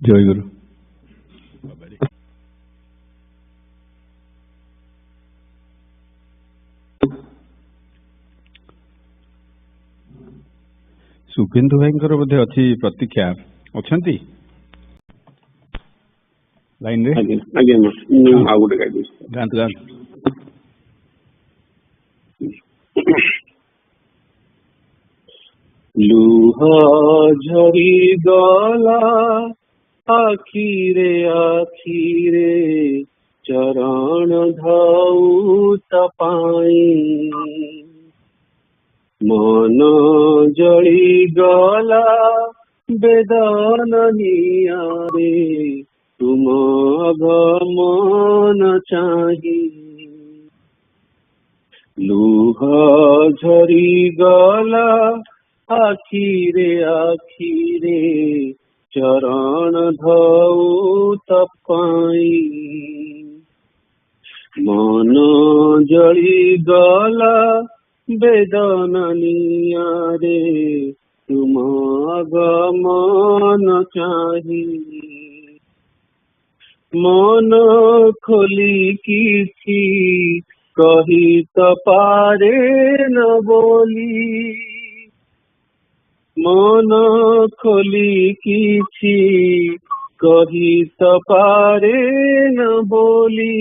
जय गुरु। सुखेन्दु भाई बोधे अच्छी प्रतीक्षा अच्छा लाइन रे गाँतु गाँतु लुह झरी गला आखिरे आखिरे चरण धौ तपाई मन जली गला बेदनिया रे तुम मन चाही लुह झरी गला आखिरे आखिरे चरण धौ तपाई मन जली गला बेदनिया रे तुम मन चाही मन खोली किसी कही तो पारे न बोली मन खोली किसी कही तो पारे न बोली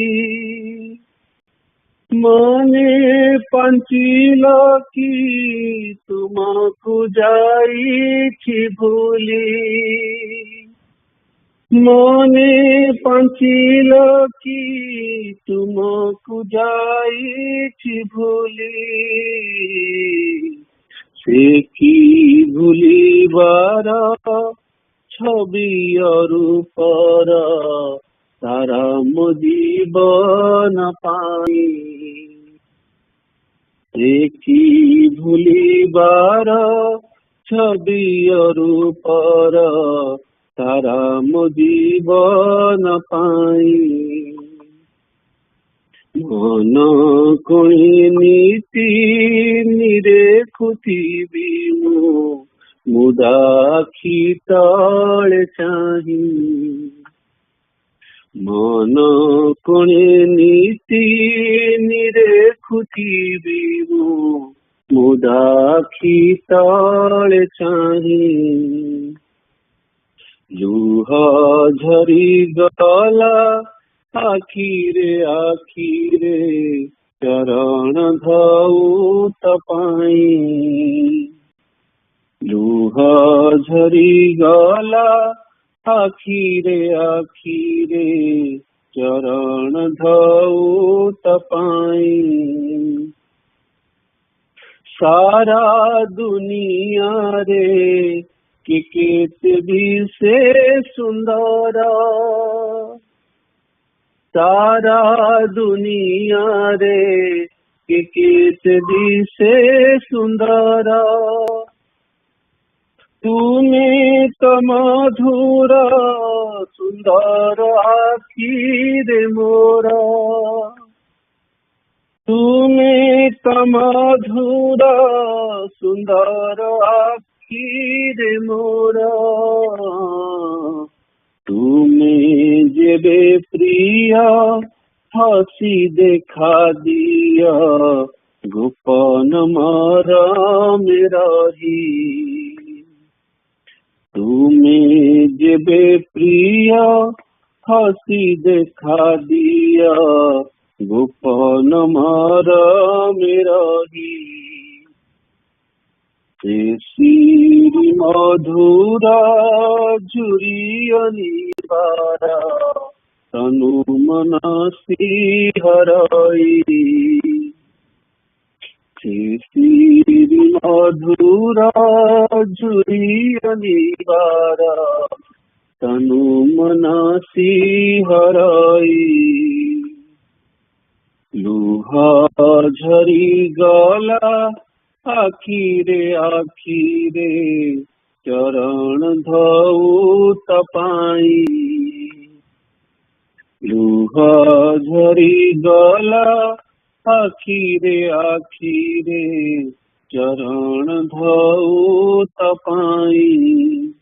मने पंचिल की तुमको जाई भूली मने पंचिल की तुमको जाई भूली से की भूली बारा छवि रूपर तारा मो जीवन पाई से की भूली बारा छवि रूपर तारा मो जीवन पाई मन कोई नीति निरेखुथिबी मुदाखी तले चाही मन कोई नीति निरेखुथिबी मुदाखी तले चाही लुह झरी गला आखिरे आखिरे चरण धौ तपाई लुह झरी गला आखिरे आखिरे चरण धौ तपाई सारा दुनिया रे कि केते भी से सुंदर सारा दुनिया रे कि केते भी से सुंदर तुम्हें तो मधुर सुंदर आखिर मोरा तुम्हें तो मधुर सुंदर आखिर मोरा तुम्हें जेबे प्रिय हसी देखा दिया गोपन मरम रही तुम्हें जेबे प्रिय हसी देखा दिया गोपन मरम रही श्री मधुरा झुरी बारा तनु मन हरई श्री मधुरा झुरी बारा तनु मन हरई लुहा झरी गला आखिरे आखिरे चरण धौ तपाई लुह झरी गला आखिरे आखिरे चरण धौ तपाई।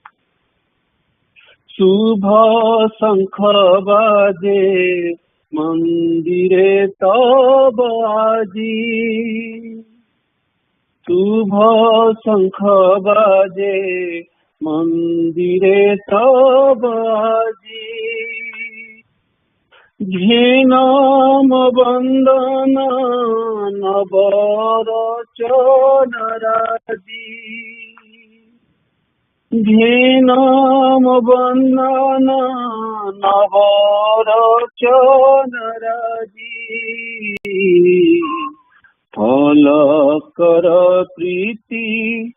शुभ शंख बाजे मंदिरे तब आजी। शुभ शंख बाजे मंदिरे तब आजी। घेनाम बंदन नवरचन राजी। घेनाम बंदन नवरचन राजी। फल कर प्रीति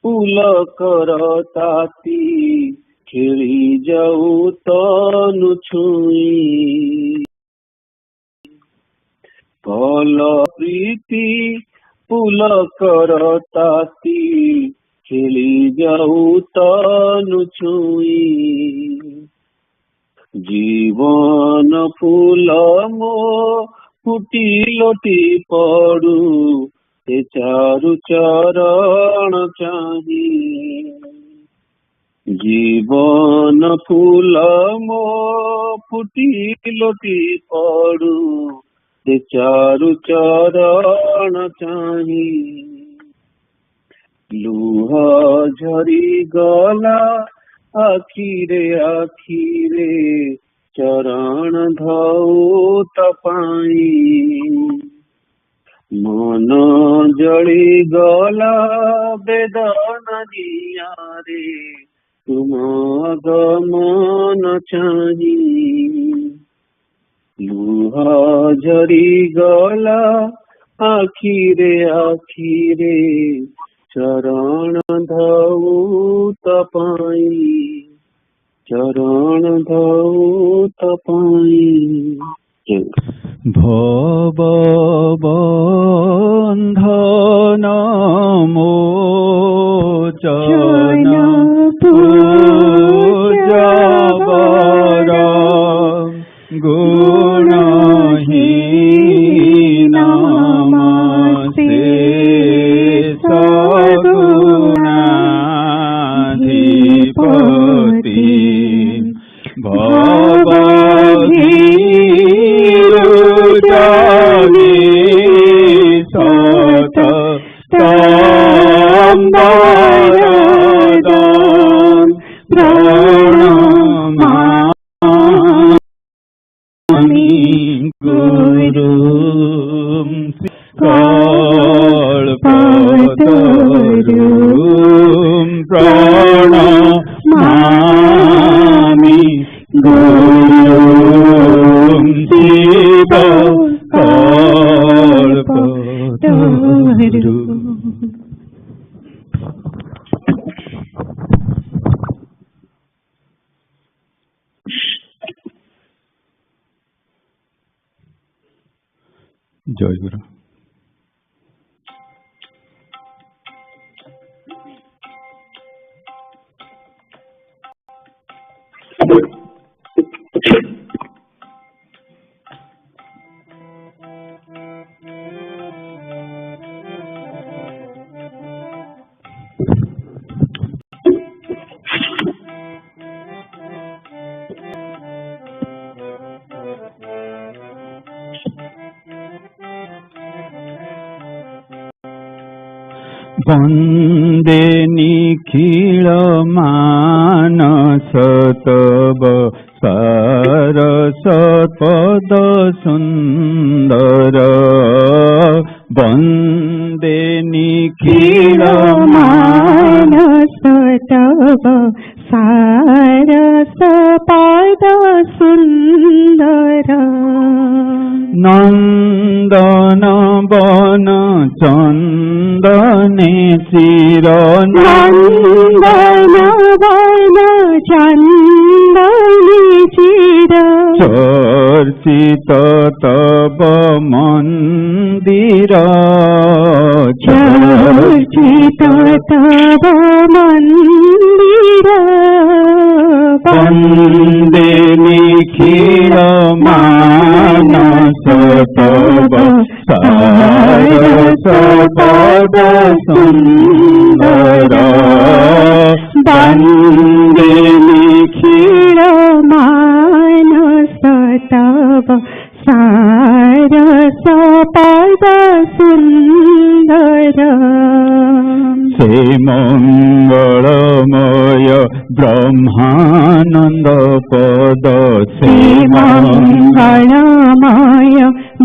फूल कर ताती। खेली जाऊ तनु छुई। फल प्रीति फूल कर ताती। खेली जाऊ तनु छुई। जीवन फूल मो फुटी लोटी पड़ू। ते चारु चरण चाही। जीवन फूल मो फुटी लोटी पड़ू। ते चारु चरण चाही। लुह झरी गला आखिरे आखिरे। चरण धौ तपाई। मन जली गला वेदना नियारे। तुम आगमन चाही। लुह झरी गला आखिरे आखिरे। चरण धौ तपाई। चरण धौ तपाई। भव बंधन मोचन पूजवर। गुणहीन शेष गुणाधिपति। भवभीरुजनि सत स्तम्भरदं प्रणमामि गुरुं कल्पतरुं। प्रणमामि गुरुं शिव कल्पतरुं। जय गुरु। वन्दे निखिल मानस तव सारसपद सुन्दर। वन्दे निखिल मानस तव सारसपद सुन्दर। नन्दन वन चन्दने चिर। नन्दन वन चन्दने चिर। चर्चित तव मन्दिर। चर्चित तव मन्दिर। वन्दे निखिल मानस तव सारसपद सुन्दर वन्दे निखिल मानस तव सारस पद सुन्दर से मंगलमय ब्रह्मानंद पद से मंगलमय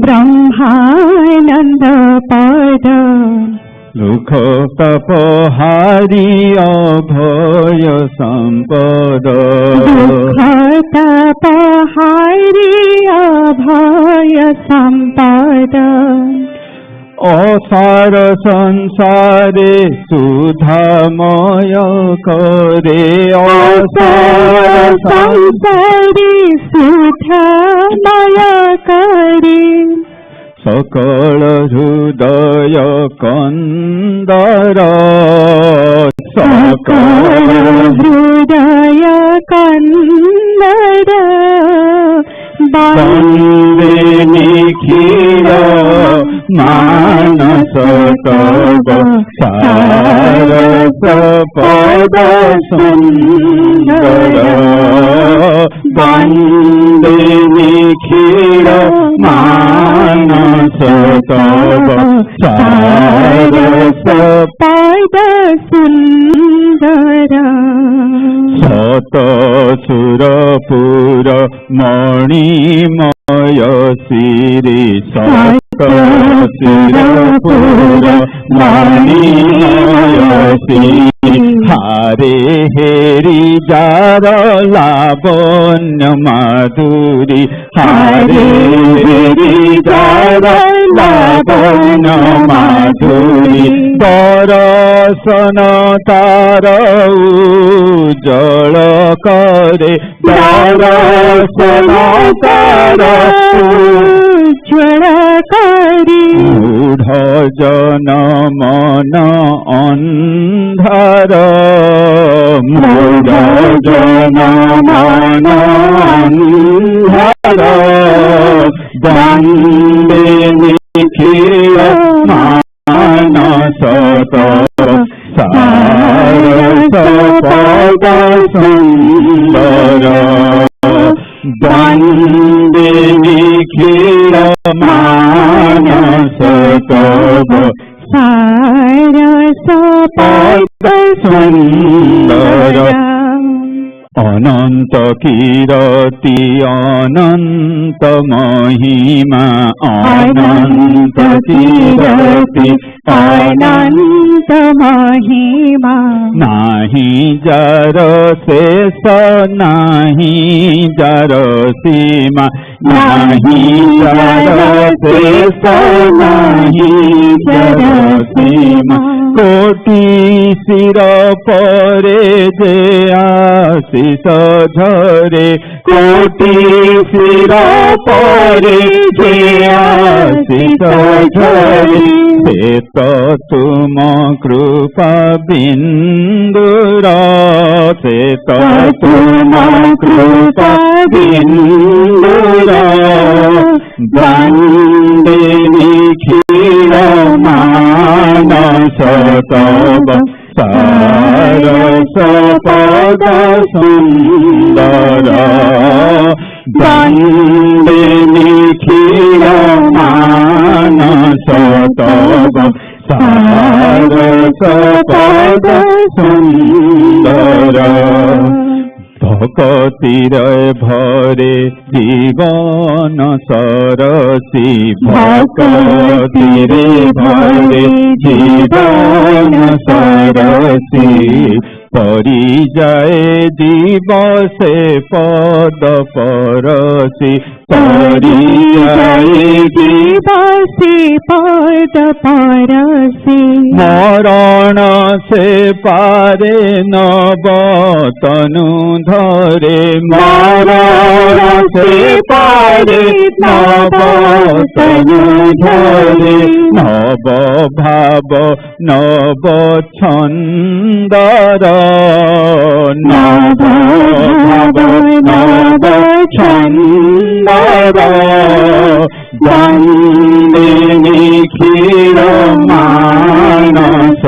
ब्रह्मानंद पद दुख तपहारी अभय संपद दुख तपहारी अभय संपद असार संसारे सुधामय करे असार संसारे सुधामय करे सकल हृदय कंदर सकल हृदय कंदर वन्दे निखिल मानस तव सारस पद सुन्दर वन्दे निखिल मानस तव सारस पद सुन्दर सत सुरपुर मणिमय श्री सत सुरपुर मणिमय श्री हारे हेरी जार लावण्य माधुरी हारे हेरी जार लावण्य माधुरी दर्शन तार उज्जल करे दर्शन तार उज्जल करे मूढ़ जन मन अंधार मूढ़ जन मन अंधार वन्दे निखिल मानस तव सारस पद सुन्दर वन्दे निखिल मानस तव सारस पद सुन्दर अनंत कीरति अनंत महिमा अनंत कीरति अनंत महिमा नाही जार शेष नाही जार सीमा नाही जार शेष नाही जार सीमा कोटि सिर परे जे आशीष झरे कोटि सिर परे जे आशीष झरे से तो तुम कृपा बिंदुर से तो तुम कृपा बिंदुर वन्दे निखिल मानस तव सारस पद सुन्दर वन्दे निखिल मानस तव सारस पद सुन्दर भक्तिर भरे जीवन सरसी भक्तिर भरे जीवन सरसी परी जाए दिवसे पद परसी परी जाए दिवसे पद परसी मरण से पारे नव तनु धरे मरण से पारे नव तनु धरे नव भाव नव छंदर नव भाव नव छंदर वन्दे निखिल मानस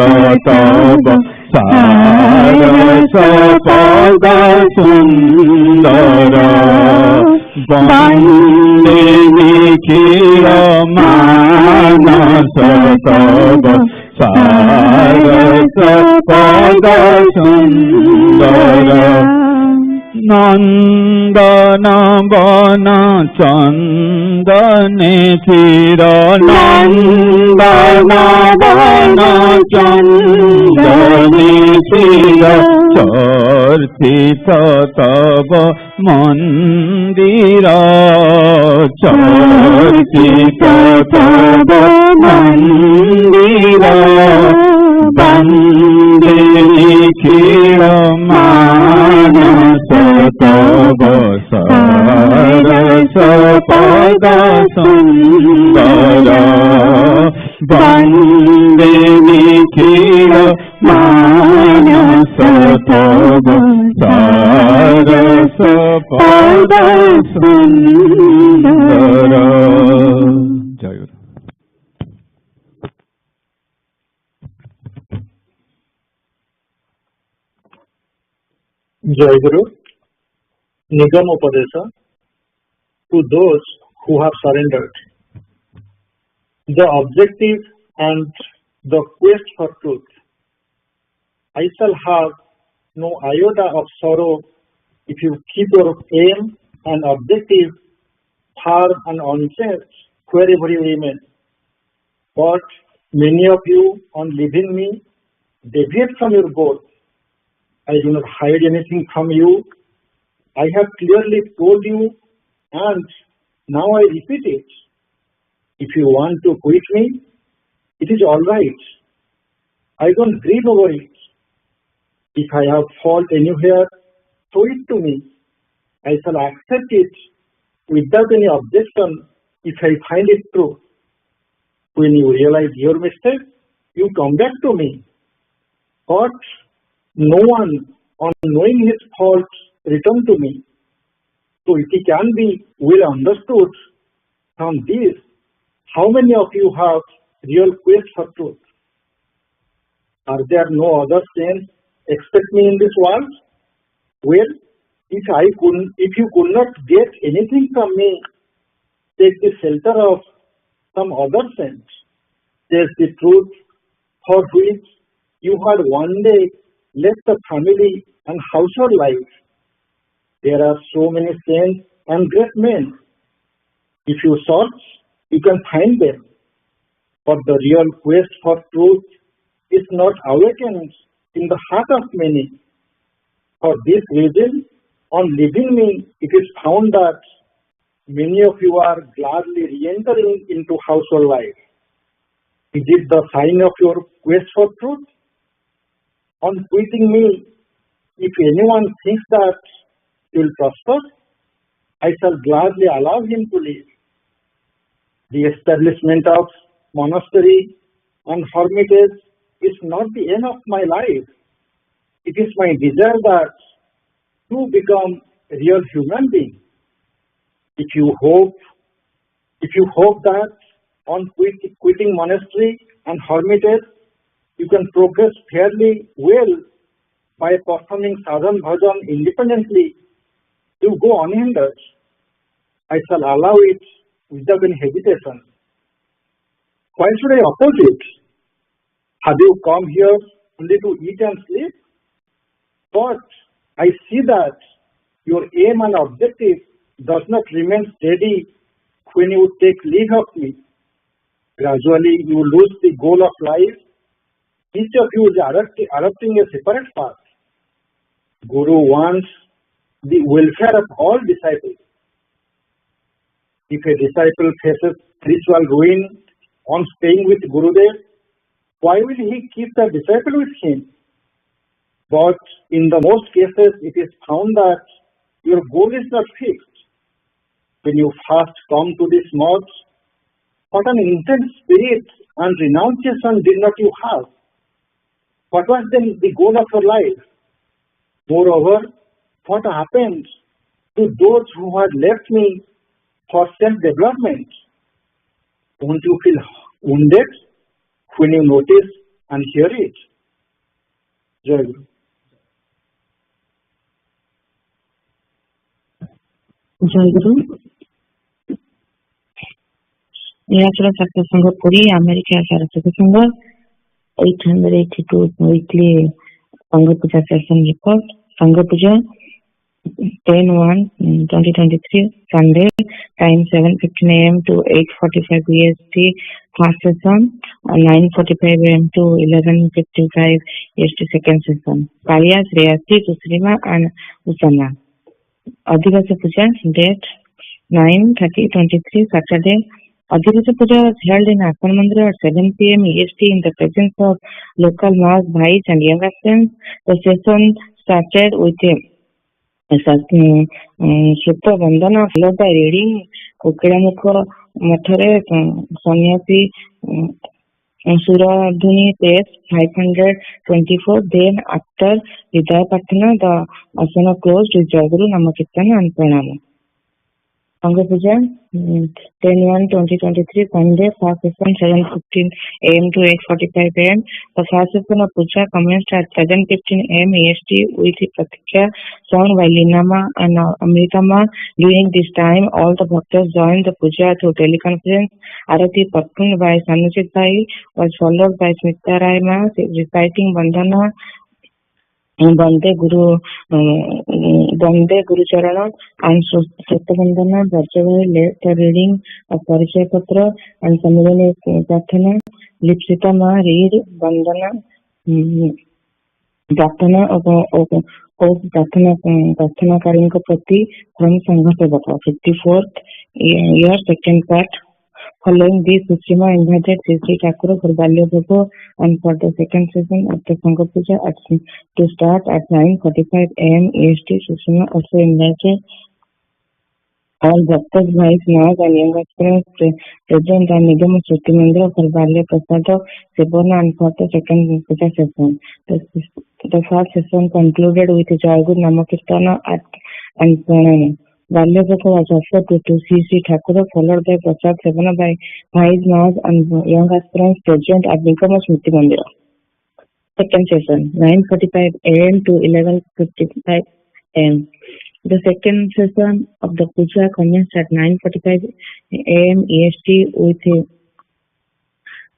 sundara Vande nikhila manasa tava Saraswata Sangha Nandana Vana Chandane Chira Nandana Vana Chandane Chira Charchita Tava Mandira Charchita Tava Mandira Vande nikhila manasa tava Saraswata Sangha Vande nikhila manasa tava Saraswata Sangha. Jai Guru. Jai Guru, Nigam Upadesa, to those who have surrendered. The objective and the quest for truth. I shall have no iota of sorrow if you keep your aim and objective far and unchanged wherever you remain. But many of you, on leaving me, deviate from your goal. I do not hide anything from you. I have clearly told you, and now I repeat it. If you want to quit me, it is all right. I don't grieve over it. If I have fault anywhere, show it to me. I shall accept it without any objection if I find it true. When you realize your mistake, you come back to me. But no one, on knowing his faults, return to me. So it can be well understood from this, how many of you have real quest for truth? Are there no other saints expect me in this world? Well, if you could not get anything from me, take the shelter of some other saint. There's the truth for which you had one day left the family and household life. There are so many saints and great men. If you search, you can find them. But the real quest for truth is not awakened in the heart of many. For this reason, on leaving me, it is found that many of you are gladly re-entering into household life. Is it the sign of your quest for truth? On quitting me, if anyone thinks that he will prosper, I shall gladly allow him to live. The establishment of monastery and hermitage is not the end of my life. It is my desire that you become a real human being. If you hope that on quitting monastery and hermitage, you can progress fairly well by performing sadhana bhajan independently, you go unhindered. I shall allow it without any hesitation. Why should I oppose it? Have you come here only to eat and sleep? But I see that your aim and objective does not remain steady when you take leave of me. Gradually, you lose the goal of life. Each of you is adopting a separate path. Guru wants the welfare of all disciples. If a disciple faces spiritual ruin on staying with Gurudev, why will he keep the disciple with him? But in the most cases, it is found that your goal is not fixed. When you first come to this mosque, what an intense spirit and renunciation did not you have? What was then the goal of your life? Moreover, what happened to those who had left me for self-development? Won't you feel wounded when you notice and hear it? Jai Guru. Jaiguru, Saraswata Sangha Puri, America Saraswata Sangha, 882 weekly Sangha Puja session report. Sangha Puja 10/1/2023 Sunday, time 7:15 a.m. to 8:45 EST. First session 9:45 a.m. to 11:55 EST. Second session. Kaliya, Shreyasi, Susrima, and Usama. Adhivasa Puja date 9/30/23 Saturday. Adhivasa Puja was held in Aswan Mandir at 7 p.m. EST in the presence of local Maas, Bhais, and young Aswans. The session started with a Shutta Vandana followed by reading Ukilamukha Mathare Sanyasi Suradhuni page 524. Then after Vidya Patana, the asana closed with Jaiguru, Namakirtana, and Pranama. Sangha Puja 10/1/2023 Sunday, first session 7:15 a.m. to 8:45 a.m. The first session of Puja commenced at 7:15 a.m. EST with Pratikya sung by Linama and Amritama. During this time, all the bhaktas joined the Puja through teleconference. Arati performed by Sanujit Bhai was followed by Smita Raima reciting Vandana Bande Guru Charana and Sattavandana. Bharjavai led the reading of Parichay Patra and Samudana Prathana. Lipsita Ma read Vandana Prathana of Prathana Karinka Prati from Sangha Sevaka. 54th year, second part. Following this, Sushima invited Sri Thakura for Balya Bhogo and for the second session of the Sangha Puja to start at 9:45 a.m. EST. Sushima also invited all Bhaktas, Bhais, Maas, and young aspirants present and Nigam Shruti Mandira for Balya Prasada, Sebona, and for the second Puja session. The first session concluded with Jaiguru, Namakirtana, and Pranama. Balya Bhoga was offered to Sri Thakura, followed by Prasad Sevana by Bhais, Maas, and young aspirants present at Nigam Shruti Mandira. Second session 9:45 a.m. to 11:55 a.m. The second session of the Puja commenced at 9:45 a.m. EST with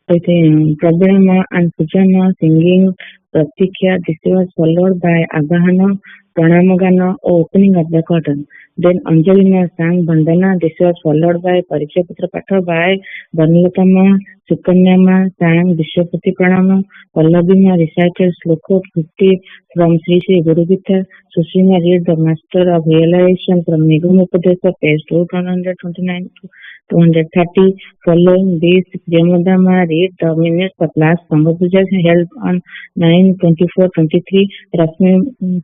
Prabhama and Pujana singing Pratikya. This was followed by Agahana, Pranamagana, or opening of the curtain. Then Anjalina sang Bandana. This was followed by Parichay Patra Patha by Banlatama. Sukanyama sang Vishwapati Pranama. Vallabhima recited Sloka 50 from Sri Sri Guru Gita. Sushima read the Master of Realization from Nigam Upadesa, page 229 to 230. Following this, Priyamadama read the minutes of last Sangha Puja held on 9/24/23. Rasmi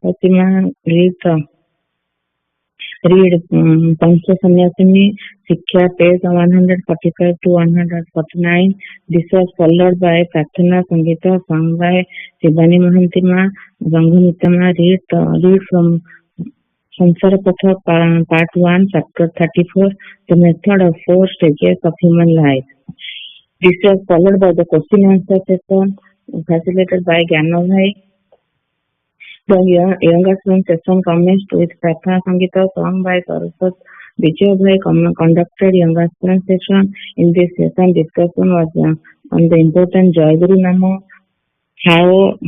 Fatima read Pancha Sanyasini Sikha, page 145 to 149. This was followed by Prathana Sangita sung by Sivani Mahantima. Ganghamitama read from Samsara Patha part 1, chapter 34, the method of 4 stages of human life. This was followed by the question and answer session facilitated by Gyanabhai. The youngest session commenced with Prathana Sangita sung by Saraswata Vijayabhai conducted youngest session. In this session, discussion was on the important Jaiguru Nama, how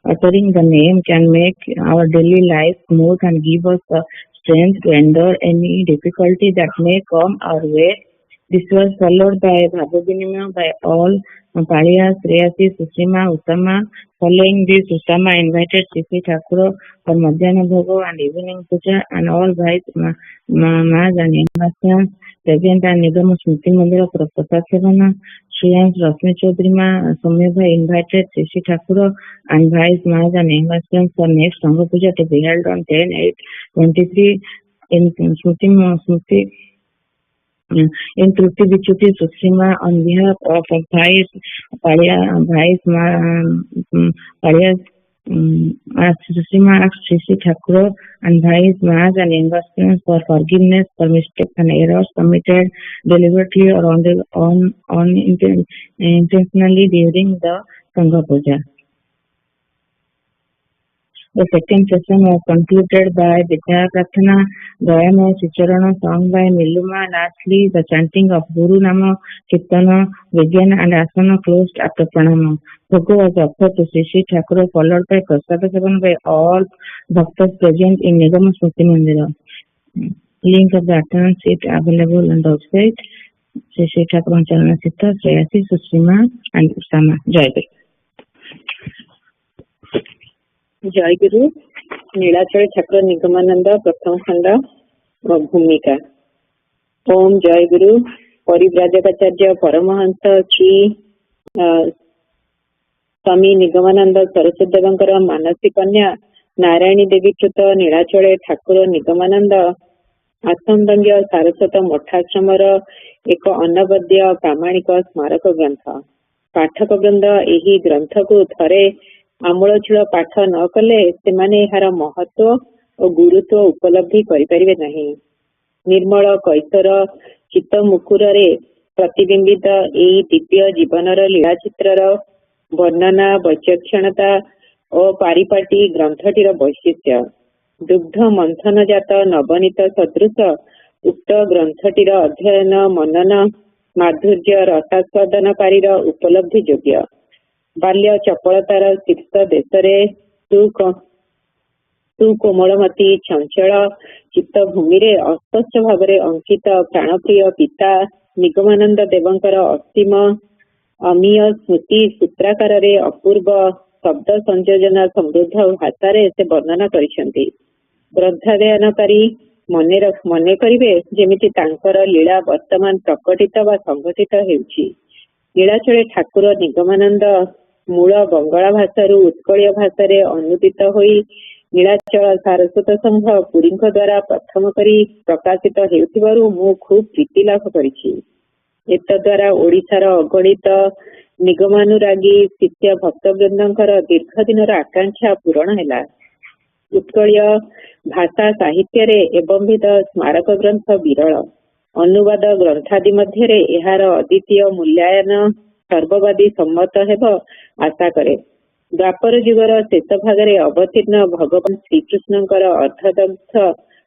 uttering the name can make our daily life smooth and give us the strength to endure any difficulty that may come our way. This was followed by Bhavavinima by all Paliya, Shreyasi, Sushima, Usama. Following this, Usama invited Sri Thakura for Madhyana Bhoga and evening puja, and all Bhais, Maas, and young present and Nigam Smriti Mandira for Prasad Sevana. Shriyans Rasmi Chaudhary Somyabha invited Sri Thakura and Bhais, Maas, and young for next Sangha Puja to be held on 10/8/23 in Smriti. In Truti Vichuti, Sushima on behalf of Bhais, Sushima asked Sri Thakura and Bhais, Maas, and young for forgiveness for mistakes and errors committed deliberately or unintentionally during the Sangha Puja. The second session was concluded by Vidya Prathana, Dayamaya Sicharana song by Niluma. Lastly, the chanting of Guru Nama, Kirtana, Vijnana and Asana closed after Pranama. Bhoga was offered to Sri Thakur, followed by Prasada Sevan by all bhaktas present in Nigama Smriti Mandira. Link of the attendance sheet available on the website. Sri Thakur Chalana Sita, Shreyasi, Sushima and Usama. Jai Guru. जय गुरु। नीलाचल ठाकुर निगमानंद प्रथम खंड भूमिका। ओम जय गुरु। परिव्राजकाचार्य परमहंस श्री स्वामी निगमानंद सरस्वती देवंकर मानसी कन्या नारायणी देवी कृत नीलाचल ठाकुर निगमानंद आश्रमदंग सारस्वत मठाश्रमर एक अनवद्य प्रामाणिक स्मारक ग्रंथ। पाठक वृंद एही ग्रंथ को थरे आमूलचूल पाठ न कले सेमाने एहार महत्व और गुरुत्व उपलब्धि करिपारिबे नहीं। निर्मल कैसर चित्त मुकुर रे प्रतिबिंबित एही दिव्य जीवनर लीला चित्रर वर्णना वैचक्षणता और पारिपाटी ग्रंथटीर वैशिष्ट्य। दुग्ध मंथन जात नवनीत सदृश उक्त ग्रंथटीर अध्ययन मनन माधुर्य रसास्वादनकारीर उपलब्धि योग्य। बाल्य चपलतार शीर्ष देशरे सुकोमलमती चंचल चित्त भूमि रे अस्पष्ट भाव अंकित प्राणप्रिय पिता निगमानंद देवंकर असीम अमीय स्मृति सूत्राकार रे अपूर्व शब्द संयोजन समृद्ध भाषा से वर्णना करिसेंती। श्रद्धादानकारी मने करिवे जेमिति तांकर लीला वर्तमान प्रकटित वा संघटित हेउछि। नीलाचल ठाकुर निगमानंद मूल बंगला भाषारू उत्कलीय भाषा रे अनुदित होई नीलाचल सारस्वत संघ पुरी द्वारा प्रथम करी प्रकाशित हेउथिबारु मु खूब प्रीति लाभ करिछि। एतद्वारा ओडिशार अगणित निगमानुरागी शिष्य भक्तवृंदंकर दीर्घ दिनर आकांक्षा पूरण हैला। उत्कलीय भाषा साहित्य रे एवंविध स्मारक ग्रंथ विरल। अनुवाद ग्रंथादि मध्य एहार अद्वितीय मूल्यायन सर्ववादी सम्मत हेब आशा करे। द्वापर युगर शेष भाग रे अवतीर्ण भगवान श्रीकृष्णकर अर्धदग्ध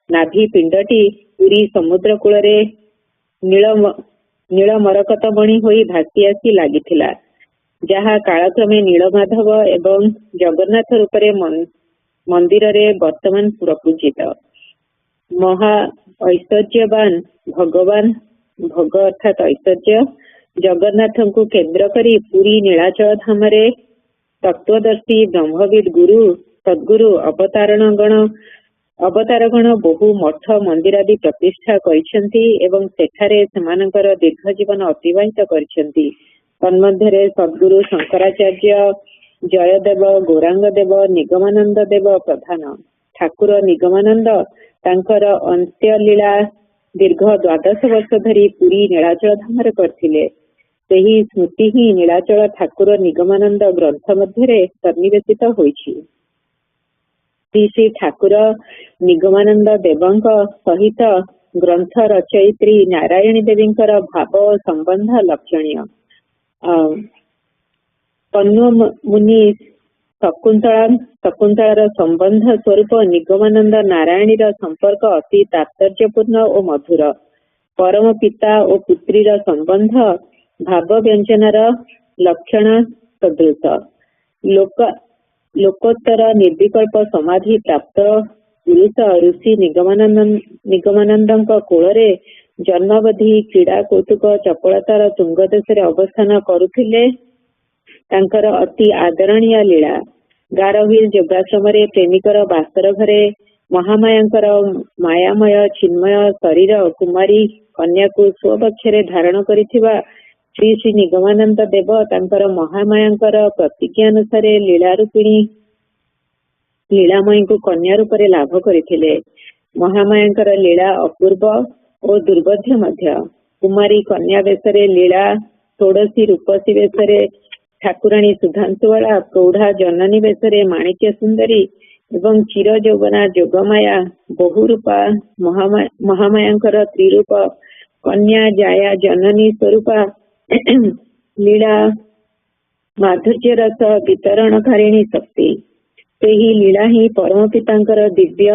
नाभि पिंडटी पुरी समुद्र कूल रे नील मरकत बणी होई भासी आसी लागिथिला, जहा कालक्रमे नीलमाधव एवं जगन्नाथ रूपरे मंदिर रे वर्तमान प्रपूजित। महा ऐश्वर्यवान भगवान भोग अर्थात ऐश्वर्य जगन्नाथ को केन्द्र करी पुरी नीलाचल धाम रे तत्वदर्शी ब्रह्मविद गुरु सद्गुरु अवतारगण बहु मठ मंदिर आदि प्रतिष्ठा करिसेंती एवं सेठारे सेमानकर दीर्घ जीवन अतिबाहित करिसेंती। तन्मध्यरे सद्गुरु शंकराचार्य जयदेव गौरांग देव निगमानंद देव प्रधान। ठाकुर निगमानंद तांकर अंत्य लीला दीर्घ 12 वर्ष धरी पुरी नीलाचल धाम करथिले। सेही स्मृति ही नीलाचल ठाकुर निगमानंद ग्रंथ मध्य सन्निवेशित होइछि। श्री ठाकुर निगमानंद देवंक सहित ग्रंथ रचयित्री नारायणी देवींकर भाव संबंध लक्षणीय। तन्व मुनि शकुंतलार संबंध स्वरूप निगमानंद नारायणीर संपर्क अति तात्पर्यपूर्ण और मधुर। परम पिता और पुत्रीर संबंध भाव व्यंजनार लक्षण सदृश। लोकोत्तर निर्विकल्प समाधि प्राप्त पुरुष ऋषि निगमानंद कोଳରେ जन्मावधि क्रीड़ा कौतुक चपलतार तुंग देश अवस्थान करुथिले। तांकर अति आदरणीय लीला गारहिल योगाश्रम प्रेमिकर बास्तर घरे महामायांकर मायामय चिन्मय शरीर कुमारी कन्या को स्वपक्षरे धारण करिथिबा श्री श्री निगमानंद देव तांकर महामायांकर प्रतिज्ञानुसार लीलारूपिणी लीलामयी को कन्या रूप लाभ करथिले। महामायांकर लीला अपूर्व और दुर्बोध्य मध्य। कुमारी कन्या बेसरे लीला षोडशी रूपसी बेसरे ठाकुराणी सुधांशुवाला प्रौढ़ा जननी बेसरे माणिक्य सुंदरी एवं चिर यौवना जोगमाया बहुरूपा महामायांकर त्रिरूप कन्या जाया जननी स्वरूपा लीला माधुर्य रस वितरणकारिणी शक्ति। ସେହି ଲୀଳା ହିଁ ପରମ ପିତାଙ୍କର ଦିବ୍ୟ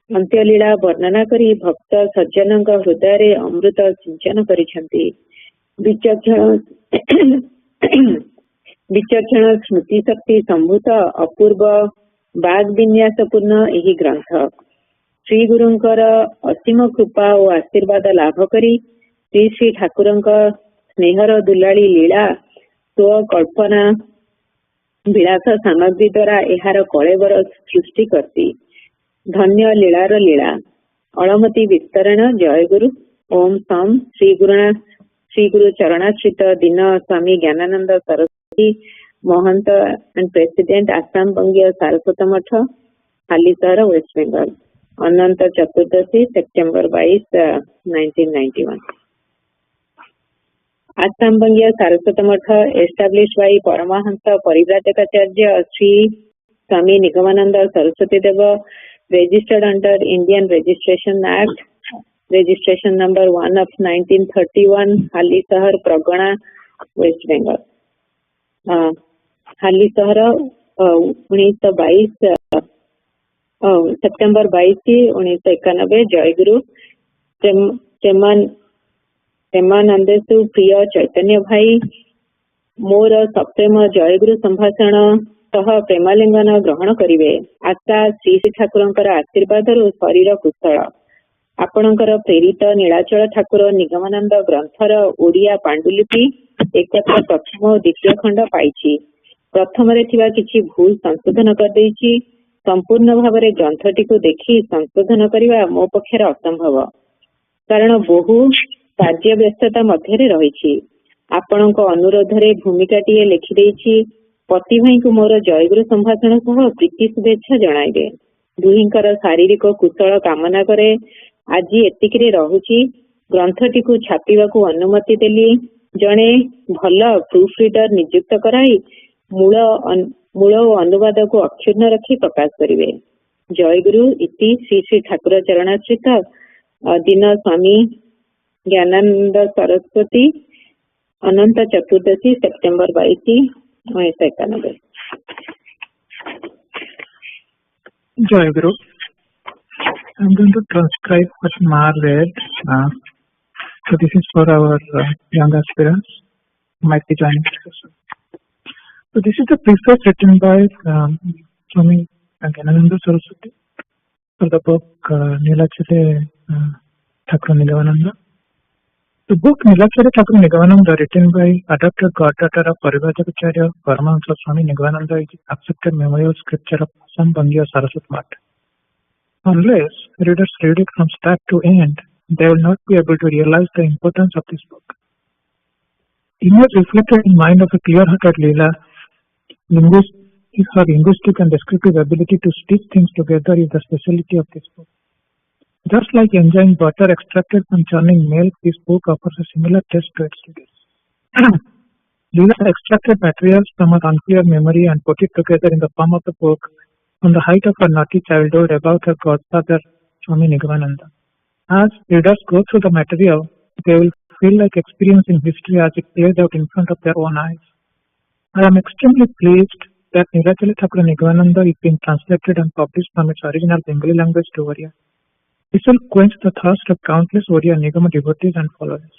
अंत्यलीला वर्णना करी भक्त सज्जनଙ୍କ हृदय अमृत सिंचन करिछंती। विचक्षण स्मृति शक्ति संभूत अपूर्व बाग विन्यासपूर्ण एही ग्रंथ श्री गुरुंकर असीम कृपा और आशीर्वाद लाभ करी श्री श्री ठाकुरଙ୍କ स्नेहर दुलाली लीला स्व कल्पना विलास सामग्री द्वारा एहार कलेवर सृष्टि करती। धन्य लीलार लीला अलमति विस्तरण। जय गुरु। ओम सम Shri Guru Charanashrita Deen Swami Gyanananda Saraswati Mahant and president Assam Bangiya Saraswat Math Halisahar west Bengal Anant Chaturdashi September 22, 1991। Assam Bangiya Saraswat Math establish by Paramhansa Parivrajakacharya Shri Swami Nigamananda Saraswati Dev registered under Indian Registration Act, registration number 1 of 1931, Halisahar Pargana west Bengal. Halisahar 1922 September 22, 1991। जय गुरु। प्रेमानंदेशु प्रिय चैतन्य भाई मोर सप्रेम जय गुरु संभाषण सह प्रेमालिंगन ग्रहण करिवे। आशा श्री श्री ठाकुरंकर आशीर्वाद शरीर कुशल। आपणकर प्रेरित नीलाचल ठाकुर निगमानंद ग्रंथर ओडिया पांडुलिपि एकत्र प्रथम और द्वितीय खंड पाइछि। प्रथम रे थिबा किछि भूल संशोधन कर देछि। संपूर्ण भावरे ग्रंथटी को देखि संशोधन करिवा मो पक्षर असंभव, कारण बहु कार्य व्यस्तता मध्य रही। आपणक अनुरोध रे भूमिकाटीए लिखि देछि। पति भाई को मोर जयगुरु संभाषण सह प्रीति शुभेच्छा जणाइबे। दुहिंकर शारीरिक कुशल कामना करे। आज एतिकिरे रहुछि। ग्रंथटी को छापिबाकू अनुमति देली। जणे भल प्रूफ रीडर नियुक्त कराई मूल अनुवाद को अक्षुण्ण रखी प्रकाश करिवे। जयगुरु इति श्री श्री ठाकुर चरणाश्रित दीन स्वामी ज्ञानानंद सरस्वती अनंत Chaturdashi September 22, 1991। Jai Guru. I'm going to transcribe what Ma read. So this is for our young aspirants who might be joining the session. So this is the preface written by Swami Gyanananda Saraswati for the book Nilachare Thakur Nigamananda. The book Nilachare Thakur Nigamananda, written by adopted goddaughter of Parivrajakacharya Paramahansa Swami Nigamananda, is accepted memorial scripture of Assam Bangiya Saraswat Math. Unless readers read it from start to end, they will not be able to realize the importance of this book. Image reflected in mind of a clear-hearted Leela, her linguistic and descriptive ability to stitch things together is the specialty of this book. Just like enjoying butter extracted from churning milk, this book offers a similar taste to its readers. Leela extracted materials from her unclear memory and put it together in the form of the book from the height of her naughty childhood about her godfather, Swami Nigamananda. As readers go through the material, they will feel like experiencing history as it plays out in front of their own eyes. I am extremely pleased that Nilachare Thakur Nigamananda is being translated and published from its original Bengali language to Oriya. This will quench the thirst of countless Oriya Nigama devotees and followers.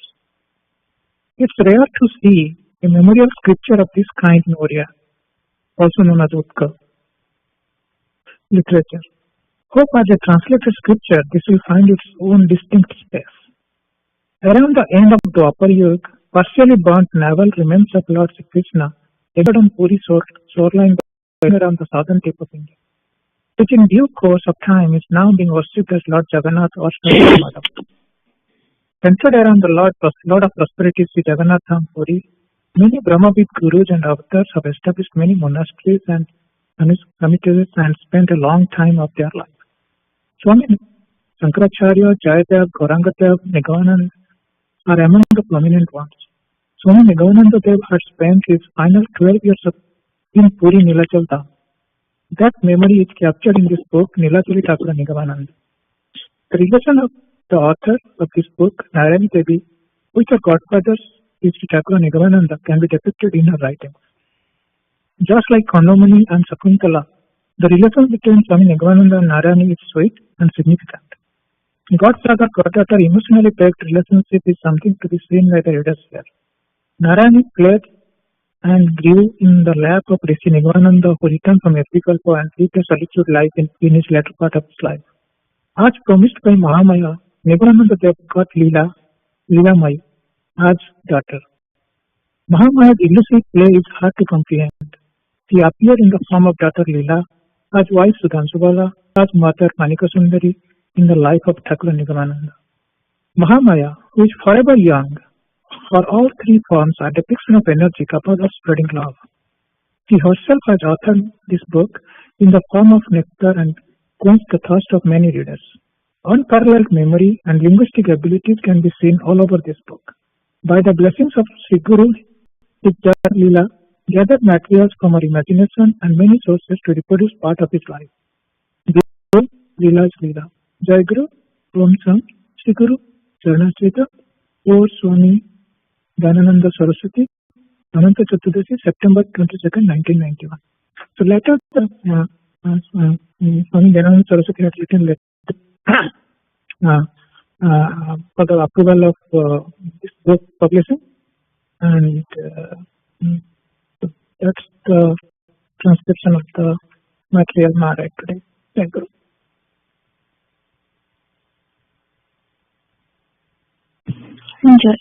It's rare to see a memorial scripture of this kind in Oriya, also known as Utkal literature. Hope as a translated scripture, this will find its own distinct space. Around the end of the Upper Yuga, partially burnt naval remains of Lord Sri Krishna laid on Puri shoreline around the southern tip of India, which in due course of time is now being worshipped as Lord Jagannath or Saraswata Sangha. Centered around the Lord of Prosperity, Sri Jagannath Dham Puri, many Brahmavid gurus and avatars have established many monasteries and committees and spent a long time of their life. Swami Shankaracharya, Jayadev, Gaurangadev, Nigamananda are among the prominent ones. Swami Nigamananda Dev had spent his final 12 years in Puri Nilachal Dham. That memory is captured in this book, Nilachare Thakur Nigamananda. The relation of the author of this book, Narayani Devi, with her godfathers, Sri Thakur Nigamananda, can be depicted in her writings. Just like Kandamani and Sakuntala, The relation between Swami Nigamaనంద and Narayani is sweet and significant. God-father God-daughter emotionally packed relationship is something to be seen by the readers here. Narayani played and grew in the lap of Rishi Nigamaనంద, who returned from Epikalpa and lived a solitude life in his latter part of his life. As promised by Mahamaya, Nigamaనంద Dev got Leela-Mai as daughter. Mahamaya's elusive play is hard to comprehend. She appeared in the form of daughter Leela, as wife Sudhansubala, as mother Manika Sundari in the life of Thakur Nigamaనంద. Mahamaya, who is forever young, for all three forms are depiction of energy capable of spreading love. She herself has authored this book in the form of nectar and quenched the thirst of many readers. Unparalleled memory and linguistic abilities can be seen all over this book. By the blessings of Sri Guru, his daughter Leela gathered materials from her imagination and many sources to reproduce part of his life. Guru, Leela's Leela. Jai Guru, Om Sam, Sri Guru, Charanasrita, O Swami Dhanananda Saraswati, Ananta Chaturdashi, September 22nd, 1991. So later, Swami Dhanananda Saraswati had written letter for the approval of this book publishing, and that's the transcription of the material Maharaj today. Thank you. Enjoy.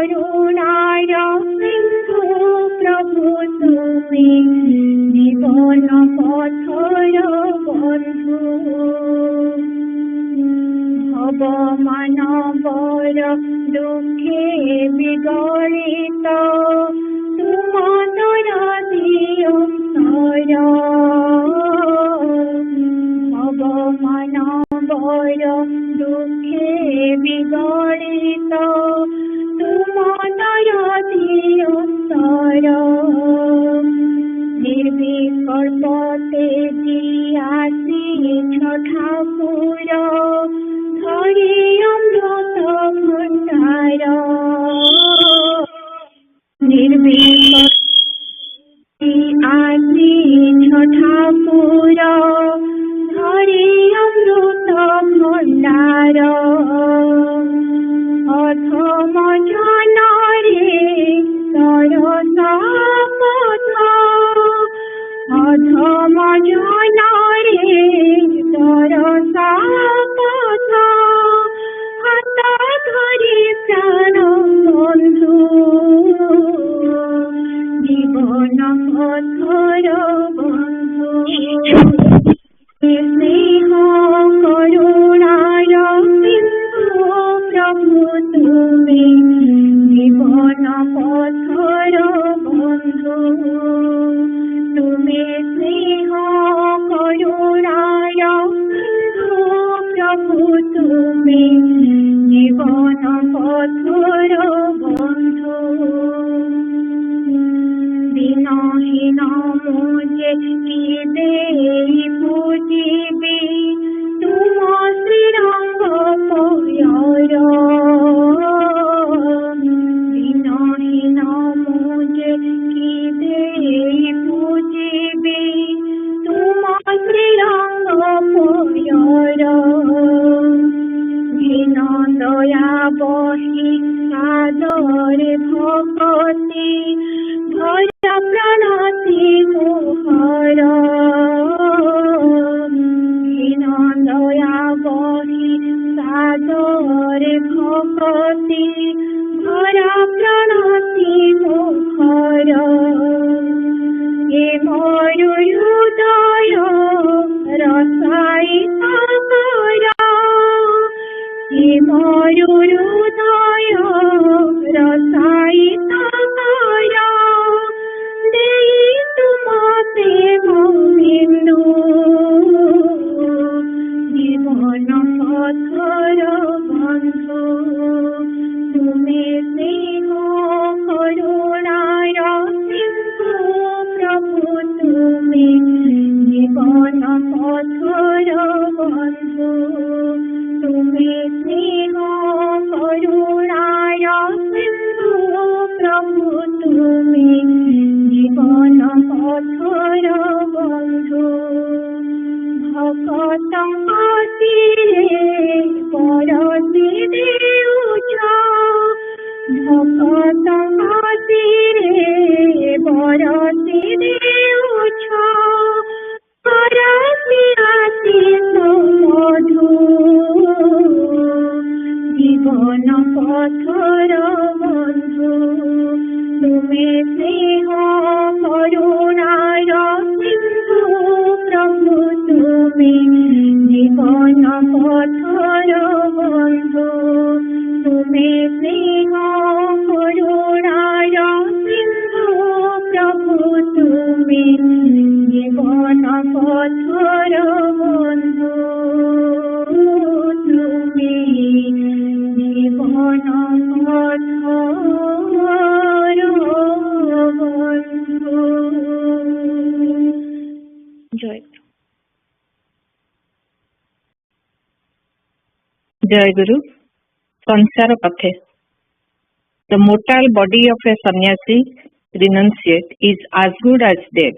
Krunaaya Sindhu মানবর দুঃখে বিগলিত তোমার দিও মানবর দুঃখে বিগলিত তোমার দিও নির্বিকল্পতে দিয়াছিছ ঠাকুর ধরি অমৃত ভণ্ডার নির্বিকল্পতে দিয়াছিছ ঠাকুর ধরি অমৃত ভণ্ডার অথম জনরে তরসপথ অধম জনরে তরসপথ হাত ধরি প্রাণ বন্ধু জীবন পথর বন্ধু স্নেহ করুণার সিন্ধু প্রভু তুমি জীবন পথর বন্ধু তুমি স্নেহ করুণার সিন্ধু প্রভু তুমি জীবন পথর বন্ধু দিনহীন মুঝে কি দেই পুজিবি তুম শ্রীরঙ্গ পয়র দিনহীন মুঝে কি দেই পুজিবি তুম শ্রীরঙ্গ পয়র ঘৃণ দয়া বহি সাদরে ভকতি ভরা প্রাণতি মোহর ঘৃণ দয়া বহি সাদরে ভকতি ভরা প্রাণতি মোহর এ মরু হৃদয় রসাই সাগর এ মরু হৃদয় রসাই সাগর দেই তোমাতে গোবিন্দু জীবন পথর বন্ধু তুমি স্নেহ করুণার সিন্ধু প্রভু তুমি জীবন পথর বন্ধু তুমি স্নেহ করুণার সিন্ধু প্রভু তুমি জীবন পথর বন্ধু ভকত আসিরে পরশি দেউছ ভকত আসিরে পরশি দেউছ পরশি আশিষ মধু জীবন পথর বন্ধু তুমি স্নেহ করুণার সিন্ধু প্রভু তুমি জীবন পথর বন্ধু তুমি স্নেহ করুণার সিন্ধু প্রভু তুমি জীবন পথর বন্ধু তুমি জীবন পথর বন্ধু। জয় Guru. Sansara Pathe. The mortal body of a sannyasi renunciate is as good as dead.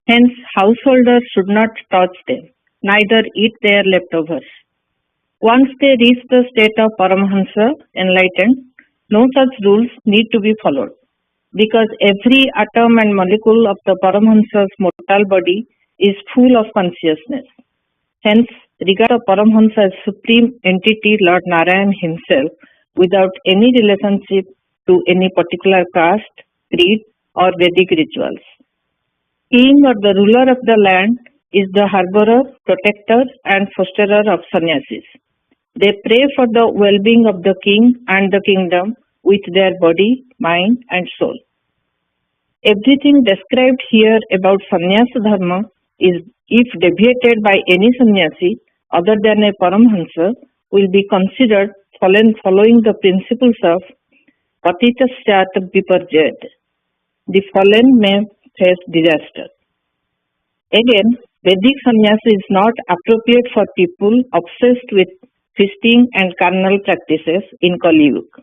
Hence, householders should not touch them, neither eat their leftovers. Once they reach the state of Paramahansa, enlightened, no such rules need to be followed, because every atom and molecule of the Paramahansa's mortal body is full of consciousness. Hence, regard of Paramahansa as supreme entity Lord Narayan himself without any relationship to any particular caste, creed or Vedic rituals. King or the ruler of the land is the harborer, protector and fosterer of sannyasis. They pray for the well-being of the king and the kingdom with their body, mind and soul. Everything described here about sannyasa dharma is, if deviated by any sannyasi other than a Paramhansa, will be considered following the principles of Patitasya Viparjayat. The fallen may face disaster. Again, Vedic sannyasa is not appropriate for people obsessed with feasting and carnal practices in Kali Yuga,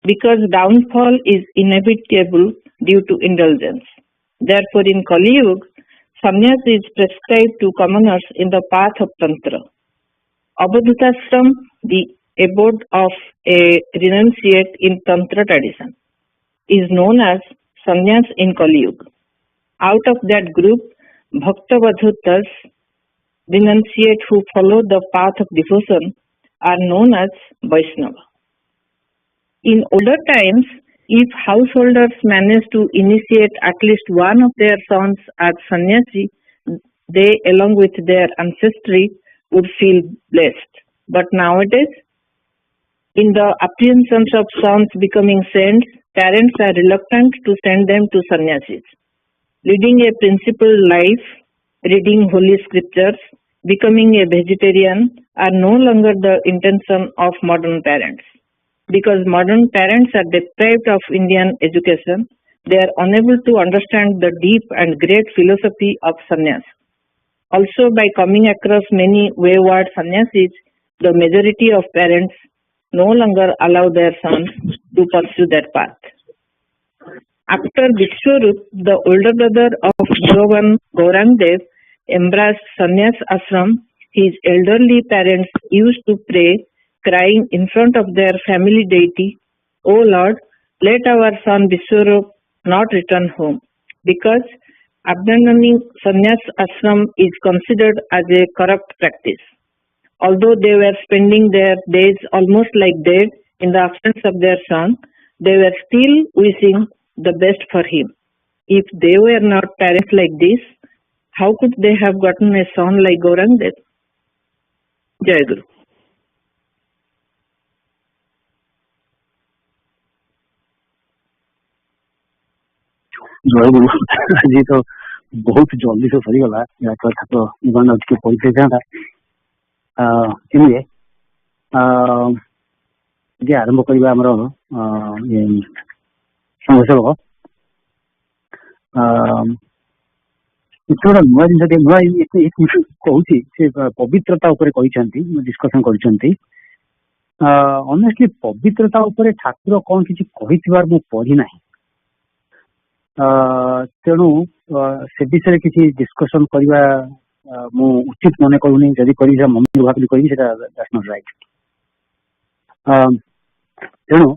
because downfall is inevitable due to indulgence. Therefore, in Kali Yuga, sannyasa is prescribed to commoners in the path of Tantra. Avadhutashram, the abode of a renunciate in Tantra tradition, is known as sannyas in Kali Yuga. Out of that group, Bhaktavadhutas, renunciate who follow the path of devotion, are known as Vaishnava. In older times, if householders managed to initiate at least one of their sons as sannyasi, they, along with their ancestry, would feel blessed. But nowadays, in the apprehensions of sons becoming saints, parents are reluctant to send them to sannyasis. Leading a principled life, reading holy scriptures, becoming a vegetarian are no longer the intention of modern parents. Because modern parents are deprived of Indian education, they are unable to understand the deep and great philosophy of sannyas. Also, by coming across many wayward sannyasis, the majority of parents no longer allow their sons to pursue their path. After Vishwarup, the older brother of Bhagavan Gaurangdev, embraced sannyas ashram, his elderly parents used to pray, crying in front of their family deity, "O Lord, let our son Vishwarup not return home," because abandoning sannyas ashram is considered as a corrupt practice. Although they were spending their days almost like dead in the absence of their son, they were still wishing the best for him. If they were not parents like this, how could they have gotten a son like Gaurangdev? Jai Guru. जय गुरु आज तो बहुत जल्दी से सरीगला छात्र जीवन टे परीक्षा था आरंभ करवा संघसेवक गोटे नुआ जिन नुआ कहूँ पवित्रता डिस्कसन करनेस्टली पवित्रता ठाकुर कौन किसी मुझे पढ़ी ना तेणु से विषय किसी डिस्कसन करवा मु उचित मन करूनी जदि करी मन भावी करी दैट्स नॉट राइट तेणु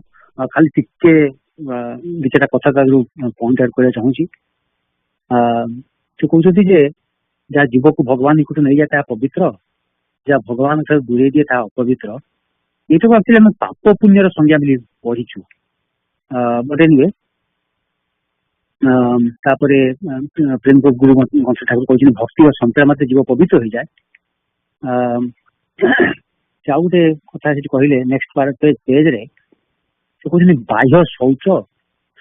खाली टिके विचार कथा पॉइंट आउट करना चाहूँगी से कहते जहाँ जीव को भगवान निकट नहीं जाए पवित्र जहाँ भगवान सहित दूरे दिए अपवित्र ये तो एक्चुअली आम पाप पुण्यर संज्ञा पढ़ीचु बट एनिवे प्रेम गुरु घंस ठाकुर कहते भक्ति और संप्राय मत जीव पवित्र हो जाए आउ गोटे कथा कहले नेक्स्ट पेज रे से कहते बाह्य शौच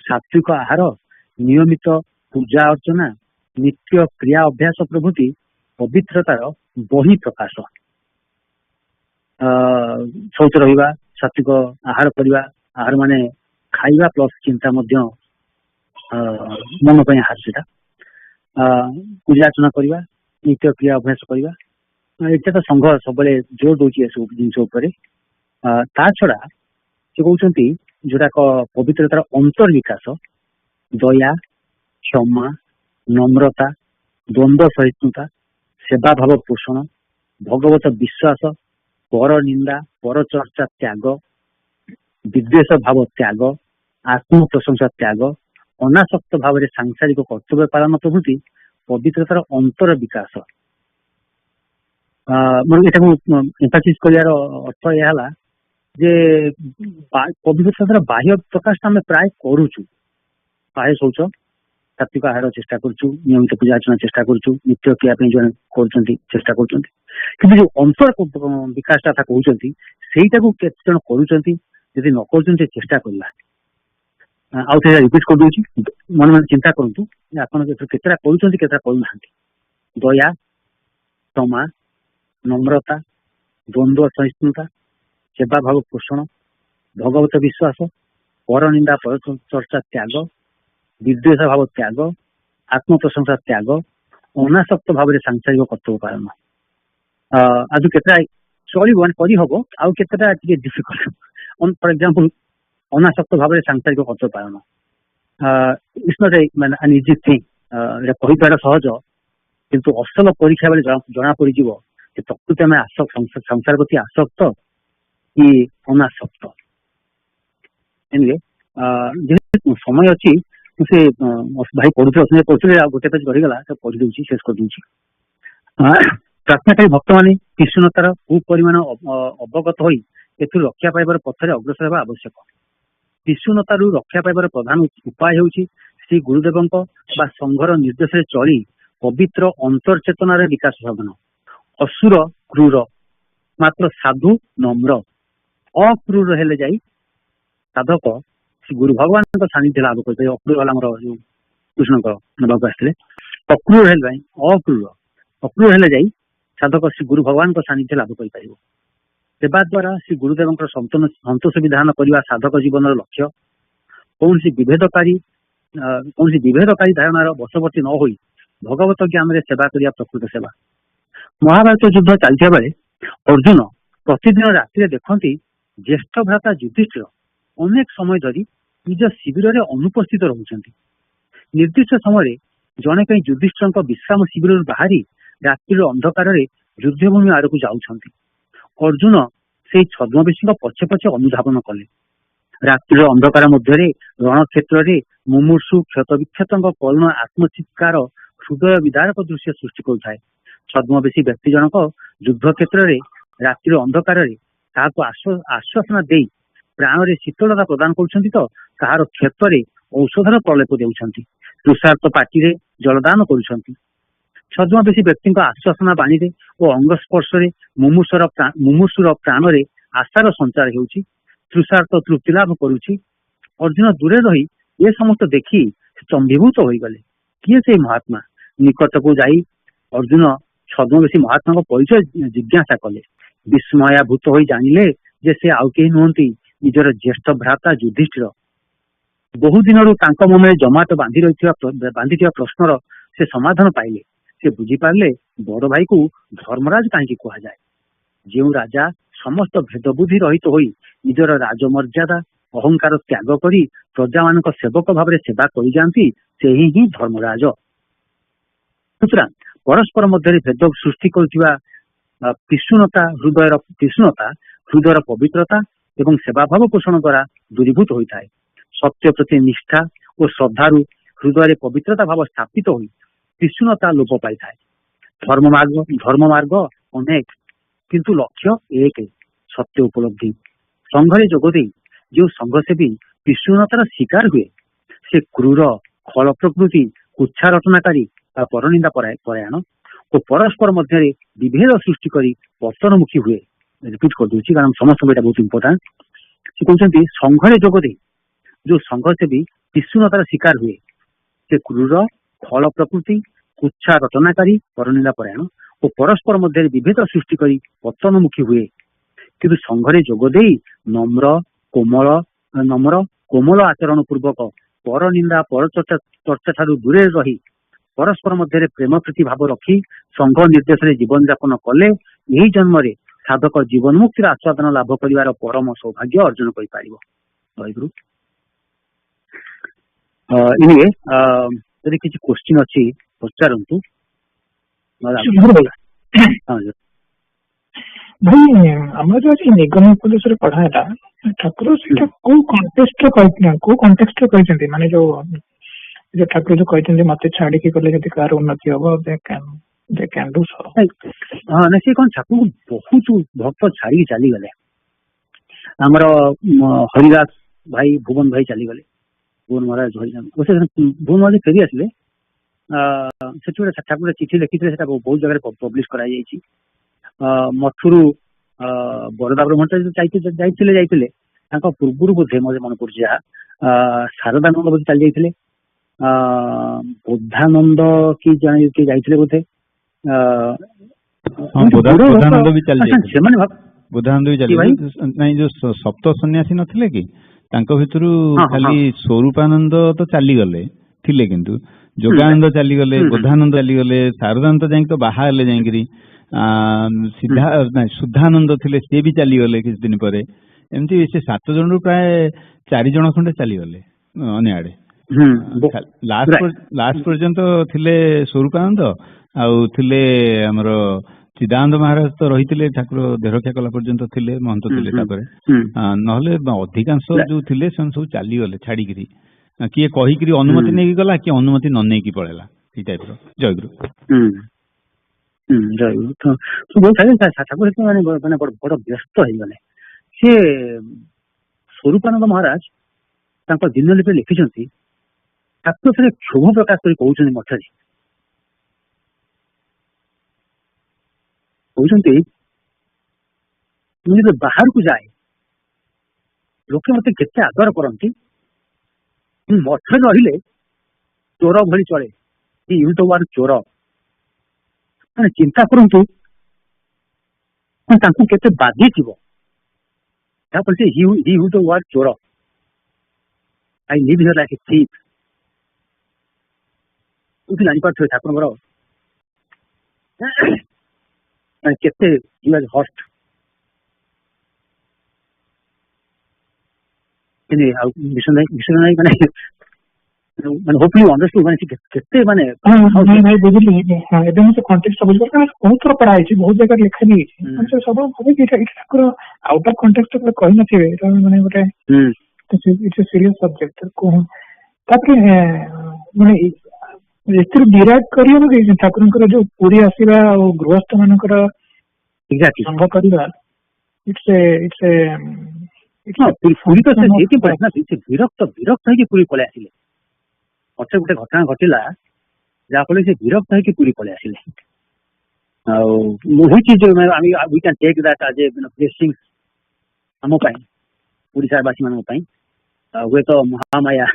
सात्विक आहार नियमित पूजा अर्चना नित्य क्रिया अभ्यास प्रभृति पवित्रतार बही प्रकाश शौच रहा सात्विक आहार करवा आहार माने खाइबा प्लस चिंता मन पर आहार से पूजा अर्चना करवा नित्य क्रिया अभ्यास करवा ये तो संघ सब जोर दौर सब जिन ता छड़ा से कहते जोटाक पवित्रतार अंतर विकास दया क्षमा नम्रता द्वंद्व सहिष्णुता सेवा भाव पोषण भगवत विश्वास पर निंदा पर चर्चा त्याग विद्वेष भाव त्याग आत्म प्रशंसा त्याग अनासक्त भाव सांसारिक कर्तव्य पालन प्रभृति पवित्रतार अंतर विकास एम्फासिस कर अर्थ यह जे पवित्रतार बाह्य प्रकाश आम प्राय करुचु बाह्य शौच सात्विक आहार चेष्टा करूँ नियमित पूजा अर्चना चेष्टा करूँ नित्य क्रिया जो कर चेष्टा कर जो अंतर विकास था कहते सहीटा को केते जन करुँच न कर चेष्टा करवा आउ थे रिपीट कर दूसरी मन मन चिंता करूँ आप केतटा करना दया क्षमा नम्रता द्वंद्व सहिष्णुता सेवा भाव पोषण भगवत विश्वास पर निंदा पर चर्चा त्याग विद्वेष भाव त्याग आत्म प्रशंसा त्याग अनासक्त भाव सांसारिक कर्तव्य पालन आज केतटा चलो करहब आउ केतटा डिफिकल्ट फॉर एग्जांपल अनासक्त भाव सांसारिक कर्तव्य पालन it's not an easy thing कहीपर सहज किंतु असल परीक्षा बेले जना पड़ प्रकृति आम संसार प्रति आसक्त कि अनासक्त एनिवे जेहेतु समय अच्छी से भाई पढ़ुते गोटे पेज रहीगला पढ़ी दूसरी शेष कर दूसरी प्रार्थनाकारी भक्त मैंने कृष्णतार कुपरिमाण अवगत हो रक्षा पाइबार पथरे अग्रसर होगा आवश्यक कृष्णतारू रक्षा पाइबार प्रधान उपाय होउछि श्री गुरुदेव संघर निर्देश चली पवित्र अंतर्चेतनार विकास साधन असुर क्रूर मात्र साधु नम्र अक्रूर हेले जाई साधक श्री गुरु भगवान सानिध्य लाभ कर अक्रूर जो कृष्ण नवाक आसते अक्रूर हेले अक्रूर हेले जाई साधक श्री गुरु भगवान सानिध्य लाभ कर सेवा द्वारा श्री गुरुदेव संतोष विधान करने साधक जीवन लक्ष्य कौन विभेदकारी धारणार वशवर्ती न होई भगवत ज्ञान रे सेवा करिया प्रकृत सेवा महाभारत युद्ध चलता बेले अर्जुन प्रतिदिन राति देखती ज्येष्ठ भ्राता युधिष्ठिर अनेक समय धरी निज शिविर में अनुपस्थित रहउछंती निर्दिष्ट समय जने कहीं युधिष्ठिर विश्राम शिविर बाहरी रात्रि अंधकार युद्धभूमि आड़ को जाउछंती अर्जुन से छद्मवेशी पछे पछे अनुधावन कले रात्रि अंधकार मध्य रणक्षेत्र में मुमूर्षु क्षत विक्षत करुण आत्मचित्कार हृदय विदारक दृश्य सृष्टि करुए छद्मवेशी व्यक्ति जनक युद्ध क्षेत्र में रात्रि अंधकार आश्वासना दे प्राण में शीतलता प्रदान कर क्षेत्र में औषधर प्रलेप देउछंती तृषार्थ पार्टी जलदान करुछंती छद्मवेशी व्यक्ति आश्वासना बाणी और अंगस्पर्श मुमूर्षुर प्राण में आशार संचार होउछि तृषार्थ तृप्ति लाभ करुछि अर्जुन दूरे रही ये समस्त देखी स्तंभीभूत हो गले किए से महात्मा निकट को जाई अर्जुन छद्मवेशी महात्मा परिचय जिज्ञासा कले विस्मयाभूत हो जानिले जे से आउ केही नुहंती निजर ज्येष्ठ भ्राता युधिष्ठिर बहु दिन मन में जमाट बांधि प्रश्नर से समाधान पाइले से बुझी पारे बड़ भाई को धर्मराज कहीं कह जाए जो राजा समस्त भेदबुद्धि रहित हो निजर राजमर्यादा अहंकार त्याग करी प्रजा मान सेवक भाव सेवा कर जाती से ही धर्मराज सुतरां परस्पर मध्य भेद सृष्टि कर कृष्णता हृदयर पवित्रता एवं सेवा भाव पोषण द्वारा दूरीभूत होता है सत्य प्रति निष्ठा और श्रद्धारू हृदय पवित्रता भाव स्थापित हो कृष्णता लोप पाई था धर्म मार्ग अनेक किंतु लक्ष्य एक सत्य उपलब्धि संघरे जोगदे जो संघसेवी कृष्णतार शिकार हुए से क्रूर खल प्रकृति कुच्छा रचनाकारी परनिंदा परायण और परस्पर मध्य विभेद सृष्टि करी पतनमुखी हुए रिपीट कर दूसरी कारण समस्त बहुत इंपोर्टाट से कहते संघरे जोगदे जो संघसेवी कृष्णतार शिकार हुए से क्रूर खल प्रकृति कुच्छा रचनाकारी परनिंदा परायण और परस्पर मध्य विभेद सृष्टि करी पतनमुखी हुए किंतु संघरे जोगदे नम्र कोमल आचरण पूर्वक पर निंदा पर चर्चा ठारू दूरे रही परस्पर मध्य प्रेम प्रीति भाव रखी संघ निर्देश जीवन यापन कले यही जन्म साधक जीवन मुक्तिर आस्वादन लाभ कर परम सौभाग्य अर्जन कर किसी क्वेश्चन अच्छी पचारतु भाई आम जो आज निगम उपदेश पढ़ाला ठाकुर से को कॉन्टेक्स्ट कहते माने जो ठाकुर जो कहते मत छाड़ी गले जब कार उन्नति हम दे कैन डू सो हाँ ना सी कौन ठाकुर बहुत भक्त छाड़ी चली गले आमर हरिदास भाई भुवन भाई चली गले ଭୁବନ ମହାରାଜ ଭୁବନ ମହାରାଜ ଫେରି ଆସିଲେ ସେଠି ଗୋଟେ ଠାକୁର ଚିଠି ଲେଖିଥିଲେ, ସେଟା ବହୁତ ଜାଗାରେ ପବ୍ଲିଶ କରାଯାଇଛି। ମଠରୁ ବରୋଦା ବ୍ରହ୍ମଚାରୀ ଯାଇଥିଲେ ତାଙ୍କ ପୂର୍ବରୁ ବୋଧେ ମତେ ମନେ ପଡୁଛି ଯାହା ଶାରଦାନନ୍ଦ ବୋଧେ ଚାଲି ଯାଇଥିଲେ, ବୋଧାନନ୍ଦ କି ଜଣେ କିଏ ଯାଇଥିଲେ ବୋଧେ, ବୋଧାନନ୍ଦ ବି ଚାଲି ଯାଇଥିଲେ। ସେମାନେ ବୋଧାନନ୍ଦ ବି ଚାଲି ନାଇଁ, ଯୋଉ ସପ୍ତ ସନ୍ନ୍ୟାସୀ ନଥିଲେ କି ତାଙ୍କ ଭିତରୁ ଖାଲି ସ୍ୱରୂପାନନ୍ଦ ତ ଚାଲିଗଲେ ଥିଲେ, କିନ୍ତୁ ଯୋଗାନନ୍ଦ ଚାଲିଗଲେ, ବୋଧାନନ୍ଦ ଚାଲିଗଲେ, ଶାରଦାନନ୍ଦ ଯାଇକି ତ ବାହା ହେଲେ ଯାଇକିରି, ସୁଧାନନ୍ଦ ଥିଲେ ସିଏ ବି ଚାଲିଗଲେ କିଛି ଦିନ ପରେ। ଏମିତି ସେ 7 ଜଣରୁ ପ୍ରାୟ 4 ଜଣ ଖଣ୍ଡେ ଚାଲିଗଲେ ଅନ୍ୟ ଆଡେ। ଲାଷ୍ଟ ପର୍ଯ୍ୟନ୍ତ ଥିଲେ ସ୍ୱରୂପାନନ୍ଦ, ଆଉ ଥିଲେ ଆମର ଚିଦାନନ୍ଦ ମହାରାଜ ତ ରହିଥିଲେ, ଠାକୁର ଦେହରକ୍ଷା କଲା ପର୍ଯ୍ୟନ୍ତ ଥିଲେ, ମହନ୍ତ ଥିଲେ। ତାପରେ ନହେଲେ ଅଧିକାଂଶ ଯୋଉ ଥିଲେ ସେମାନେ ସବୁ ଚାଲିଗଲେ ଛାଡିକିରି, କିଏ କହିକିରି ଅନୁମତି ନେଇକି ଗଲା, କିଏ ଅନୁମତି ନ ନେଇକି ପଳେଇଲା, ଏଇ ଟାଇପର। ଜୟଗୁରୁ। ଠାକୁର ମାନେ ବଡ ବ୍ୟସ୍ତ ହେଇଗଲେ। ସେ ସ୍ୱରୂପାନନ୍ଦ ମହାରାଜ ତାଙ୍କ ଦିନଲିପିରେ ଲେଖିଛନ୍ତି, ଠାକୁର ଥରେ କ୍ଷୋଭ ପ୍ରକାଶ କରି କହୁଛନ୍ତି ମଠରେ, କହୁଛନ୍ତି ମୁଁ ଯେତେବେଳେ ବାହାରକୁ ଯାଏ ଲୋକେ ମତେ କେତେ ଆଦର କରନ୍ତି, ମୁଁ ମଠରେ ରହିଲେ ଚୋର ଭଳି ଚଳେ। ୟୁଜ ୱାର୍ଡ ଚୋର, ମାନେ ଚିନ୍ତା କରନ୍ତୁ ତାଙ୍କୁ କେତେ ବାଧିଥିବ। ତାପରେ he use word chor, I live here like a thief. ଜାଣିପାରୁଥିବେ ଠାକୁରଙ୍କର କେତେ ହଷ୍ଟ। ଆଉ ବିଶ୍ୱନାଥ ନାୟକ ମାନେ ହୋପଫୁଲି ଅଣ୍ଡରଷ୍ଟୁଡ, ମାନେ କେତେ ମାନେ ବୁଝିଲି। ଏବେ ମୁଁ ସେ କଣ୍ଟେକ୍ସଟ ବୁଝିପାରୁଛି, ବହୁତ ଥର ପଢା ହେଇଛି, ବହୁତ ଜାଗାରେ ଲେଖା ବି ହେଇଛି। ସେ ସବୁ ଠାକୁର ଆଉଟ ଅଫ କଣ୍ଟେକ୍ସଟ କହିନଥିବେ, ମାନେ ଗୋଟେ ଇଟ୍ସ ଏ ସିରିୟସ୍ ସବଜେକ୍ଟ। ତାପରେ ମାନେ ଏଥିରୁ ବିରାଟ କରିବାକୁ ଦେଇଛି ଠାକୁରଙ୍କର ଯୋଉ ପୁରୀ ଆସିବା ଆଉ ଗୃହସ୍ଥ ମାନଙ୍କର ସଂଘ କରିବା। ପୁରୀ ତ ବିରକ୍ତ ହେଇକି ପୁରୀ ପଳେଇ ଆସିଲେ। ମତେ ଗୋଟେ ଘଟଣା ଘଟିଲା ଯାହାଫଳରେ ସେ ବିରକ୍ତ ହେଇକି ପୁରୀ ପଳେଇ ଆସିଲେ। ଆଉ we can take that as a blessing ଆମ ପାଇଁ, ଓଡ଼ିଶାବାସୀ ମାନଙ୍କ ପାଇଁ। ହୁଏତ ମହାମାୟା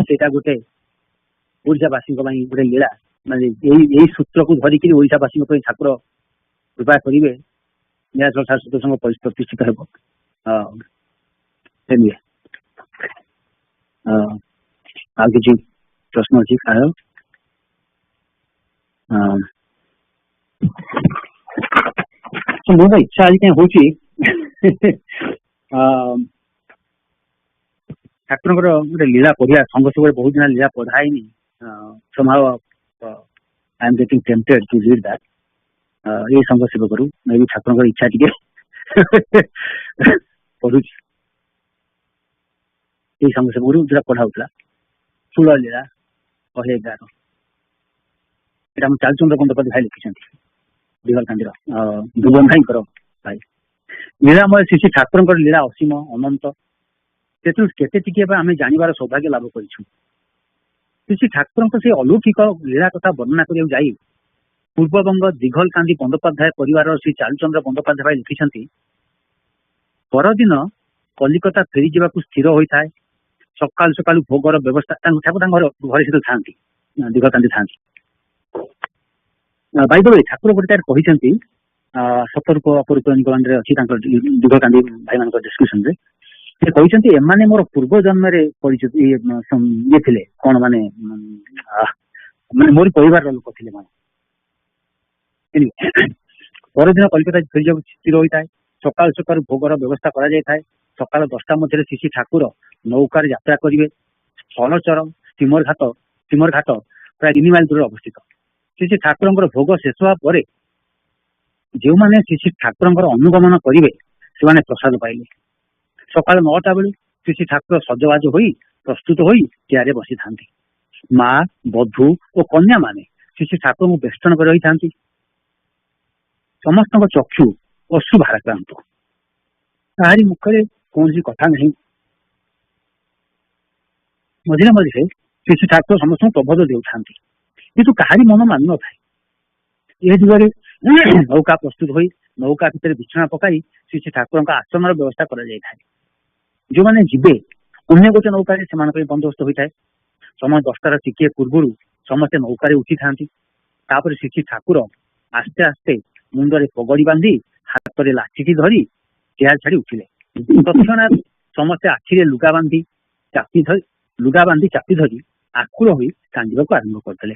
ସେଇଟା ଗୋଟେ ଓଡ଼ିଶାବାସୀଙ୍କ ପାଇଁ ଗୋଟେ ଲୀଳା, ମାନେ ଏଇ ସୂତ୍ରକୁ ଧରିକିରି ଓଡ଼ିଶାବାସୀଙ୍କ ପାଇଁ ଠାକୁର କୃପା କରିବେ, ନିରାଚଳ ଶାଶ୍ୱତ ସଂଘ ପ୍ରତିଷ୍ଠିତ ହେବ। ଆଉ କିଛି ପ୍ରଶ୍ନ ଅଛି କାହାର? ମୋର ଇଚ୍ଛା ଆଜି କାହିଁ ହଉଛି ଠାକୁରଙ୍କର ଗୋଟେ ଲୀଳା ପଢିବା। ସଂଘ ସବୁବେଳେ ବହୁତ ଦିନ ଲୀଳା ପଢା ହେଇନି। somehow I am getting tempted to read that. ଏଇ ସଂଘ ସେବକରୁ ବି ଠାକୁରଙ୍କର ଇଚ୍ଛା ଟିକେ ପଢୁଛି। ଏଇ ସଂଘ ସେବକରୁ ଯୋଉଟା ପଢା ହଉଥିଲା ଚୂଳ ଲୀଳା 111, ଏଇଟା ଆମ ଚାଲଚନ୍ଦ୍ର ବନ୍ଦୋପାଧ୍ୟାୟ ଭାଇ ଲେଖିଛନ୍ତି, ଦିଗଲକାନ୍ଦିର ଭୁବନ ଭାଇଙ୍କର ଭାଇ। ଲୀଳାମୟ ଶ୍ରୀ ଠାକୁରଙ୍କର ଲୀଳା ଅସୀମ ଅନନ୍ତ, ସେଥିରୁ କେତେ ଟିକିଏ ଆମେ ଜାଣିବାର ସୌଭାଗ୍ୟ ଲାଭ କରିଛୁ। ଶ୍ରୀ ଠାକୁରଙ୍କ ସେ ଅଲୌକିକ ଲୀଳା କଥା ବର୍ଣ୍ଣନା କରିବାକୁ ଯାଇ ପୂର୍ବବଙ୍ଗ ଦିଘଲକାନ୍ଦି ବନ୍ଦୋପାଧ୍ୟାୟ ପରିବାରର ଶ୍ରୀ ଚାଲୁଚନ୍ଦ୍ର ବନ୍ଦୋପାଧ୍ୟାୟ ଭାଇ ଲେଖିଛନ୍ତି, ପରଦିନ କଲିକତା ଫେରିଯିବାକୁ ସ୍ଥିର ହୋଇଥାଏ। ସକାଳୁ ସକାଳୁ ଭୋଗର ବ୍ୟବସ୍ଥା, ଠାକୁର ତାଙ୍କ ଘରେ ସେଠୁ ଥାନ୍ତି, ଦିଘଲକାନ୍ଦି ଥାନ୍ତି। ବାଇ ଦ ୱେ ଠାକୁର ଗୋଟେ କହିଛନ୍ତି, ସତରୂପ ଅପରୂପ ନିଗମାନରେ ଅଛି ତାଙ୍କର ଦିଘଲକାନ୍ଦି ଭାଇମାନଙ୍କ ଡିସ୍କ୍ରିପସନରେ। ସେ କହିଛନ୍ତି ଏମାନେ ମୋର ପୂର୍ବ ଜନ୍ମରେ ପରିଚିତ ଇଏ ଥିଲେ, କଣ ମାନେ ମୋରି ପରିବାରର ଲୋକ ଥିଲେ। ମାନେ ପରଦିନ କଲିକତା ଫେରିଯିବାକୁ ସ୍ଥିର ହୋଇଥାଏ। ସକାଳୁ ସକାଳୁ ଭୋଗର ବ୍ୟବସ୍ଥା କରାଯାଇଥାଏ। ସକାଳ 10ଟା ମଧ୍ୟରେ ଶ୍ରୀ ଠାକୁର ନୌକାରେ ଯାତ୍ରା କରିବେ। স্থଳଚର ଷ୍ଟିମର ଘାଟ ପ୍ରାୟ 3 ମାଇଲ ଦୂରରେ ଅବସ୍ଥିତ। ଶ୍ରୀ ଠାକୁରଙ୍କର ଭୋଗ ଶେଷ ହେବା ପରେ ଯେଉଁମାନେ ଶ୍ରୀ ଠାକୁରଙ୍କର ଅନୁଗମନ କରିବେ ସେମାନେ ପ୍ରସାଦ ପାଇଲେ। ସକାଳ 9ଟା ବେଳେ ଶ୍ରୀ ଠାକୁର ସଜବାଜ ହୋଇ ପ୍ରସ୍ତୁତ ହୋଇ ଚେୟାରରେ ବସିଥାନ୍ତି। ମା, ବଧୂ ଓ କନ୍ୟା ମାନେ ଶ୍ରୀ ଠାକୁରଙ୍କୁ ବେଷ୍ଟନ କରି ରହିଥାନ୍ତି। ସମସ୍ତଙ୍କ ଚକ୍ଷୁ ଅଶ୍ରୁ ଭାରାକ୍ରାନ୍ତ, କାହାରି ମୁଖରେ କୌଣସି କଥା ନାହିଁ। ମଝିରେ ମଝିରେ ଶ୍ରୀ ଠାକୁର ସମସ୍ତଙ୍କୁ ପ୍ରବୋଧ ଦେଉଥାନ୍ତି, କିନ୍ତୁ କାହାରି ମନ ମାନୁ ନଥାଏ। ଏ ଦିଗରେ ନୌକା ପ୍ରସ୍ତୁତ ହୋଇ ନୌକା ଭିତରେ ବିଛଣା ପକାଇ ଶ୍ରୀ ଠାକୁରଙ୍କ ଆଶ୍ରମର ବ୍ୟବସ୍ଥା କରାଯାଇଥାଏ। ଯୋଉମାନେ ଯିବେ ଅନ୍ୟ ଗୋଟେ ନୌକାରେ ସେମାନଙ୍କ ପାଇଁ ବନ୍ଦୋବସ୍ତ ହୋଇଥାଏ। ସମୟ 10ଟାର ଟିକିଏ ପୂର୍ବରୁ ସମସ୍ତେ ନୌକାରେ ଉଠିଥାନ୍ତି। ତାପରେ ଶ୍ରୀ ଠାକୁର ଆସ୍ତେ ଆସ୍ତେ ମୁଣ୍ଡରେ ପଗଡି ବାନ୍ଧି ହାତରେ ଲାଠିଟି ଧରି ଚେୟାର ଛାଡି ଉଠିଲେ। ତତ୍କ୍ଷଣାତ୍ ସମସ୍ତେ ଆଖିରେ ଲୁଗା ବାନ୍ଧି ଚାପି ଧରି ଆକୁଳ ହୋଇ କାନ୍ଦିବାକୁ ଆରମ୍ଭ କରିଦେଲେ।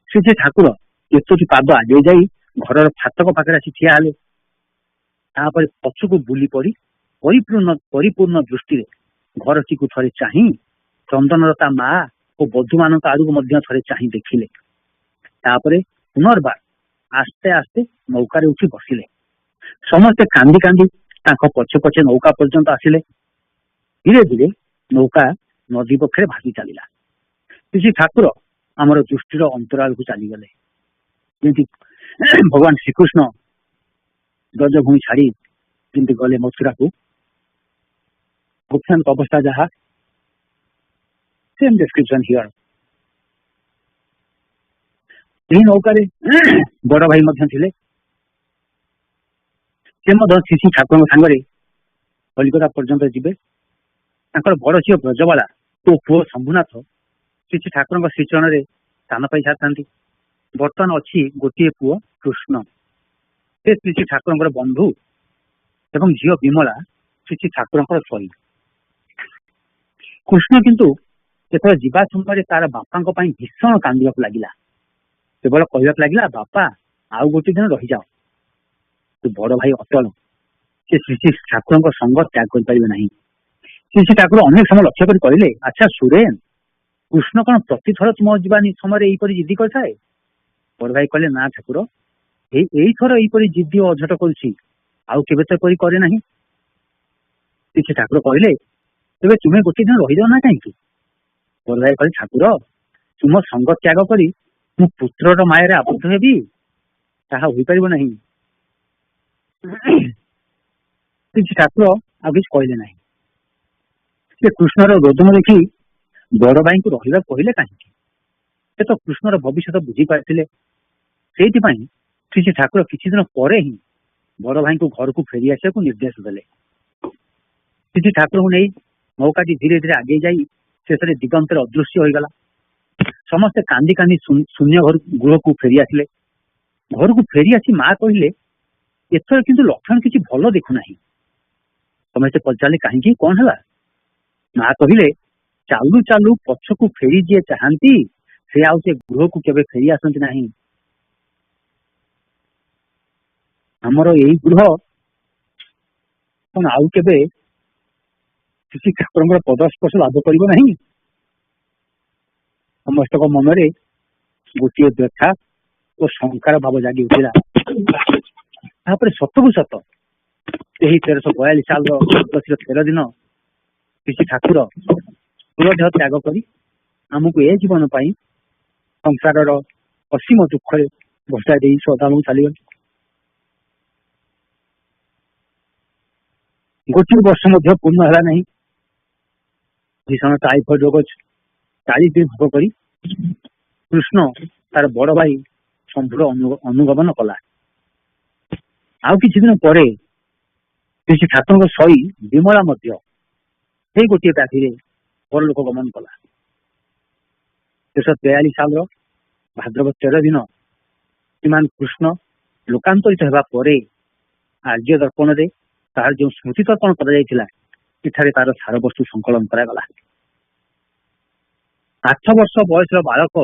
ଶ୍ରୀ ଠାକୁର କେତୋଟି ପାଦ ଆଗେଇ ଯାଇ ଘରର ଫାଟକ ପାଖରେ ଆସି ଠିଆ ହେଲେ। ତାପରେ ପଛକୁ ବୁଲି ପଡି ପରିପୂର୍ଣ୍ଣ ଦୃଷ୍ଟିରେ ଘରଟିକୁ ଥରେ ଚାହିଁ ଚନ୍ଦନର ତା ମା ଓ ବଧୂ ମାନଙ୍କ ଆଡକୁ ମଧ୍ୟ ଥରେ ଚାହିଁ ଦେଖିଲେ। ତାପରେ ପୁନର୍ବାର ଆସ୍ତେ ଆସ୍ତେ ନୌକାରେ ଉଠି ବସିଲେ। ସମସ୍ତେ କାନ୍ଦି କାନ୍ଦି ତାଙ୍କ ପଛେ ପଛେ ନୌକା ପର୍ଯ୍ୟନ୍ତ ଆସିଲେ। ଧୀରେ ଧୀରେ ନୌକା ନଦୀ ପକ୍ଷରେ ଭାସି ଚାଲିଲା। ଶ୍ରୀ ଠାକୁର ଆମର ଦୃଷ୍ଟିର ଅନ୍ତରାଳକୁ ଚାଲିଗଲେ। ଯେମିତି ଭଗବାନ ଶ୍ରୀକୃଷ୍ଣ ବ୍ରଜଭୂମି ଛାଡି ଯେମିତି ଗଲେ ମଥୁରାକୁ, ଗୁପ୍ତାନ୍ତ ଅବସ୍ଥା ଯାହା, ସେମ୍ ଡେସ୍କ୍ରିପସନ୍ ହିୟର। ଏହି ନୌକାରେ ବଡ ଭାଇ ମଧ୍ୟ ଥିଲେ। ସେ ମଧ୍ୟ ଶ୍ରୀ ଠାକୁରଙ୍କ ସାଙ୍ଗରେ କଲିକତା ପର୍ଯ୍ୟନ୍ତ ଯିବେ। ତାଙ୍କର ବଡ ଝିଅ ବ୍ରଜବାଳା ଓ ପୁଅ ଶମ୍ଭୁନାଥ ଶ୍ରୀ ଠାକୁରଙ୍କ ଶ୍ରୀଚରଣରେ ସ୍ଥାନ ପାଇ ସାରିଥାନ୍ତି। ବର୍ତ୍ତମାନ ଅଛି ଗୋଟିଏ ପୁଅ କୃଷ୍ଣ, ସେ ଶ୍ରୀ ଠାକୁରଙ୍କର ବନ୍ଧୁ ଏବଂ ଝିଅ ବିମଳା ଶ୍ରୀ ଠାକୁରଙ୍କର ସ୍ୱୟଂ। କୃଷ୍ଣ କିନ୍ତୁ ଯେତେବେଳେ ଯିବା ସମୟରେ ତାର ବାପାଙ୍କ ପାଇଁ ଭୀଷଣ କାନ୍ଦିବାକୁ ଲାଗିଲା। କେବଳ କହିବାକୁ ଲାଗିଲା, ବାପା ଆଉ ଗୋଟେ ଦିନ ରହିଯାଅ। ତୁ ବଡ ଭାଇ ଅଟଳ, ସେ ଶ୍ରୀ ଠାକୁରଙ୍କ ସଙ୍ଗ ତ୍ୟାଗ କରିପାରିବେ ନାହିଁ। ଶ୍ରୀ ଠାକୁର ଅନେକ ସମୟ ଲକ୍ଷ୍ୟ କରି କହିଲେ, ଆଚ୍ଛା ସୁରେନ, କୃଷ୍ଣ କଣ ପ୍ରତିଥର ତୁମ ଯିବା ସମୟରେ ଏଇପରି ଜିଦ୍ଦି କରିଥାଏ? ବଡ ଭାଇ କହିଲେ, ନା ଠାକୁର, ଏଇଥର ଏଇପରି ଜିଦ୍ଦି ଓ ଅଝଟ କରୁଛି, ଆଉ କେବେ ତ ଏପରି କରେ ନାହିଁ। ଶ୍ରୀ ଠାକୁର କହିଲେ, ତେବେ ତୁମେ ଗୋଟେ ଦିନ ରହିଯାଅ ନା କାହିଁକି? ବଡ ଭାଇ କହିଲେ, ଠାକୁର, ତୁମ ସଙ୍ଗ ତ୍ୟାଗ କରି ମୁଁ ପୁତ୍ରର ମାୟାରେ ଆବଦ୍ଧ ହେବି, ତାହା ହୋଇପାରିବ ନାହିଁ। ଶ୍ରୀ ଠାକୁର ଆଉ କିଛି କହିଲେ ନାହିଁ। ସେ କୃଷ୍ଣର ରୋଦନ ଦେଖି ବଡ ଭାଇଙ୍କୁ ରହିବାକୁ କହିଲେ କାହିଁକି? ସେ ତ କୃଷ୍ଣର ଭବିଷ୍ୟତ ବୁଝିପାରିଥିଲେ। ସେଇଥିପାଇଁ ଶ୍ରୀ ଠାକୁର କିଛି ଦିନ ପରେ ହିଁ ବଡ ଭାଇଙ୍କୁ ଘରକୁ ଫେରି ଆସିବାକୁ ନିର୍ଦ୍ଦେଶ ଦେଲେ। ଶ୍ରୀ ଠାକୁରଙ୍କୁ ନେଇ ନୌକାଟି ଧୀରେ ଧୀରେ ଆଗେଇ ଯାଇ ଶେଷରେ ଦିଗନ୍ତରେ ଅଦୃଶ୍ୟ ହୋଇଗଲା। ସମସ୍ତେ କାନ୍ଦି କାନ୍ଦି ଶୂନ୍ୟ ଗୃହକୁ ଫେରି ଆସିଲେ। ଘରକୁ ଫେରି ଆସି ମା କହିଲେ, ଏଥର କିନ୍ତୁ ଲକ୍ଷଣ କିଛି ଭଲ ଦେଖୁନାହିଁ। ସମସ୍ତେ ପଚାରିଲେ, କାହିଁକି, କଣ ହେଲା? ମା କହିଲେ, ଚାଲୁ ଚାଲୁ ପଛକୁ ଫେରି ଯିଏ ଚାହାନ୍ତି ସେ ଆଉ ସେ ଗୃହକୁ କେବେ ଫେରି ଆସନ୍ତି ନାହିଁ। ଆମର ଏଇ ଗୃହ କଣ ଆଉ କେବେ ଶ୍ରୀ ଠାକୁରଙ୍କର ପଦସ୍ପର୍ଶ ଲାଭ କରିବ ନାହିଁ? ସମସ୍ତଙ୍କ ମନରେ ଗୋଟିଏ ବ୍ୟଥା ଓ ଶଙ୍କାର ଭାବ ଜାଗି ଉଠିଲା। ତାପରେ ସତକୁ ସତ ଏହି 1342 ସାଲର 13 ଦିନ ଶ୍ରୀ ଠାକୁର ଦେହ ତ୍ୟାଗ କରି ଆମକୁ ଏ ଜୀବନ ପାଇଁ ସଂସାରର ଅସୀମ ଦୁଃଖରେ ଭସାଇ ଦେଇ ଶ୍ରଦ୍ଧାଳୁ ଚାଲିଗଲେ। ଗୋଟିଏ ବର୍ଷ ମଧ୍ୟ ପୂର୍ଣ୍ଣ ହେଲା ନାହିଁ। ଭୀଷଣ ଟାଇଫଏଡ ରୋଗ 40 ଦିନ ଭୋଗ କରି କୃଷ୍ଣ ତାର ବଡ ଭାଇ ଶମ୍ଭୁର ଅନୁଗମନ କଲା। ଆଉ କିଛି ଦିନ ପରେ ଶ୍ରୀ ଠାକୁରଙ୍କ ସଇ ବିମଳା ମଧ୍ୟ ସେଇ ଗୋଟିଏ ବ୍ୟାଧିରେ ପରଲୋକ ଗମନ କଲା। 1342 ସାଲର ଭାଦ୍ରବ 13 ଦିନ ଶ୍ରୀମାନ କୃଷ୍ଣ ଲୋକାନ୍ତରିତ ହେବା ପରେ ଆର୍ଯ୍ୟ ଦର୍ପଣରେ ତାହାର ଯେଉଁ ସ୍ମୃତି ତର୍ପଣ କରାଯାଇଥିଲା ସେଠାରେ ତାର ସାରବସ୍ତୁ ସଂକଳନ କରାଗଲା। 8 ବର୍ଷ ବୟସର ବାଳକ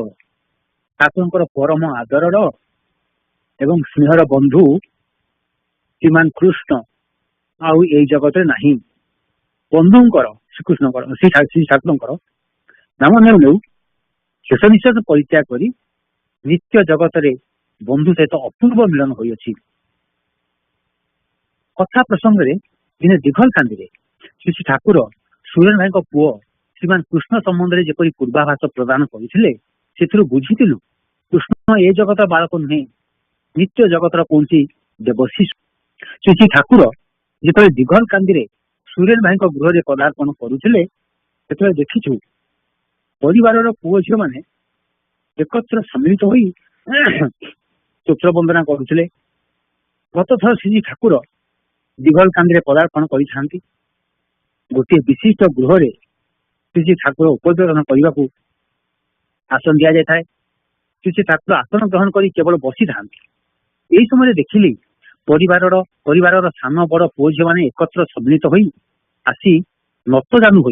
ଠାକୁରଙ୍କର ପରମ ଆଦରର ଏବଂ ସ୍ନେହର ବନ୍ଧୁ ଶ୍ରୀମାନ କୃଷ୍ଣ ଆଉ ଏଇ ଜଗତରେ ନାହିଁ। ବନ୍ଧୁଙ୍କର ଶ୍ରୀ ଠାକୁରଙ୍କର ନାମ ନେଉ ନେଉ ଶେଷ ନିଶ୍ୱାସ ପରିତ୍ୟାଗ କରି ନିତ୍ୟ ଜଗତରେ ବନ୍ଧୁ ସହିତ ଅପୂର୍ବ ମିଳନ ହୋଇଅଛି। କଥା ପ୍ରସଙ୍ଗରେ ଦିନେ ଦିଘଲ କାନ୍ଦିରେ ଶ୍ରୀ ଠାକୁର ସୁରେନ ଭାଇଙ୍କ ପୁଅ ଶ୍ରୀମାନ କୃଷ୍ଣ ସମ୍ବନ୍ଧରେ ଯେପରି ପୂର୍ବାଭାସ ପ୍ରଦାନ କରିଥିଲେ, ସେଥିରୁ ବୁଝିଥିଲୁ କୃଷ୍ଣ ଏ ଜଗତର ବାଳକ ନୁହେଁ, ନିତ୍ୟ ଜଗତର କୌଣସି ଦେବଶିଶୁ। ଶ୍ରୀ ଠାକୁର ଯେତେବେଳେ ଦିଘଲ କାନ୍ଦିରେ ସୁରେନ ଭାଇଙ୍କ ଗୃହରେ ପଦାର୍ପଣ କରୁଥିଲେ, ସେତେବେଳେ ଦେଖିଛୁ परिवार पुओ झील मैंने एकत्र सम्मिलित हो चोत्र वंदना करुले। गत थर श्री ठाकुर दिघल कांदी पदार्पण कर गोटे विशिष्ट गृह श्री ठाकुर उपवेदन करने को आसन दि जाए। श्री ठाकुर आसन ग्रहण कर केवल बसी था। यही समय देखिली परिवार सान बड़ पुओ झी मैंने एकत्र सम्मिलित हो आसी नतजानु हो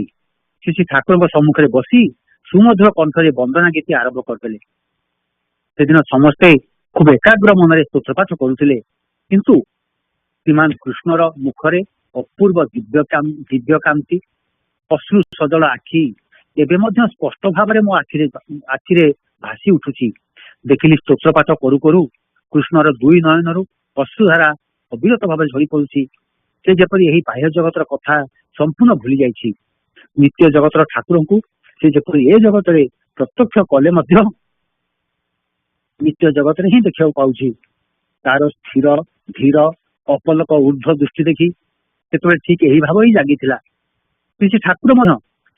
श्री ठाकुर सम्मुखें बसी सुमधुर कंठरे वंदना गीति आरंभ करते। सेदिन समस्ते खूब एकाग्र मन स्तोत्रपाठ करुले किंतु श्रीमान कृष्णर मुखरे अपूर्व दिव्य कांति अश्रु सजल आखि एवं स्पष्ट भाव में मो आखिरे भासी उठुची। देखिली स्तोत्रपाठ करू करू कृष्णर दुई नयन अश्रुधारा अविरत भाव झरी पड़ुची। से जेपरी यही बाह्य जगतर कथा संपूर्ण भूली जाइछि। नित्य जगतर ठाकुर को से जेपरी ए जगत रे प्रत्यक्ष कले मध्य नित्य जगत रे ही देखा पाउछि। तार स्थिर धीर अपलक ऊर्ध्व दृष्टि देखी से ठीक यही भाव ही जागिथिला। श्री ठाकुर मन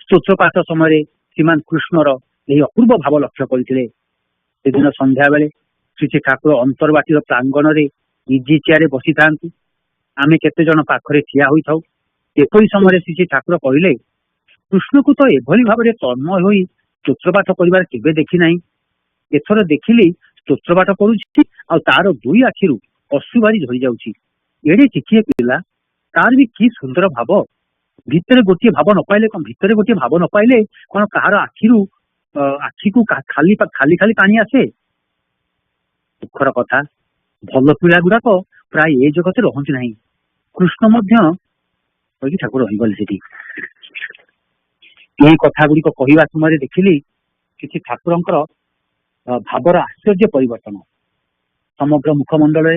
स्तोत्रपाठ समय श्रीमान कृष्णर यही अपूर्व भाव लक्ष्य करते। से दिन संध्या बेले श्री ठाकुर अंतर्वाटीर प्रांगण में इजी चेयर बसी था। आमे केते जन पाखरे ठिया होई थाउ। एपरी समय श्री ठाकुर कहले कृष्ण को तो एभली भाव में तन्मय होई स्तोत्रपाठ करिवार केबे देखि नाही। एथर देखिली स्तोत्रपाठ करुछि आ तार दुई आखिरु अश्रु बारी झरी जाउछि। एडे टिकिए पिला तार भी कि सुंदर भाव। भितर गोटे भाव न पाइले कौन भितर गोटे भाव न पाइले कौन कहार आखिरु आखि को खाली खाली खाली पानी आसे। दुखर कथा भल पिला गुड़ाक प्राय ए जगत रहती ना। कृष्ण मध्य ठाकुर रहीगले सेठी। यही कथा गुड़िक कहवा समय देखिली कि ठाकुरंकर भावर आश्चर्य परिवर्तन समग्र मुखमंडल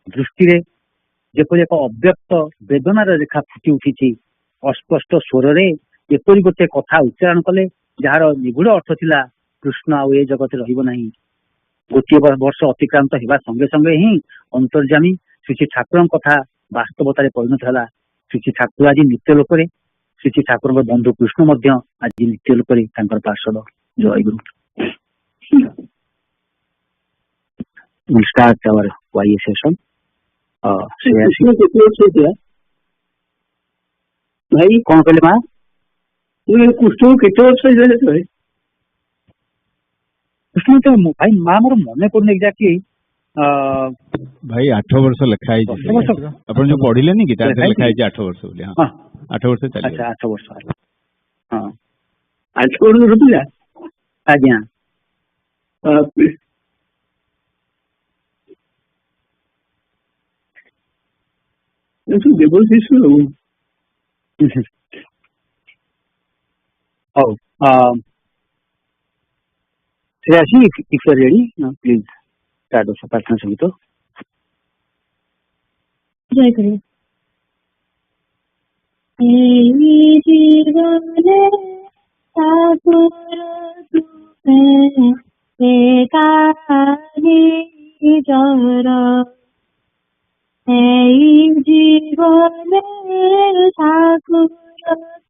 दृष्टि जेपरी एक अव्यक्त वेदनार रेखा फुटी उठी। अस्पष्ट स्वर रे एपरी गोटे कथा उच्चारण कले जार निगूढ़ अर्थ थिला कृष्ण आउ ए जगत रहिबो नाही। गोटे वर्ष अतिक्रांत होगा संगे संगे ही अंतर्जामी श्री ठाकुर कथा वास्तवतार परिणत है। श्री ठाकुर आज नित्य लोक श्री ठाकुर बंधु कृष्ण आज नित्य लोक पार्षद। जय गुरु। Start our Y session. भाई कौन कहले माँ कृष्ण केते वर्ष कृष्ण तो भाई माँ मोर मन पड़े एक्जाक्टली भाई 8 वर्ष लिखा है। अपन जो पढ़िले नहीं कि लिखा है 8 वर्ष बोली। हां 8 वर्ष चली। अच्छा 8 वर्ष। हां 8 वर्ष रुपिला आज्ञा देव शिशु Oh, Sriyashi, if you are ready, now please start the Sapasana Sangha. जय गुरु। जीवने ठाकुर तुम्हें एकानी जरा जीवने ठाकुर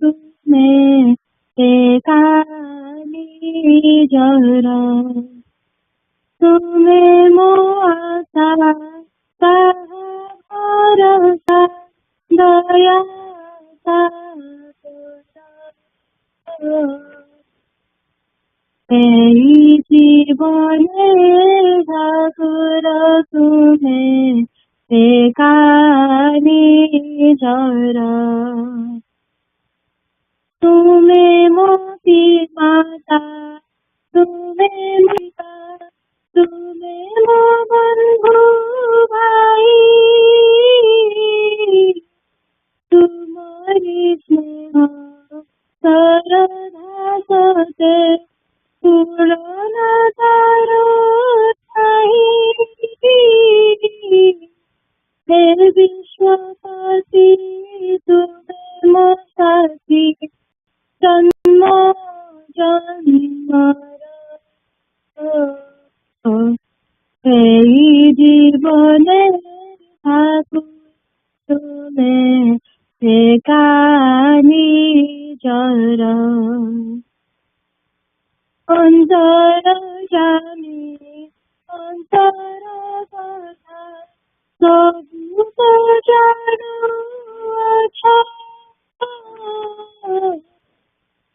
तुम्हें एकानी जरा तुम्हें मोआसा भरोसा दया जीवने ठाकुर तुम्हें एकानी जरा तुम्हें मोती माता तुम्हें पिता तुम्हें मो बंधु भाई तुम्हारी स्नेह सरधा सते पूर्ण तारो हे विश्वपति तुम्हें मो साथी जन्म जन्म जीवने ठाकुर तुम्हें एकानी जरा ଅନ୍ତର ଜାଣି ଅନ୍ତର କଥା ସବୁ ତ ଜାଣୁଅଛ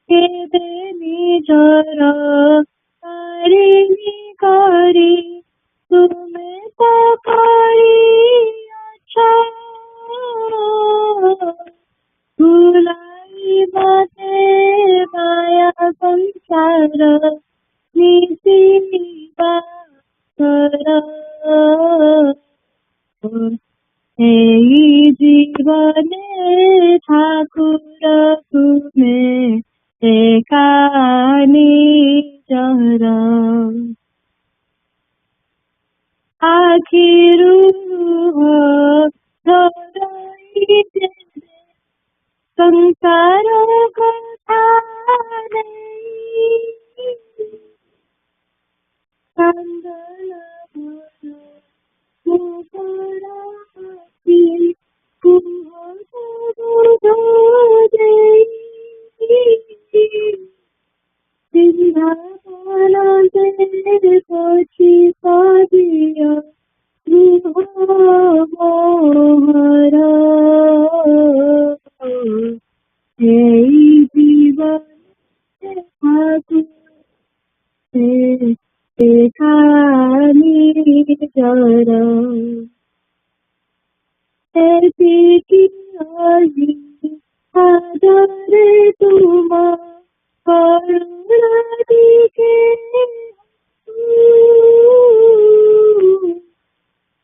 କେବେ ନିଜର କାରିଣୀ କରି ତୁମେ ତ କରିଅଛ ଭୁଲାଇ ମତେ ମାୟା ସଂସାର ମିଶିବା କର ଏଇ ଜୀବନେ ଠାକୁର ତୁମେ ଏକା ନିଜର ଆଖିରୁ ଧରାଇ ଦେଲେ ସଂସାର କଥା ନେଇ କାନ୍ଦନ ମୁଖର ହସି କୁହ ଦେଇ ବୃନ୍ଦାବନ ଦେ ପଛି ପଦିୟ ମୋହର ଏଇ ଜୀବନ ଏକା ନିଜର ଏତିକି ଆଜି ଆଦରେ ତୁମ କରୁଣା ଦିକେ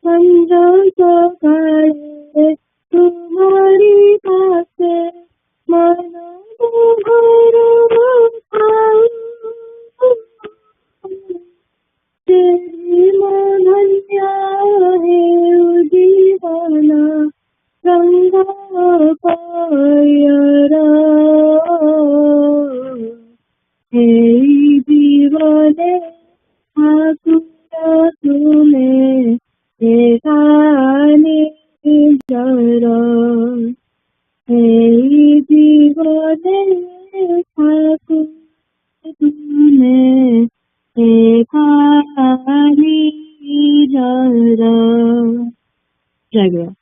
ସଞ୍ଜ ସକାଳେ ତୁମରି ପାଶେ ମନ ଘରୁ ଧନ୍ୟ ହେଉ ଜୀବନ ରଙ୍ଗ ପୟର ଏଇ ଜୀବନେ ଠାକୁର ତୁମେ ଏକା ନିଜର ଏଇ ଜୀବନେ ଠାକୁର ତୁମେ ଏକା ନିଜର Jai Guru.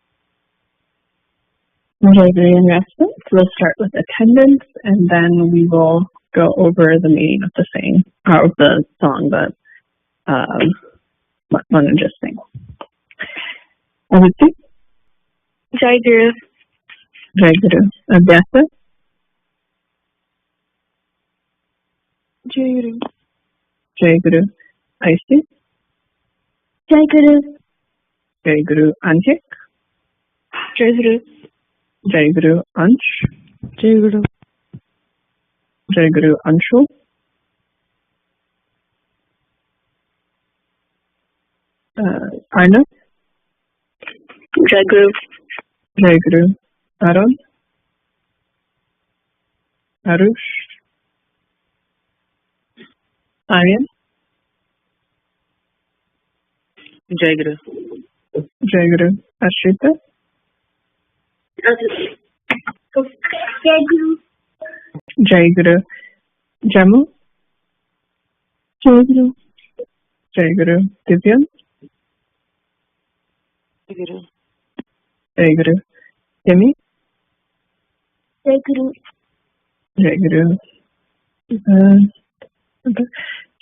Jai Guru and Respect. We'll start with attendance and then we will go over the meaning of the song that Manu just sang. Aditi? Jai Guru. Jai Guru. Abhyasa? Jai Guru. Jai Guru. Aisi? Jai Guru. Jai Guru. Anjik? Jai Guru. Jai Guru. Ansh? Jai Guru. Jai Guru. Anshu? Arnav? Jai Guru. Jai Guru. Arun? Arush? Aryan? Jai Guru. Jai Guru. Ashrita? Jai Guru. Jai Guru. Jamu? Jai Guru. Jai Guru. Divyan? Jai Guru. Jai Guru. Timmy? Jai Guru. Jai Guru.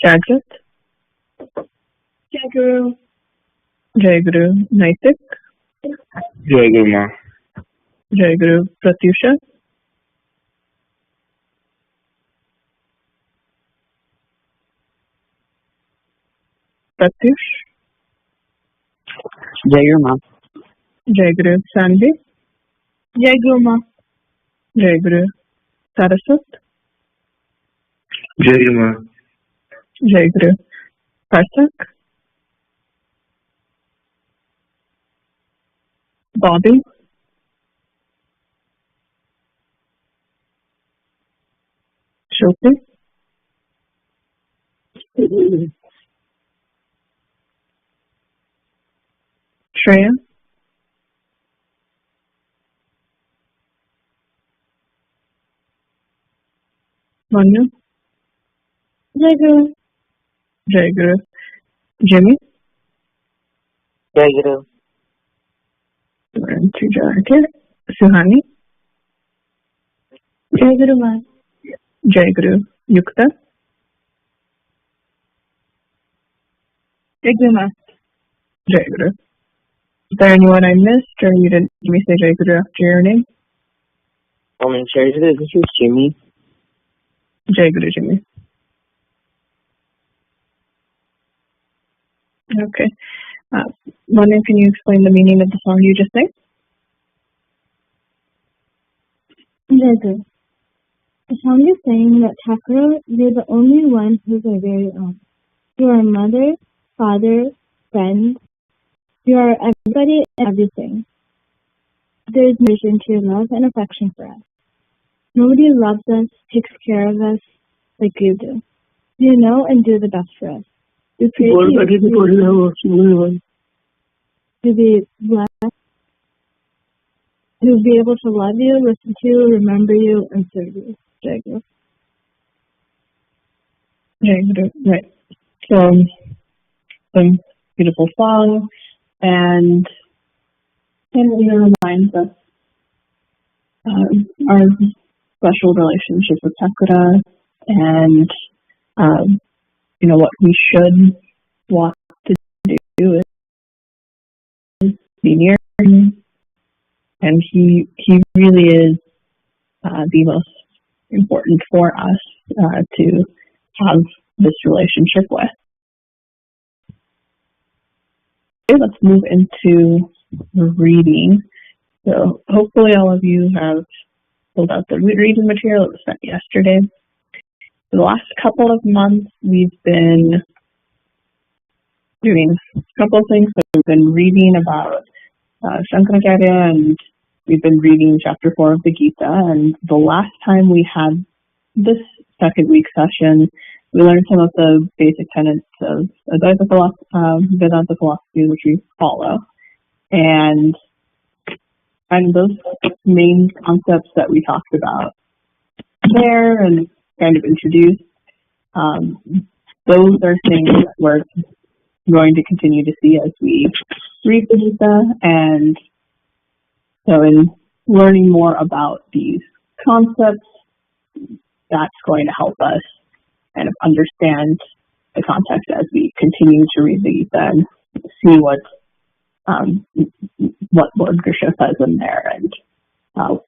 Jajat? Jai Guru. Jai Guru. Naitik? Jai Guru Ma. Jai Guru. Pratyusha? Pratyush? Jai Guru Ma. Jai Guru. Sandy? Jai Guru Ma. Jai Guru. Saraswat? Jai Guru Ma. Jai Guru. Parsak? Bobby? Shruti? Shreya? Manu? Jai Guru. Jai Guru. Jimmy? Jai Guru. Suhani? Jai Guru Ma. Jai Guru. Yukta? Jai Guru Ma. Jai Guru. Is there anyone I missed, or you didn't let me say Jai Guru after your name? Jai Guru, this is Jimmy. Jai Guru, Jimmy. Okay. Manu, can you explain the meaning of the song you just sang? Jai Guru. The song is saying that Thakura, you're the only one who's our very own. You are mother, father, friend. You are everybody and everything. There is no vision to your love and affection for us. Nobody loves us, takes care of us like you do. You know and do the best for us. We pray to be blessed, to be able to love you, listen to you, remember you, and serve you. Jai Guru. Jai Guru. Right. So, some beautiful song, and it reminds us our special relationship with Thakura, and what we should want to do is be near him, and he really is the most important for us to have this relationship with. Okay, let's move into the reading. So hopefully all of you have filled out the reading material that was sent yesterday. For the last couple of months, we've been doing a couple of things. So we've been reading about Shankaracharya, and we've been reading chapter 4 of the Gita. And the last time we had this second week session, we learned some of the basic tenets of Advaita Vedanta philosophy, which we follow. And those main concepts that we talked about there and kind of introduced, those are things that we're going to continue to see as we read the Gita. And so in learning more about these concepts, that's going to help us kind of understand the context as we continue to read the Gita and see what Lord Krishna says in there and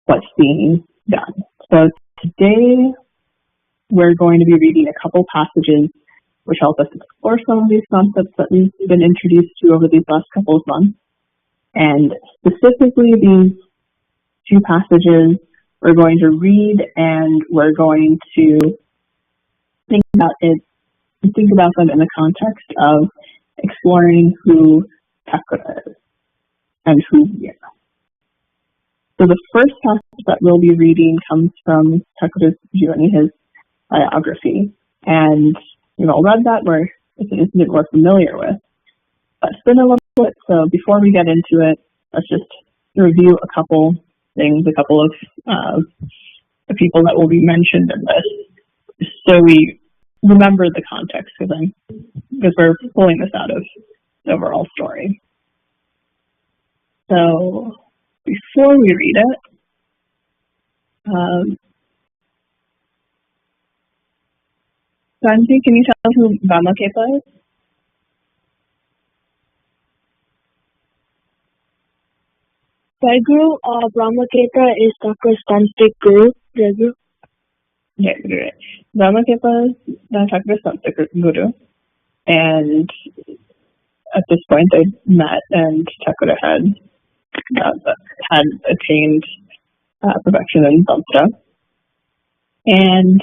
what's being done. So today we're going to be reading a couple passages which help us explore some of these concepts that we've been introduced to over these last couple of months. And specifically these two passages we're going to read, and we're going to think about them in the context of exploring who Thakura is and who we are. So the first passage that we'll be reading comes from Thakura's Jivani, his biography, and you've all read that, where it's an incident we're familiar with. But it's been a little bit, so before we get into it, let's just review a couple things, a couple of the people that will be mentioned in this, so we remember the context, because we're pulling this out of the overall story. So before we read it, Sanji, can you tell us who Vamakhepa is? Jai Guru, Brahmaketa is Thakura's Tantric Guru. Jai Guru. Yeah, right. Vamakhepa is Thakura's Tantric Guru, and at this point they met, and Thakura had attained perfection in Tantra. And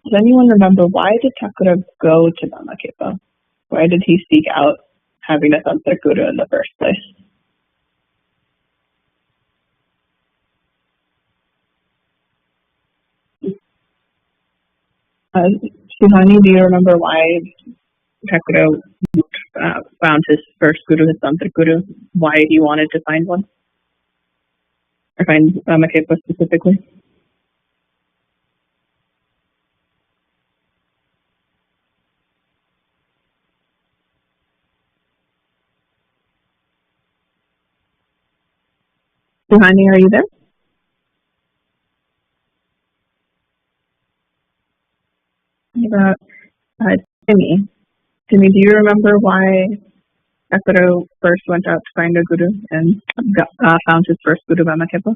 does anyone remember, why did Thakura go to Vamakhepa? Why did he seek out having a Tantric Guru in the first place? Suhani, do you remember why Thakura found his first guru, his Tantric Guru? Why he wanted to find one? Or find Vamakhepa specifically? Suhani, are you there? Timmy. Timmy, do you remember why Thakura first went out to find a guru and found his first guru, Vamakepa?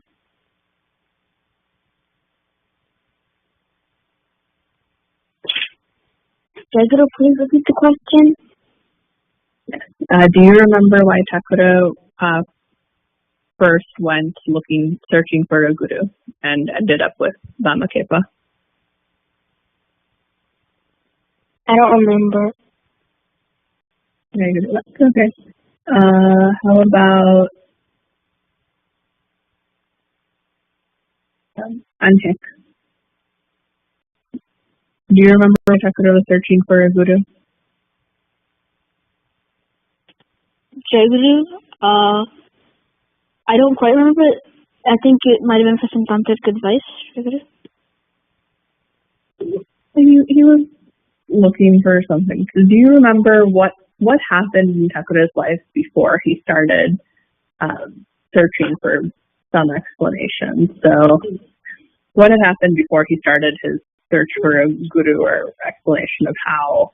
Jaguru, please repeat the question. Do you remember why Thakura first went searching for a guru and ended up with Vamakepa? I don't remember. Okay. How about Anhik? Do you remember why Thakura was searching for a guru? Jaguru, I don't quite remember it. I think it might have been for some tantric advice. Jaguru? He was looking for something. Do you remember what happened in Thakura's life before he started searching for some explanation? So, what had happened before he started his search for a guru or explanation of how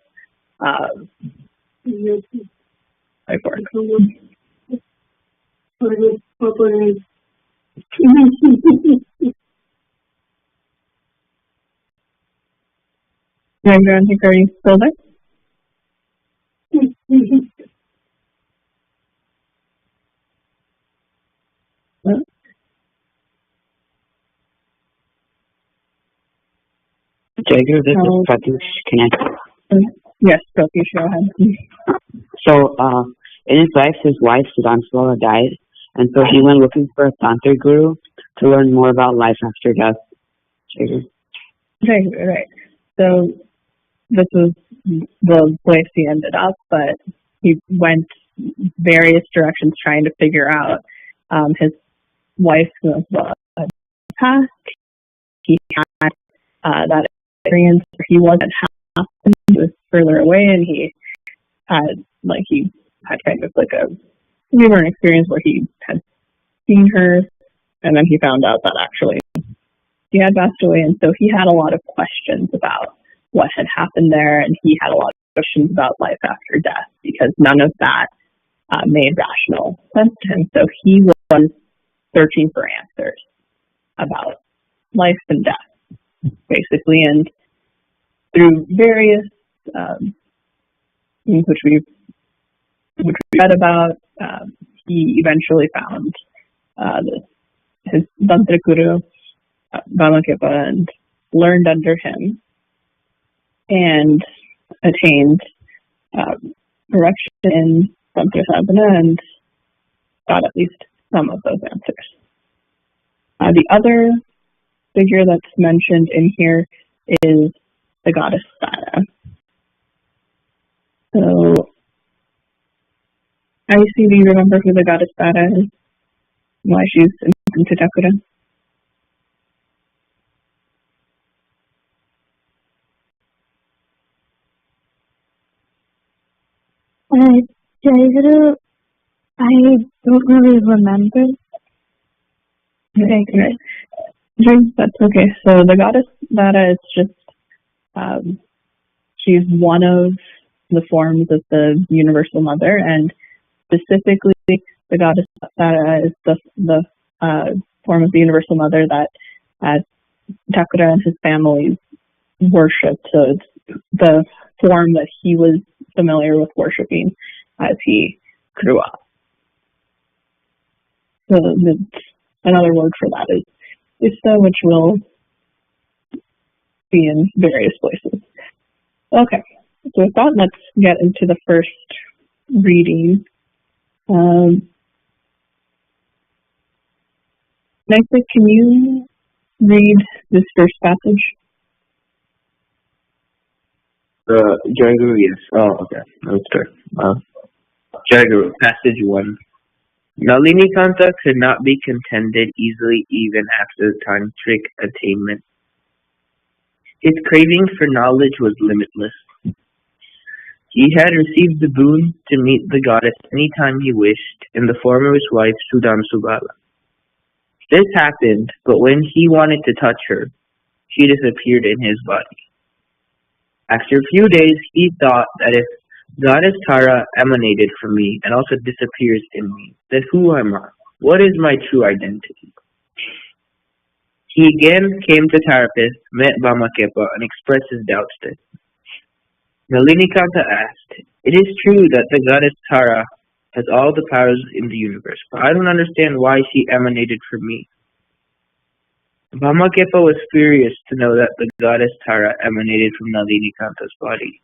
life works? Are you still there? Jagger, this is Pratish. Can I? Yes, Pratish, go ahead. So, in his life, his wife, Saraswata, died, and so he went looking for a tantric guru to learn more about life after death. Jagger. Right. So, this was the place he ended up, but he went various directions trying to figure out his wife was past. He had that experience where he wasn't half, he was further away, and he had kind of like a an experience where he had seen her, and then he found out that actually she had passed away, and so he had a lot of questions about what had happened there, and he had a lot of questions about life after death because none of that made rational sense to him. So he was searching for answers about life and death, basically, and through various things which we read about, he eventually found his Tantra Guru, Vamakepa, and learned under him and attained correction in Tantra Sadhana and got at least some of those answers. The other figure that's mentioned in here is the goddess Tara. So, IC, do you remember who the goddess Tara is? Why she's in Thakura? Jaguru, I don't really remember. Okay. That's okay. So the goddess Tara is just, she's one of the forms of the Universal Mother, and specifically the goddess Tara is the form of the Universal Mother that Thakura and his family worshipped. So it's the form that he was familiar with worshiping as he grew up. So another word for that is Ista, which will be in various places. Okay, so with that, let's get into the first reading. Nathan, can you read this first passage? Jaguru, yes. Oh, okay. Let's start. Jaguru, passage 1. Nalini Kanta could not be contended easily even after tantric attainment. His craving for knowledge was limitless. He had received the boon to meet the goddess any time he wished in the form of his wife Sudamsubala. This happened, but when he wanted to touch her, she disappeared in his body. After a few days, he thought that if Goddess Tara emanated from me and also disappears in me, then who am I? What is my true identity? He again came to Tarapis, met Bhamakepa, and expressed his doubts to him. Nalinikanta asked, "It is true that the Goddess Tara has all the powers in the universe, but I don't understand why she emanated from me." Bhamakepa was furious to know that the Goddess Tara emanated from Nalinikanta's body.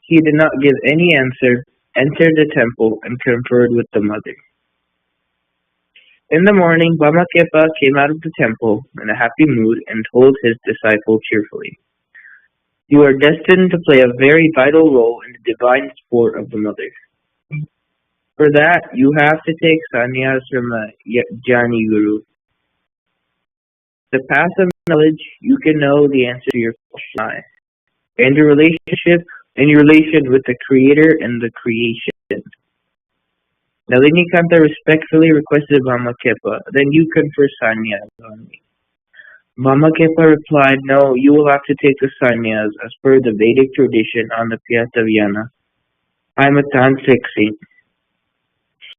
He did not give any answer, entered the temple, and conferred with the mother. In the morning, Bhamakepa came out of the temple in a happy mood and told his disciple cheerfully, "You are destined to play a very vital role in the divine sport of the mother. For that, you have to take sannyas from a Jnani Guru. To pass of knowledge, you can know the answer to your question, and your relation with the Creator and the creation." Nalinikanta respectfully requested Bhamakepa, "Then you confer sannyas on me." Bhamakepa replied, "No, you will have to take the sannyas as per the Vedic tradition on the Pyathavyana. I am a tantric saint.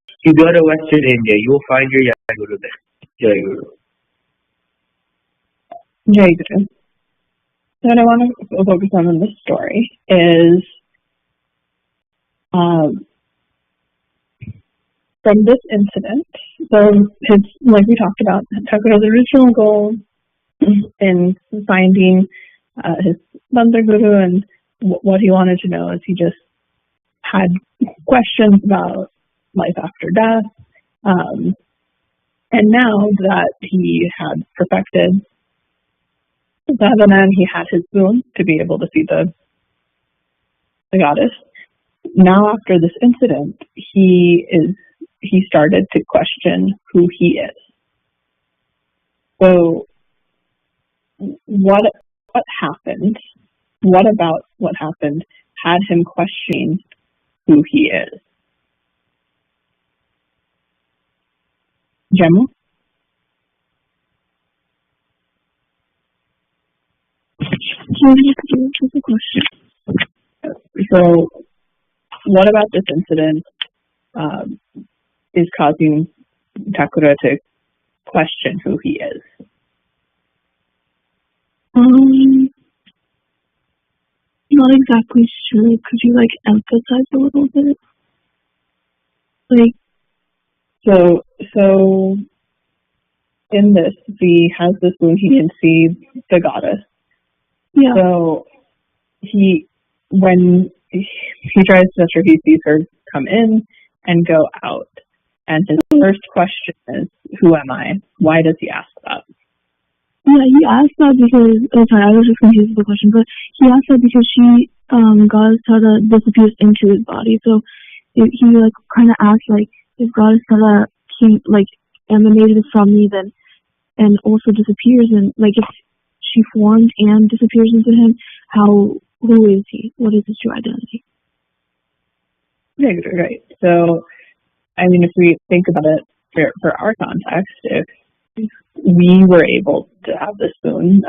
If you go to Western India, you will find your Yaguru there." Jai Guru. Jai Guru. So what I want to focus on in this story is from this incident. So like we talked about, Thakura's original goal in finding his Mantra Guru and what he wanted to know is he just had questions about life after death. And now that he had perfected sadhana and he had his boon to be able to see the goddess, now after this incident, he started to question who he is. So what happened? What about what happened had him questioning who he is? Gemma? So what about this incident is causing Thakura to question who he is? Not exactly sure. Could you emphasize a little bit? So in this, he has this boon, he can see the goddess. Yeah. So when he tries to touch her, he sees her come in and go out. And his first question is, who am I? Why does he ask that? Yeah, he asked that because, sorry, I was just confused with the question, but he asked that because Goddess Tara disappears into his body. So he kind of asked, if Goddess Tara emanated from me then, and also disappears, and if she formed and disappears into him, who is he? What is his true identity? Right. So, if we think about it for our context, if we were able to have this boon,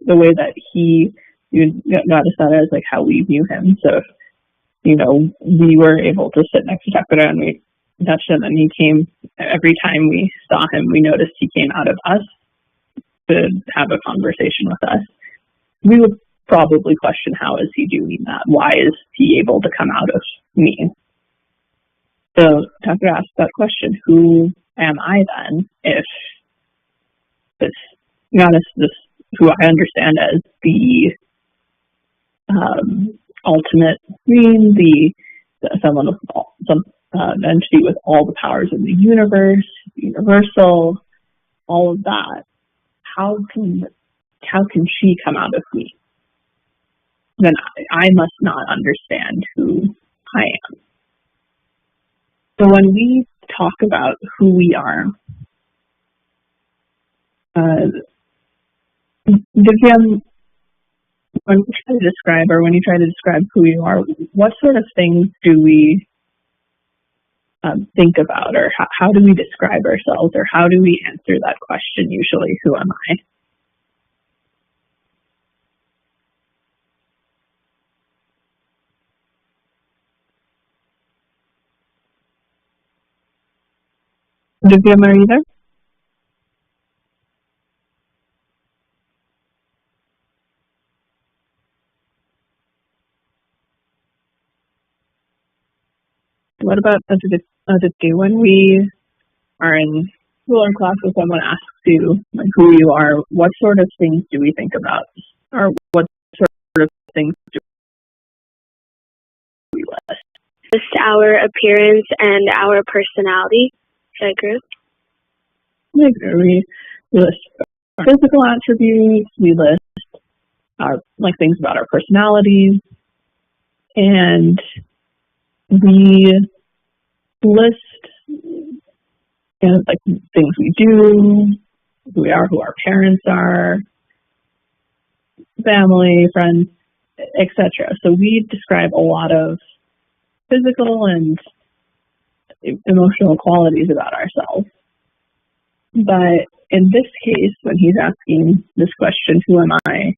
the way that he Goddess Tara is how we view him. So, if, we were able to sit next to Thakura and we touched him, and he came, every time we saw him, we noticed he came out of us to have a conversation with us. We would probably question, how is he doing that? Why is he able to come out of me? So Thakura asked that question, who am I then, if this goddess, who I understand as the ultimate being, someone with some entity with all the powers in the universe, universal, all of that, how can she come out of me? Then I must not understand who I am. So when we talk about who we are, Divyam, when you try to describe who you are, what sort of things do we think about, or how do we describe ourselves, or how do we answer that question usually, who am I? Divya Marita? What about Aditi? When we are in school or class and someone asks you like who you are, what sort of things do we think about? Or what sort of things do we list? Just our appearance and our personality. Jai Guru. We list our physical attributes, we list our things about our personalities, and we list things we do, who we are, who our parents are, family, friends, etc. So we describe a lot of physical and emotional qualities about ourselves. But in this case, when he's asking this question, who am I,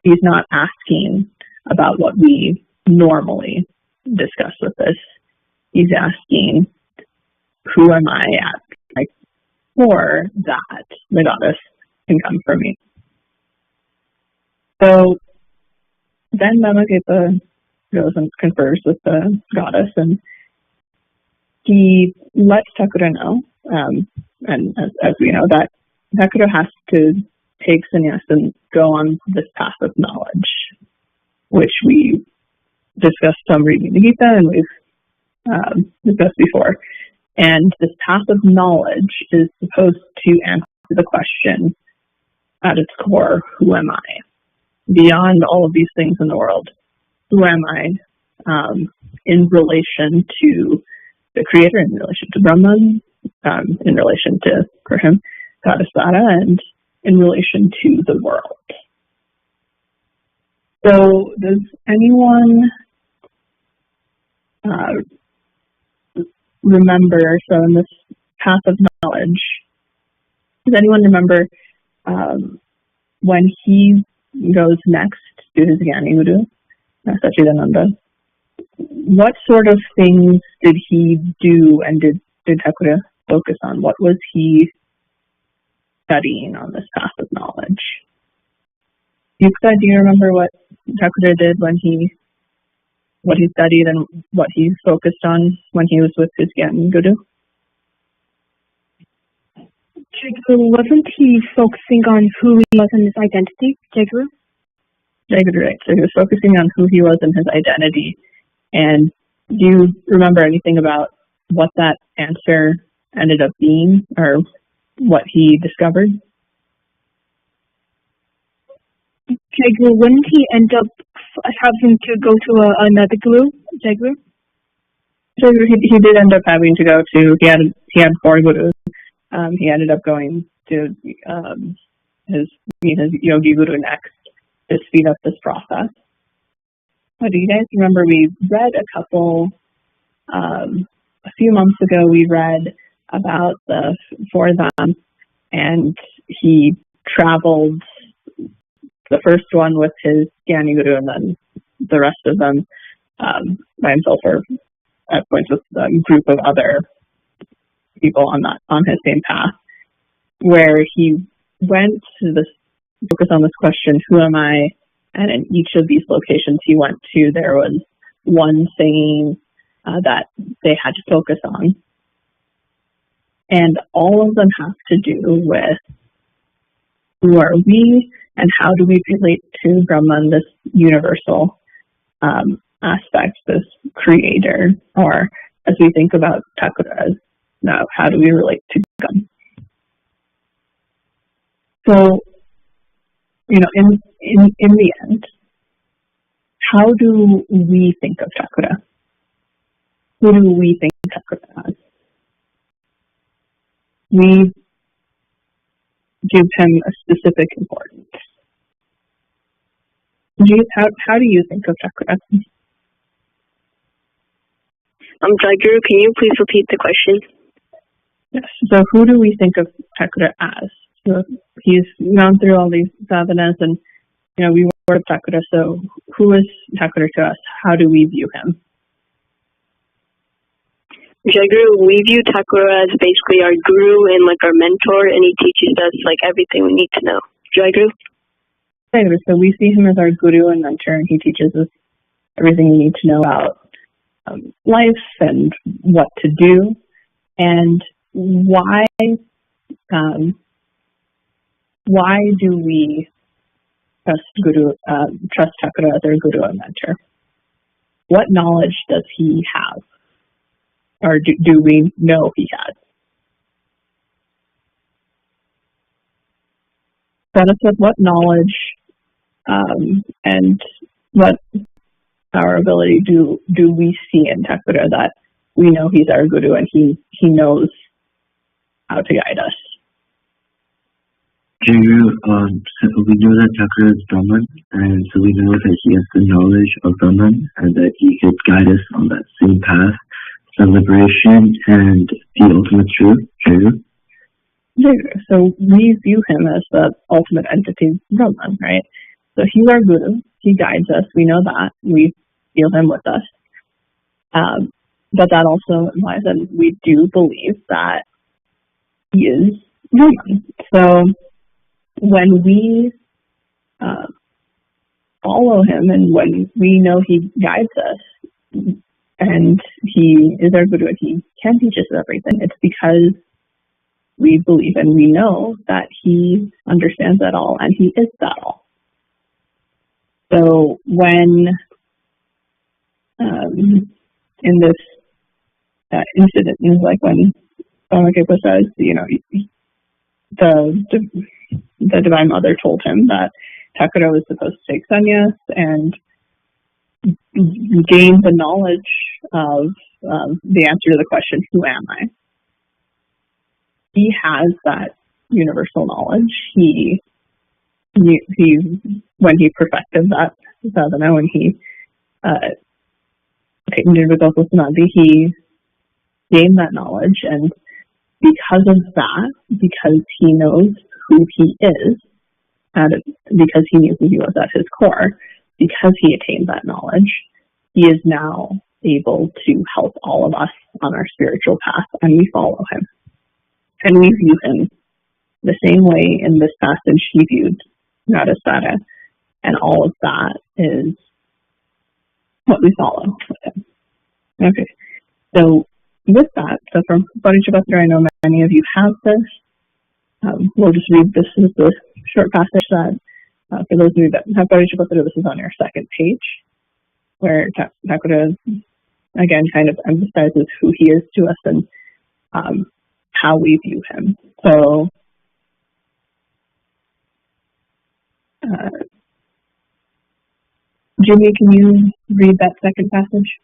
he's not asking about what we normally discuss with this. He's asking, who am I at? For that, the goddess can come for me. So then Namaketa goes and confers with the goddess, and he lets Thakura know, and as we know, that Thakura has to take sannyas and go on this path of knowledge, which we discussed some reading the Gita, and we've discussed before. And this path of knowledge is supposed to answer the question at its core, who am I? Beyond all of these things in the world, who am I in relation to the Creator, in relation to Brahman, in relation to, for him, Goddess Sara, and in relation to the world. So does anyone remember, so in this path of knowledge, does anyone remember when he goes next to his Gyani Guru, Sachidananda, what sort of things did he do, and did Thakura focus on? What was he studying on this path of knowledge? Yukta, do you remember what Thakura did what he studied and what he focused on when he was with his Gyani Guru? Jaguru, wasn't he focusing on who he was and his identity, Jaguru? Jaguru, right. So he was focusing on who he was and his identity. And do you remember anything about what that answer ended up being, or what he discovered? Jaguru, wouldn't he end up having to go to another guru, Jaguru? Jaguru, he did end up having to go to, he had 4 gurus. He ended up going to his Yogi Guru next to speed up this process. But do you guys remember we read a few months ago, we read about the 4 of them, and he traveled the first one with his Gyani Guru, and then the rest of them by himself, or at points with a group of other people on his same path, where he went to focus on this question, who am I? And in each of these locations he went to, there was one thing that they had to focus on. And all of them have to do with who are we and how do we relate to Brahman, this universal aspect, this creator, or as we think about Thakura, now how do we relate to God? So, in the end, how do we think of Thakura? Who do we think Thakura as? We give him a specific importance. How do you think of Thakura? Jaiguru, can you please repeat the question? Yes. So who do we think of Thakura as? So he's gone through all these sadhanas and, we worship Thakura. So who is Thakura to us? How do we view him? Jaiguru, we view Thakura as basically our guru and like our mentor, and he teaches us like everything we need to know. Jaiguru? So we see him as our guru and mentor, and he teaches us everything we need to know about life and what to do, and why do we trust Thakura as our guru and mentor? What knowledge does he have, or do we know he has? Tell us what knowledge and what our ability do we see in Thakura that we know he's our guru and he knows how to guide us. Guru, so we know that Thakura is Brahman, and so we know that he has the knowledge of Brahman and that he could guide us on that same path, the liberation and the ultimate truth. Guru. So we view him as the ultimate entity, Brahman, right? So he's our guru. He guides us. We know that. We feel him with us. But that also implies that we do believe that he is Brahman. So when we follow him and when we know he guides us and he is our guru and he can teach us everything, it's because we believe and we know that he understands that all and he is that all. So when in this incident, like when Omakepa says, the Divine Mother told him that Thakura was supposed to take sannyas and gain the knowledge of the answer to the question, who am I? He has that universal knowledge. He when he perfected that sadhana, when he he gained that knowledge, and because of that, because he knows who he is, and because he knew who he was at his core, because he attained that knowledge, he is now able to help all of us on our spiritual path, and we follow him. And we view him the same way in this passage he viewed Radhasada, and all of that is what we follow with him. Okay, so with that, so from Bodhicitta, I know many of you have this. We'll just read this as the short passage that, for those of you that have Bodhicitta, this is on your second page, where Thakura, again, kind of emphasizes who he is to us and how we view him. So, Jimmy, can you read that second passage?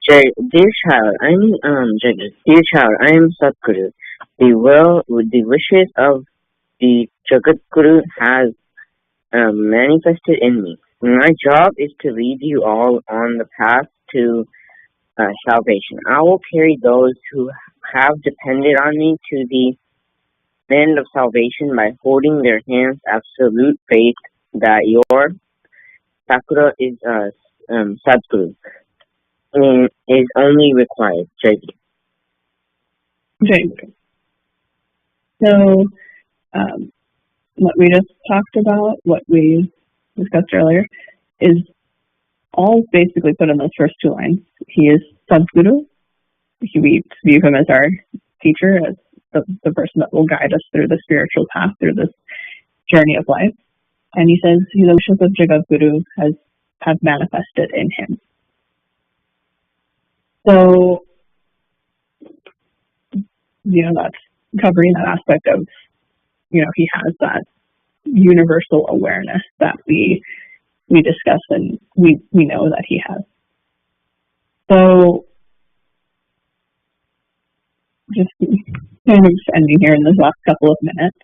Dear child, I am Satguru. The wishes of the Jagadguru has manifested in me. My job is to lead you all on the path to salvation. I will carry those who have depended on me to the end of salvation by holding their hands absolute faith that your Thakura is Sadguru is only required. Jai. So, what we just talked about, what we discussed earlier, is all basically put in those first two lines. He is Sadguru. We view him as our teacher, as the person that will guide us through the spiritual path, through this journey of life. And he says the wishes of Jagadguru have manifested in him. So, that's covering that aspect of, he has that universal awareness that we discuss and we know that he has. So, just kind of ending here in this last couple of minutes,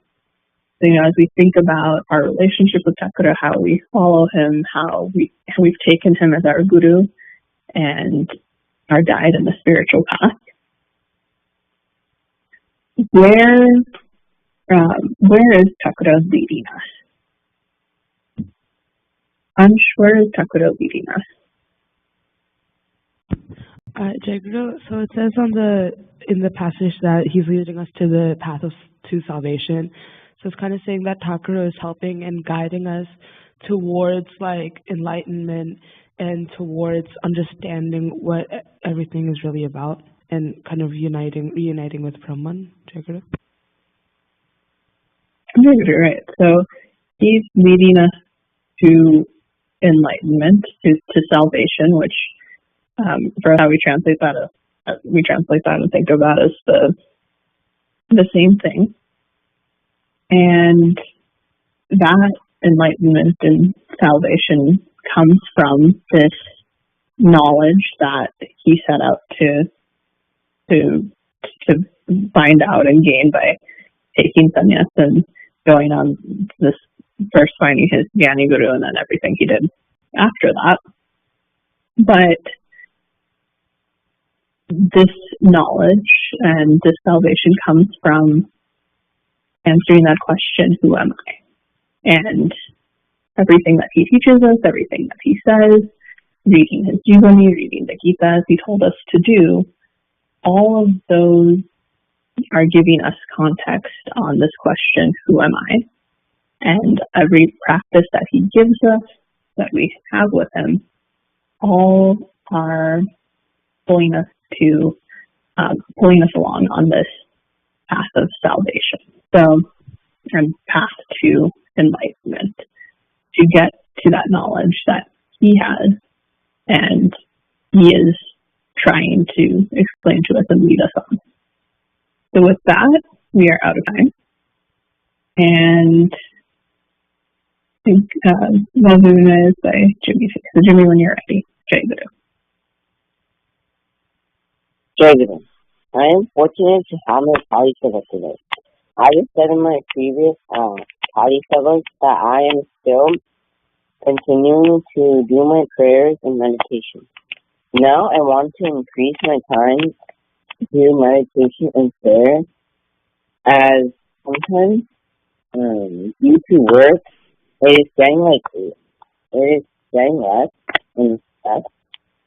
as we think about our relationship with Thakura, how we follow him, how we've taken him as our guru and our guide in the spiritual path, where is Thakura leading us? Ansh, where is Thakura leading us? Jaguru, so it says in the passage that he's leading us to the path to salvation. So it's kind of saying that Thakura is helping and guiding us towards like enlightenment and towards understanding what everything is really about and kind of reuniting with Brahman. Jaguru? Right. So he's leading us to enlightenment, to salvation, which for how we translate that and think about as the same thing. And that enlightenment and salvation comes from this knowledge that he set out to find out and gain by taking sannyas and going on this, first finding his Jnani Guru and then everything he did after that. But this knowledge and this salvation comes from answering that question, who am I? And everything that he teaches us, everything that he says, reading his Jivani, reading the Gita as he told us to do, all of those are giving us context on this question, who am I? And every practice that he gives us, that we have with him, all are pulling us along on this path of salvation. So, and path to enlightenment, to get to that knowledge that he has and he is trying to explain to us and lead us on. So with that, we are out of time. And I think Vazuna is by Jimmy. So Jimmy, when you're ready, Jai Guru. Jai Guru. I am fortunate to have my Pali Sabha today. I just said in my previous Pali Sabhas that I am still continuing to do my prayers and meditation. Now I want to increase my time to meditation and prayer, as sometimes due to work it is getting less and less.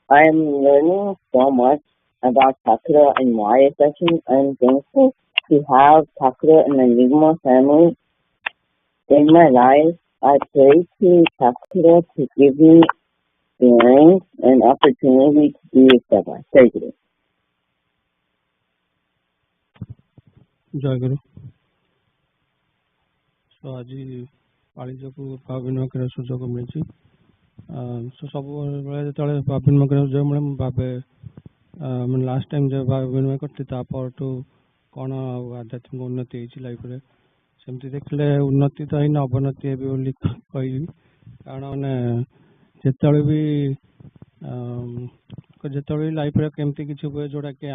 I am learning so much about Thakura and Maya session. I am thankful to have Thakura and the Nigma family in my life. I pray to Thakura to give me the strength and opportunity to do this Sabha. Jai Guru. Jai Guru. So aji ପାଳିଜକୁ ଭାବ ବିନିମୟ କରିବା ସୁଯୋଗ ମିଳିଛି। ସବୁବେଳେ ଯେତେବେଳେ ଭାବ ବିନିମୟ କରିବା ସୁଯୋଗ ମିଳେ ମୁଁ ଭାବେ ମାନେ ଲାଷ୍ଟ ଟାଇମ୍ ଯେବେ ଭାବ ବିନିମୟ କରିଥିଲି ତା ପରଠୁ କ'ଣ ଆଉ ଆଧ୍ୟାତ୍ମିକ ଉନ୍ନତି ହେଇଛି ଲାଇଫ୍ରେ। ସେମିତି ଦେଖିଲେ ଉନ୍ନତି ତ ହେଇନି, ଅବନତି ହେବି ବୋଲି କହିବି। କାରଣ ମାନେ ଯେତେବେଳେ ବି ଲାଇଫ୍ରେ କେମିତି କିଛି ହୁଏ ଯେଉଁଟାକି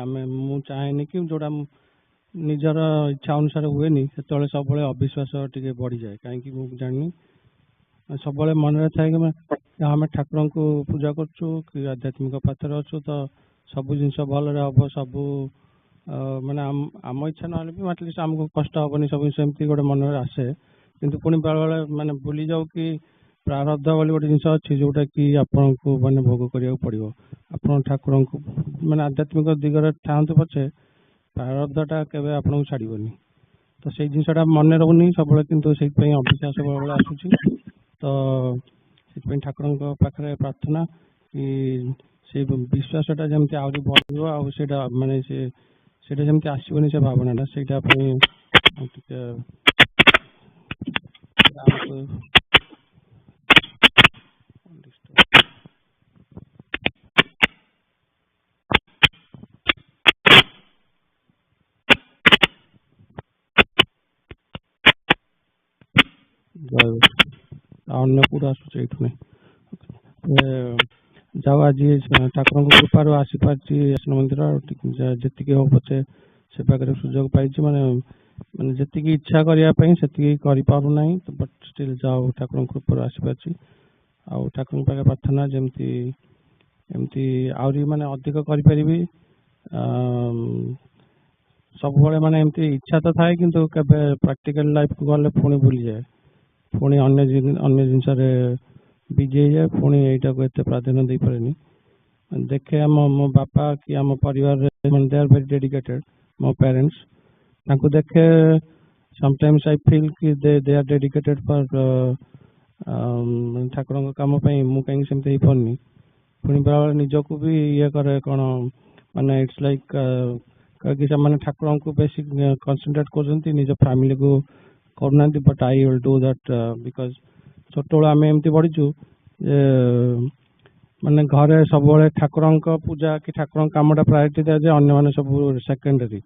ମୁଁ ଚାହେଁନି କି ଯେଉଁଟା ନିଜର ଇଚ୍ଛା ଅନୁସାରେ ହୁଏନି, ସେତେବେଳେ ସବୁବେଳେ ଅବିଶ୍ୱାସ ଟିକେ ବଢ଼ିଯାଏ। କାହିଁକି ମୁଁ ଜାଣିନି, ସବୁବେଳେ ମନରେ ଥାଏ କି ଆମେ ଠାକୁରଙ୍କୁ ପୂଜା କରୁଛୁ କି ଆଧ୍ୟାତ୍ମିକ ପାଥରେ ଅଛୁ ତ ସବୁ ଜିନିଷ ଭଲରେ ହେବ, ସବୁ ମାନେ ଆମ ଇଚ୍ଛା ନହେଲେ ବି ଆଟଲିଷ୍ଟ ଆମକୁ କଷ୍ଟ ହେବନି, ସବୁ ଜିନିଷ ଏମିତି ଗୋଟେ ମନରେ ଆସେ। କିନ୍ତୁ ପୁଣି ବେଳେବେଳେ ମାନେ ଭୁଲି ଯାଉ କି ପ୍ରାରବ୍ଧ ବୋଲି ଗୋଟେ ଜିନିଷ ଅଛି ଯେଉଁଟାକି ଆପଣଙ୍କୁ ମାନେ ଭୋଗ କରିବାକୁ ପଡ଼ିବ। ଆପଣ ଠାକୁରଙ୍କୁ ମାନେ ଆଧ୍ୟାତ୍ମିକ ଦିଗରେ ଥାଆନ୍ତୁ ପଛେ ପ୍ରାରବ୍ଧଟା କେବେ ଆପଣଙ୍କୁ ଛାଡ଼ିବନି। ତ ସେଇ ଜିନିଷଟା ମନେ ରହୁନି ସବୁବେଳେ, କିନ୍ତୁ ସେଇଥିପାଇଁ ଅବିଶ୍ୱାସ ବେଳେବେଳେ ଆସୁଛି। ତ ସେଥିପାଇଁ ଠାକୁରଙ୍କ ପାଖରେ ପ୍ରାର୍ଥନା କି ସେଇ ବିଶ୍ୱାସଟା ଯେମିତି ଆହୁରି ବଢ଼ିବ, ଆଉ ସେଇଟା ମାନେ ସେଇଟା ଯେମିତି ଆସିବନି ସେ ଭାବନାଟା, ସେଇଟା ପାଇଁ ଟିକେ ଅନ୍ୟ କୋଉଠୁ ଆସୁଛି ଏଇଠୁ ନାହିଁ। ଯାଉ ଆଜି ଠାକୁରଙ୍କ କୃପାରୁ ଆସିପାରିଛି ଆଶ୍ରମ ମନ୍ଦିର, ଯେତିକି ହଉ ପଛେ ସେବା କରିବାକୁ ସୁଯୋଗ ପାଇଛି। ମାନେ ମାନେ ଯେତିକି ଇଚ୍ଛା କରିବା ପାଇଁ ସେତିକି କରିପାରୁନାହିଁ, ବଟ୍ ଷ୍ଟିଲ୍ ଯାଉ ଠାକୁରଙ୍କ କୃପାରୁ ଆସିପାରୁଛି। ଆଉ ଠାକୁରଙ୍କ ପାଖରେ ପ୍ରାର୍ଥନା ଯେମିତି ଏମିତି ଆହୁରି ମାନେ ଅଧିକ କରିପାରିବି। ସବୁବେଳେ ମାନେ ଏମିତି ଇଚ୍ଛା ତ ଥାଏ କିନ୍ତୁ କେବେ ପ୍ରାକ୍ଟିକାଲ ଲାଇଫକୁ ଗଲେ ପୁଣି ଭୁଲିଯାଏ, ପୁଣି ଅନ୍ୟ ଜିନିଷରେ ବିଜି ହେଇଯାଏ, ପୁଣି ଏଇଟାକୁ ଏତେ ପ୍ରାଧାନ୍ୟ ଦେଇପାରେନି। ଦେଖେ ମୋ ବାପା କି ଆମ ପରିବାରରେ ଦେ ଆର୍ ଭେରି ଡେଡିକେଟେଡ୍, ମୋ ପ୍ୟାରେଣ୍ଟସ୍, ତାଙ୍କୁ ଦେଖେ ସମଟାଇମ୍ସ ଆଇ ଫିଲ୍ କି ଦେ ଆର୍ ଡେଡିକେଟେଡ୍ ଫର୍ ଠାକୁରଙ୍କ କାମ ପାଇଁ। ମୁଁ କାହିଁକି ସେମିତି ହେଇପାରୁନି, ପୁଣି ବେଳେବେଳେ ନିଜକୁ ବି ଇଏ କରେ କ'ଣ ମାନେ ଇଟ୍ସ ଲାଇକ୍ କି ସେମାନେ ଠାକୁରଙ୍କୁ ବେଶୀ କନସେନ୍ଟ୍ରେଟ୍ କରୁଛନ୍ତି, ନିଜ ଫ୍ୟାମିଲିକୁ କରୁନାହାନ୍ତି। But I will do that because ଛୋଟବେଳୁ ଆମେ ଏମିତି ବଢ଼ିଛୁ ଯେ ମାନେ ଘରେ ସବୁବେଳେ ଠାକୁରଙ୍କ ପୂଜା କି ଠାକୁରଙ୍କ କାମଟା ପ୍ରାୟୋରିଟି ଦିଆଯାଏ, ଅନ୍ୟମାନେ ସବୁ ସେକେଣ୍ଡାରୀ।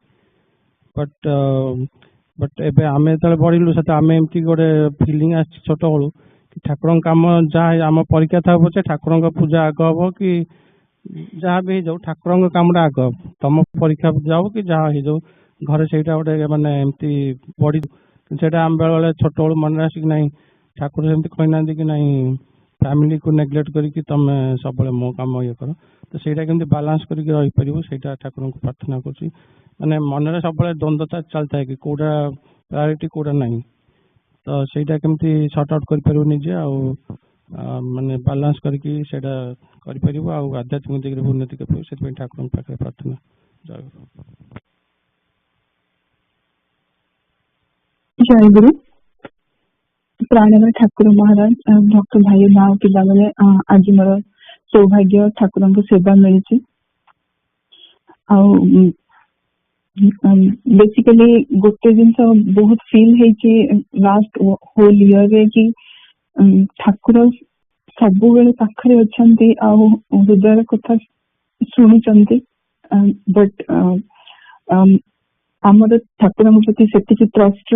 ବଟ୍ ଏବେ ଆମେ ଯେତେବେଳେ ବଢ଼ିଲୁ ସେତେ ଆମେ ଏମିତି ଗୋଟେ ଫିଲିଂ ଆସିଛି ଛୋଟବେଳୁ କି ଠାକୁରଙ୍କ କାମ ଯାହା ଆମ ପରୀକ୍ଷା ଥାଉ ପଛେ ଠାକୁରଙ୍କ ପୂଜା ଆଗ ହବ କି ଯାହା ବି ହେଇଯାଉ ଠାକୁରଙ୍କ କାମଟା ଆଗ ହବ, ତମ ପରୀକ୍ଷା ଯାଉ କି ଯାହା ହେଇଯାଉ ଘରେ ସେଇଟା ଗୋଟେ ମାନେ ଏମିତି ବଢ଼ି। ସେଇଟା ଆମେ ବେଳେବେଳେ ଛୋଟବେଳୁ ମନରେ ଆସିକି ନାହିଁ ଠାକୁର ସେମିତି କହିନାହାନ୍ତି କି ନାହିଁ ଫ୍ୟାମିଲିକୁ ନେଗ୍ଲେକ୍ଟ କରିକି ତମେ ସବୁବେଳେ ମୋ କାମ ଇଏ କର। ତ ସେଇଟା କେମିତି ବାଲାନ୍ସ କରିକି ରହିପାରିବ ସେଇଟା ଠାକୁରଙ୍କୁ ପ୍ରାର୍ଥନା କରୁଛି। ମାନେ ମନରେ ସବୁବେଳେ ଦ୍ୱନ୍ଦ୍ୱତା ଚାଲିଥାଏ କି କୋଉଟା ପ୍ରାୟୋରିଟି କୋଉଟା ନାହିଁ, ତ ସେଇଟା କେମିତି ସର୍ଟ ଆଉଟ୍ କରିପାରିବ ନିଜେ ଆଉ ମାନେ ବାଲାନ୍ସ କରିକି ସେଇଟା କରିପାରିବ ଆଉ ଆଧ୍ୟାତ୍ମିକ ଦିଗରେ ଉନ୍ନତି କରିପାରିବ। ସେଥିପାଇଁ ଠାକୁରଙ୍କ ପାଖରେ ପ୍ରାର୍ଥନା। ଜୟ ଗୁରୁ। ପ୍ରାଣର ଠାକୁର ମହାରାଜ, ଭକ୍ତ ଭାଇ ମାଆ ପିଲାବେଳେ ଆଜି ମୋର ସୌଭାଗ୍ୟ ଠାକୁରଙ୍କ ସେବା ମିଳିଛି। ଆଉ ବେସିକାଲି ଗୋଟେ ଜିନିଷ ବହୁତ ଫିଲ୍ ହେଇଛି ଲାଷ୍ଟ ହୋଲ୍ ଇୟରରେ କି ଠାକୁର ସବୁବେଳେ ପାଖରେ ଅଛନ୍ତି ଆଉ ହୃଦୟର କଥା ଶୁଣୁଛନ୍ତି। ବଟ୍ ଆମର ଠାକୁରଙ୍କ ପ୍ରତି ସେତିକି ଟ୍ରଷ୍ଟ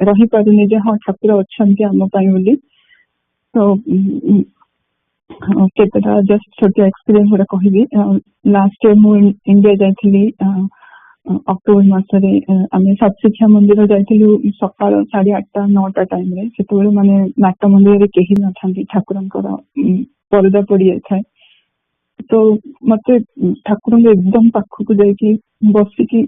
ରହିପାରୁନି ଯେ ହଁ ଠାକୁର ଅଛନ୍ତି ଆମ ପାଇଁ ବୋଲି। ତ କେତେଟା ଜଷ୍ଟ ଛୋଟ ଏକ୍ସପିରିଏନ୍ସ ଗୁଡା କହିବି। ଲାଷ୍ଟ ଇୟର ମୁଁ ଇଣ୍ଡିଆ ଯାଇଥିଲି ଅକ୍ଟୋବର ମାସରେ। ଆମେ ସତ୍ଶିକ୍ଷା ମନ୍ଦିର ଯାଇଥିଲୁ ସକାଳ 8:30 9ଟା ଟାଇମରେ। ସେତେବେଳେ ମାନେ ନାଟ ମନ୍ଦିରରେ କେହି ନଥାନ୍ତି, ଠାକୁରଙ୍କର ପରଦା ପଡିଯାଇଥାଏ। ତ ମତେ ଠାକୁରଙ୍କ ଏକଦମ ପାଖକୁ ଯାଇକି ବସିକି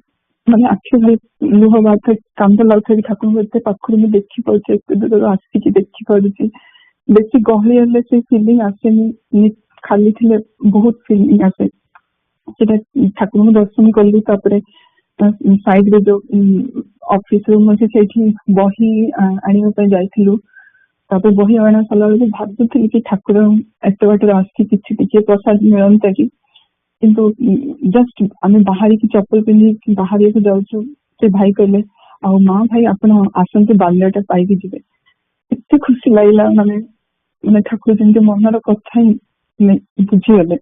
ମାନେ ଆଖି ଭାଇ ଲୁହ ବାହାରୁଥାଏ, କାନ୍ଦ ଲାଗୁଥାଏ କି ଠାକୁରଙ୍କୁ ଏତେ ପାଖରୁ ମୁଁ ଦେଖିପାରୁଛି, ଏତେ ଦୂରରୁ ଆସିକି ଦେଖିପାରୁଛି। ବେଶୀ ଗହଳି ହେଲେ ସେ ଫିଲିଂ ଆସେନି, ଖାଲି ଥିଲେ ବହୁତ ଫିଲିଂ ଆସେ। ସେଟା ଠାକୁରଙ୍କୁ ଦର୍ଶନ କଲି। ତାପରେ ସାଇଡରେ ଯୋଉ ଅଫିସ ରୁମ୍ ଅଛି ସେଇଠି ବହି ଆଣିବା ପାଇଁ ଯାଇଥିଲୁ। ତାପରେ ବହି ଆଣିବା ସରିଲା ବେଳକୁ ଭାବୁଥିଲି କି ଠାକୁର ଏତେ ବାଟରେ ଆସିକି କିଛି ଟିକେ ପ୍ରସାଦ ମିଳନ୍ତା କି, କିନ୍ତୁ ଜଷ୍ଟ ଆମେ ବାହାରିକି ଚପଲ ପିନ୍ଧିକି ବାହାରିବାକୁ ଯାଉଛୁ, ସେ ଭାଇ କହିଲେ ଆଉ ମା ଭାଇ ଆପଣ ଆସନ୍ତୁ ବାଲ୍ୟଟା ପାଇକି ଯିବେ। ଏତେ ଖୁସି ଲାଗିଲା, ମାନେ ଠାକୁର ଯେମିତି ମନର କଥା ହିଁ ବୁଝିଗଲେ।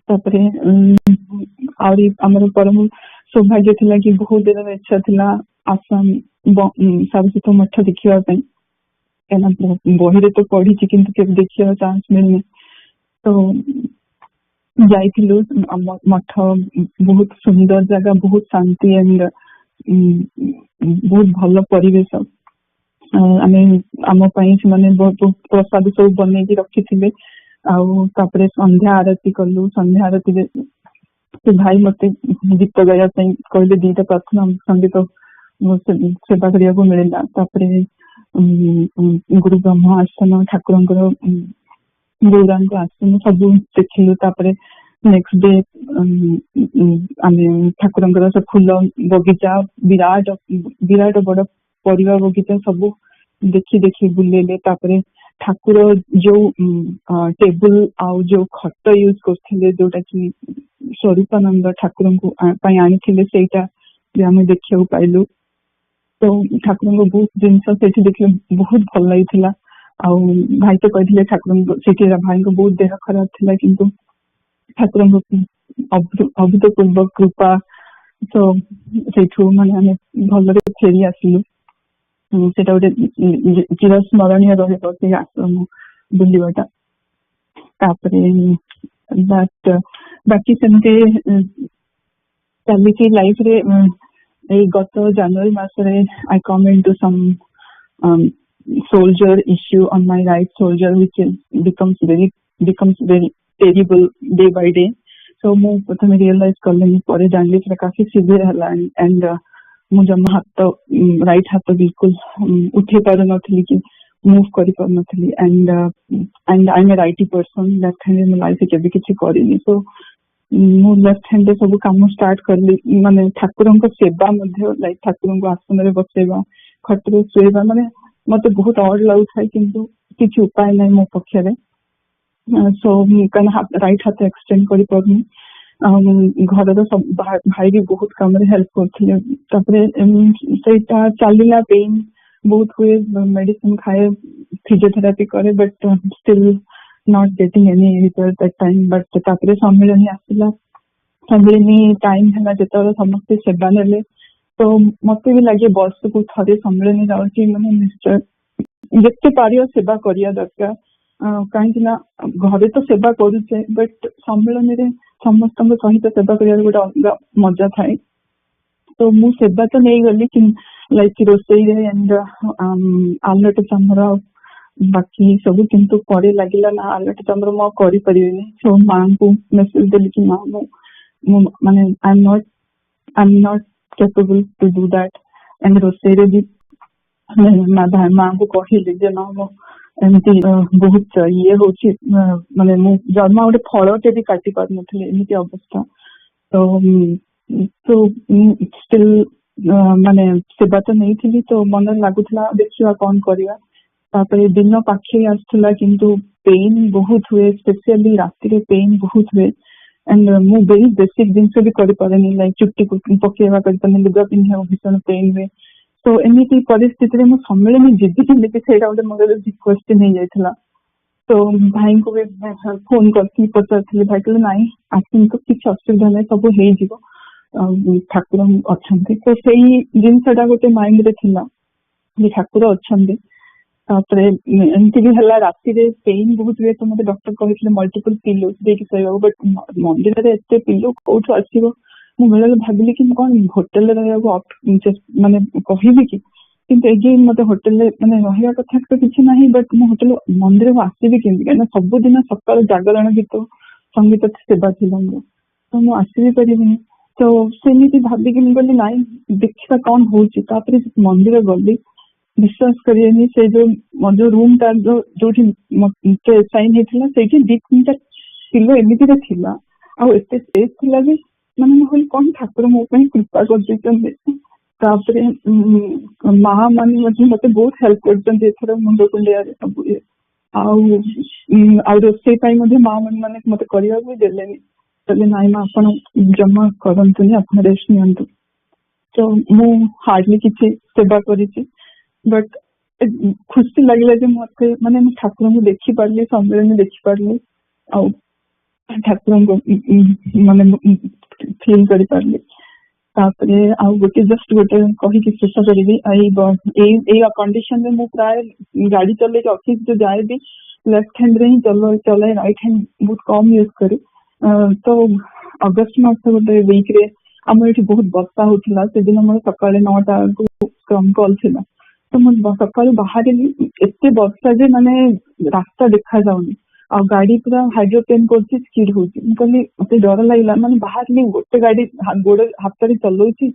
ତାପରେ ଆହୁରି ଆମର ପରମ ସୌଭାଗ୍ୟ ଥିଲା କି ବହୁତ ଦିନର ଇଚ୍ଛା ଥିଲା ଆସାମ ସାରସ୍ୱତ ମଠ ଦେଖିବା ପାଇଁ। କାହିଁକିନା ବହିରେ ତ ପଢିଛି କିନ୍ତୁ କେବେ ଦେଖିବା ଚାନ୍ସ ମିଳିନି। ତ ଯାଇଥିଲୁ। ଆମ ମଠ ବହୁତ ସୁନ୍ଦର ଜାଗା, ବହୁତ ଶାନ୍ତି ଆଣ୍ଡ ବହୁତ ଭଲ ପରିବେଶ। ଆମେ ଆମ ପାଇଁ ସେମାନେ ବହୁତ ପ୍ରସାଦ ସବୁ ବନେଇକି ରଖିଥିଲେ। ଆଉ ତାପରେ ସନ୍ଧ୍ୟା ଆରତି କଲୁ। ସନ୍ଧ୍ୟା ଆରତିରେ ସେ ଭାଇ ମତେ ଗୀତ ଗାଇବା ପାଇଁ କହିଲେ, 2ଟା ପ୍ରାର୍ଥନା ସଙ୍ଗୀତ ସେବା କରିବାକୁ ମିଳିଲା। ତାପରେ ଗୁରୁ ବ୍ରହ୍ମ ଆସନ, ଠାକୁରଙ୍କର ଗୌରାଙ୍କ ଆସନ ସବୁ ଦେଖିଲୁ। ତାପରେ ନେକ୍ସଟ ଡେ ଆମେ ଠାକୁରଙ୍କର ସେ ଫୁଲ ବଗିଚା, ବିରାଟ ବଡ ପରିବା ବଗିଚା ସବୁ ଦେଖି ବୁଲେଇଲେ। ତାପରେ ଠାକୁର ଯୋଉ ଟେବୁଲ ଆଉ ଯୋଉ ଖଟ ୟୁଜ କରୁଥିଲେ, ଯୋଉଟା କି ସ୍ୱରୂପାନନ୍ଦ ଠାକୁରଙ୍କୁ ପାଇଁ ଆଣିଥିଲେ, ସେଇଟା ବି ଆମେ ଦେଖିବାକୁ ପାଇଲୁ। ତ ଠାକୁରଙ୍କ ବହୁତ ଜିନିଷ ସେଠି ଦେଖିଲେ ବହୁତ ଭଲ ଲାଗିଥିଲା। ଆଉ ଭାଇ ତ କହିଥିଲେ ଠାକୁରଙ୍କ ସେଠି ଭାଇଙ୍କ ବହୁତ ଦେହ ଖରାପ ଥିଲା, କିନ୍ତୁ ଠାକୁରଙ୍କ ଅଭୂତପୂର୍ବ କୃପା। ତ ସେଇଠୁ ମାନେ ଆମେ ଭଲରେ ଫେରି ଆସିଲୁ। ସେଟା ଗୋଟେ ଚିରସ୍ମରଣୀୟ ରହିବ ସେଇ ଆଶ୍ରମ ବୁଲିବାଟା। ତାପରେ ବାକି ସେମିତି ଚାଲିଛି ଲାଇଫରେ। गत January मासरे I come into some soldier issue on my right shoulder which becomes very terrible day by day. So मैं प्रथम realize करले पर जानली से काफी सीवियर हला एंड मु जमा हाथ राइट हाथ बिल्कुल उठे पार नथली कि मूव करि पार नथली and I am a righty person left hand in life के भी किछि करिनी. सो मु लेफ्ट हैंड सब काम स्टार्ट करली माने ठाकुरन को सेवा मध्ये लाइक ठाकुरन को आसन रे बसेबा खटरे सोएबा माने मते बहुत और लागु थाय किंतु किछि उपाय नै मो पक्ष रे. सो कन राइट हाथ एक्सटेंड करि परनी घर सब भाई भी बहुत काम हेल्प करते चलला पेन बहुत हुए मेडिसिन खाए फिजियोथेरापी करे but still not getting any result that time. But तापरे सम्मेलन आसला सम्मेलन टाइम है जो समस्त सेवा नेले तो मत भी लगे वर्ष को थे सम्मेलन जाऊँगी मैंने निश्चय जिते पार सेवा करिया दरकार कहीं घरे तो सेवा करुचे बट सम्मेलन में समस्त सहित सेवा कर गोटे अलग मजा थाए. तो मु सेवा तो नहीं गली कि लाइक रोसई एंड आलट चमर बाकी सब किंतु करे लगिला ना आलट चमर मु करि परिबिनी. सो मां को मेसेज देली कि मां माने I am not capable to do that and रोसई रे भी मां को कहली जे ना एमती बहुत ये हूँ माने जन्म गोटे फलटे भी काटि पार नथले एमती अवस्था. तो स्टिल माने सेवा तो नहीं थी तो मन लगुला देखिए कौन करवा. दिन पाखे आसला किंतु पेन बहुत हुए स्पेशली राति रे पेन बहुत हुए एंड मु वेरी बेसिक जिनस भी करि पारेनी लाइक चुट्टी पकेवा करि पारेनी लुगा पिन्हे भीषण पेन हुए. तो एमती परिस्थिति में सम्मेलन जिद्दी कि गोटे मोर क्वेश्चन हो जाता. तो भाई को भी फोन करके पचार भाई कहले नाई आसन तो किसी असुविधा ना सब हो ठाकुर अच्छा. तो से जिनसा गोटे माइंड रे थिला ठाकुर अच्छा. एमती भी है राति पेन बहुत हुए तो मतलब डॉक्टर कहते मल्टीपल पिलो देकी शोवा बट मंदिर में एत पिलो कौटू आसो मुझे भाविली कि कौन होटेल माने कहबी कि एगेन मत होटेल माने रहा कथा तो किसी ना बट मु होटेल मंदिर को आसबि कहीं सबुदिन सकाल जागरण गीत संगीत सेवा थी मोर तो मुझे आसबि पारि. तो सेमती भाविकी मुझे ना देखा कौन हो मंदिर गली विश्वास करेनि से जो रूम टा जो साइन होता से 2-3 किलो एमती थी आते स्पेस थी भी मैंने कौन ठाकुर मो कृपा कर माँ मैंने मत बहुत हेल्प कर मुंड कुंडिया सब रोसई माँ मैंने मत करने भी देले नाई माँ आप जमा करतुनि आप रेस्ट नि. तो मु हार्डली किसी सेवा करी बट खुशी लगे मत माने ठाकुर को देखी पार्ली सम्मेलन देखी पार्ली ठाकुर को माने फील करि पार्ली. गोटे जस्ट गोटे कही शेष करी कंडीशन में मु प्राय गाड़ी चले ऑफिस जो जाए भी लेफ्ट हैंड रे ही चलाए राइट हैंड बहुत कम यूज करे. तो अगस्त मास गोटे वीक रे आम ये बहुत वर्षा होता से दिन मोर सका 9टा को स्क्रम कॉल थी. तो मुझे सकाल बाहर एत वर्षा जे माने रास्ता देखा जाऊनी आ गाड़ी पूरा हाइड्रोप्लेन कर स्पीड हो कहली मत डर लगे मैंने बाहर गोटे गाड़ी गोड़ हाथ में चलाऊँगी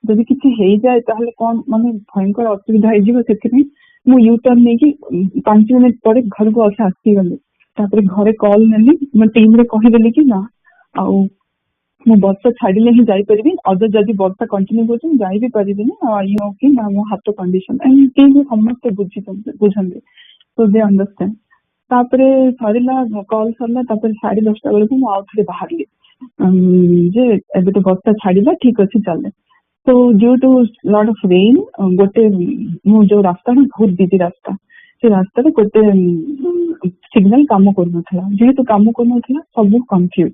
जब किसी हो जाए कौन माने भयंकर असुविधा हो यू टर्न नहीं कि 5 मिनट पर घर को आसीगली. घरे कॉल नेली मैं टीम रे कहीदेली कि ना आउ मु वर्षा छाड़िले ही जापरि अदर जदि वर्षा कंटिन्यू कर भी पारि कि ना मो हाथ कंडीशन एंड टीम समस्त बुझे सो दे अंडरस्टैंड. सरला कॉल सरला 10:30 बेलू मुझे बाहरली जे एबे तो वर्षा छाड़ा ठीक अच्छे चले. तो due to lot of rain गोटे मो जो रास्ता ना बहुत बिजी रास्ता से रास्ता गोटे सिग्नल काम कर जेहेतु काम कर सब कंफ्यूज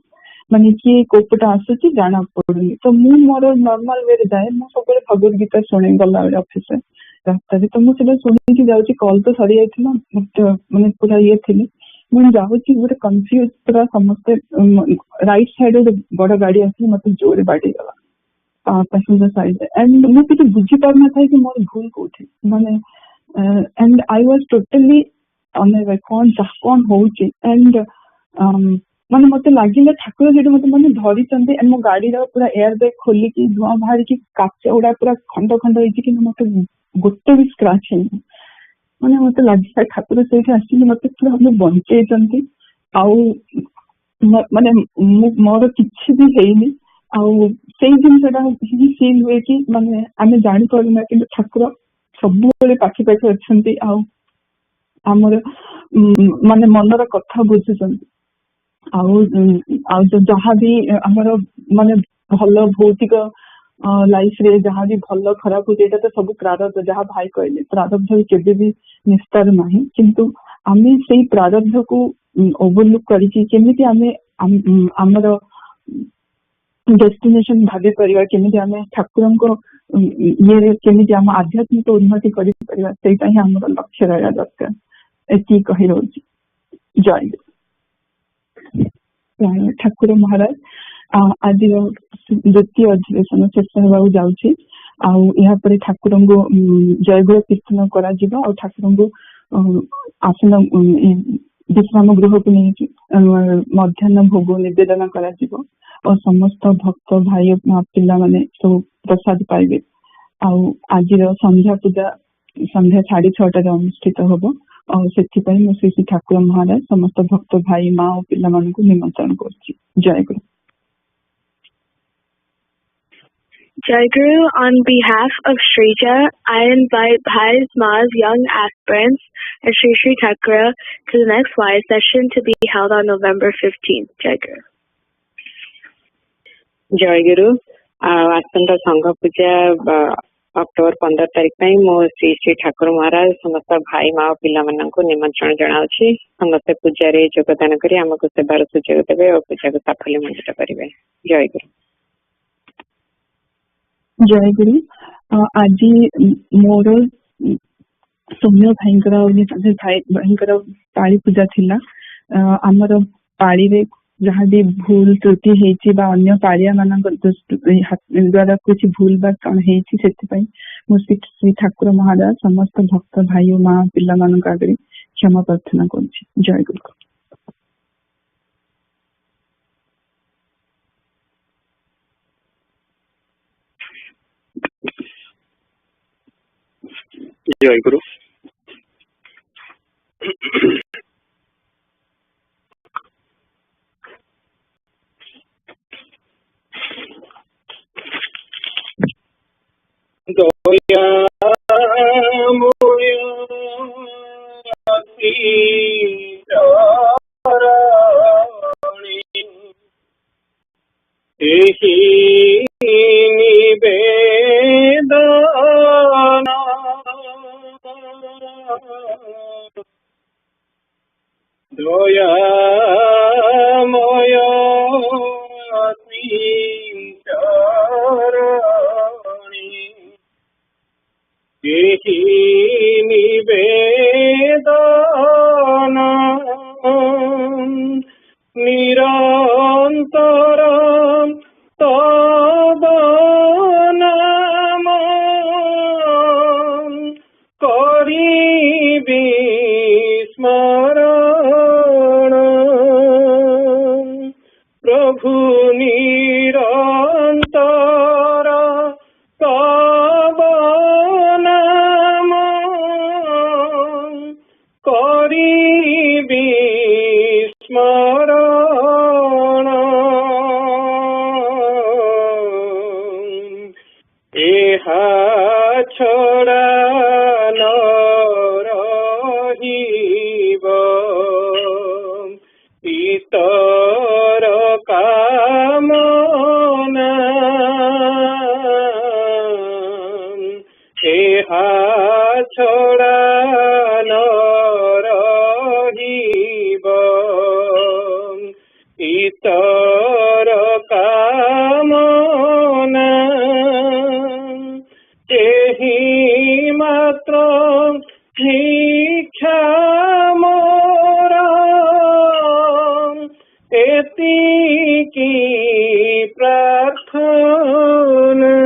माने किए कोपटा आसूची जाना पड़ुनी. तो मु मोर नॉर्मल वे जाए मु सब भगवत गीता शुणे गला ऑफिस रास्ता तो मुझे शुणी जाऊँगी कॉल तो सरी जाता मैंने पूरा ये थी मुझे जाऊँगी गोटे कन्फ्यूज पूरा समस्ते राइट साइड गोटे बड़ गाड़ी आस मत जोर बाड़ी गला passenger side and मैं किसी बुझी पारना था कि मोर भूल कोठी माने and I was totally unaware कौन होची and माने मते लागिले ठाकुर जेडी मते माने धरी चंदे एंड मो गाड़ी रा पूरा एयर बैग खोली की धुआं बाहर की काच उड़ा पूरा खंड खंड होई कि मते गोटे भी स्क्रैच है माने मते लागिला ठाकुर सेठी आसी मते पूरा हम बंचे चंदी आउ माने मोर किछि भी हेइनी आउ सेई दिन सेटा ही फील हुए कि माने आमे जानि परना कि ठाकुर सब बेले पाखी पाखी अछंती आउ हमर माने मनर कथा बुझुचंती आउ जहाँ भी हमर माने भल भौतिक लाइफ रे जहाँ भी भल खराब होते तो सब प्रारब्ध जहाँ भाई कहले प्रारब्ध केबे भी निस्तार नहीं किंतु आमे सेई प्रारब्ध को ओवरलुक करी केमिति आमे हमर डेस्टिनेशन भाबी परिवा केमिति आमे ठाकुरन को ये केमिति आम आध्यात्मिक उन्नति करि परिवा सेटा ही हमर लक्ष्य रहया दरकार एति कहि रहउची जय ठाकुर महाराज आज द्वितीय अधिवेशन शेष होगा जाऊँगी आपर ठाकुर को जयगुरु कीर्तन करा ठाकुर को आसन विश्राम गृह को नहीं मध्याह्न भोग निवेदन करा और समस्त भक्त भाई पिला माने सब प्रसाद पाइबे आज संध्या पूजा संध्या 6:30 अनुष्ठित होबो और सेथिपाई मैं श्री ठाकुर महाराज समस्त भक्त भाई माँ और पिला मान को निमंत्रण करछि जय गुरु Jai Guru, on behalf of Srija, I invite Bhai's Ma's young aspirants and Sri Sri Thakura to the next Y session to be held on November 15th. Jai Guru. जय गुरु आसंता संघ पूजा अक्टोबर 15 तारीख मो श्री श्री ठाकुर महाराज समस्त भाई माँ पिला को निमंत्रण जनाऊँगी समस्त पूजा रे योगदान करी आमको सेवार सुजोग देवे और पूजा को साफल्य मंडित करेंगे जय गुरु जय गुरु आज मोर सौम्य भाईंकर पाली पूजा थिला आमर पाली रे जहाँ भी भूल त्रुटि हेची बा अन्य पालिया मानक द्वारा कुछ भूल बा कौन हेची सेति मो श्री ठाकुर महाराज समस्त भक्त भाई और माँ पिला मानक आगे क्षमा प्रार्थना करुछि जय गुरु जय गुरु प्रार्थना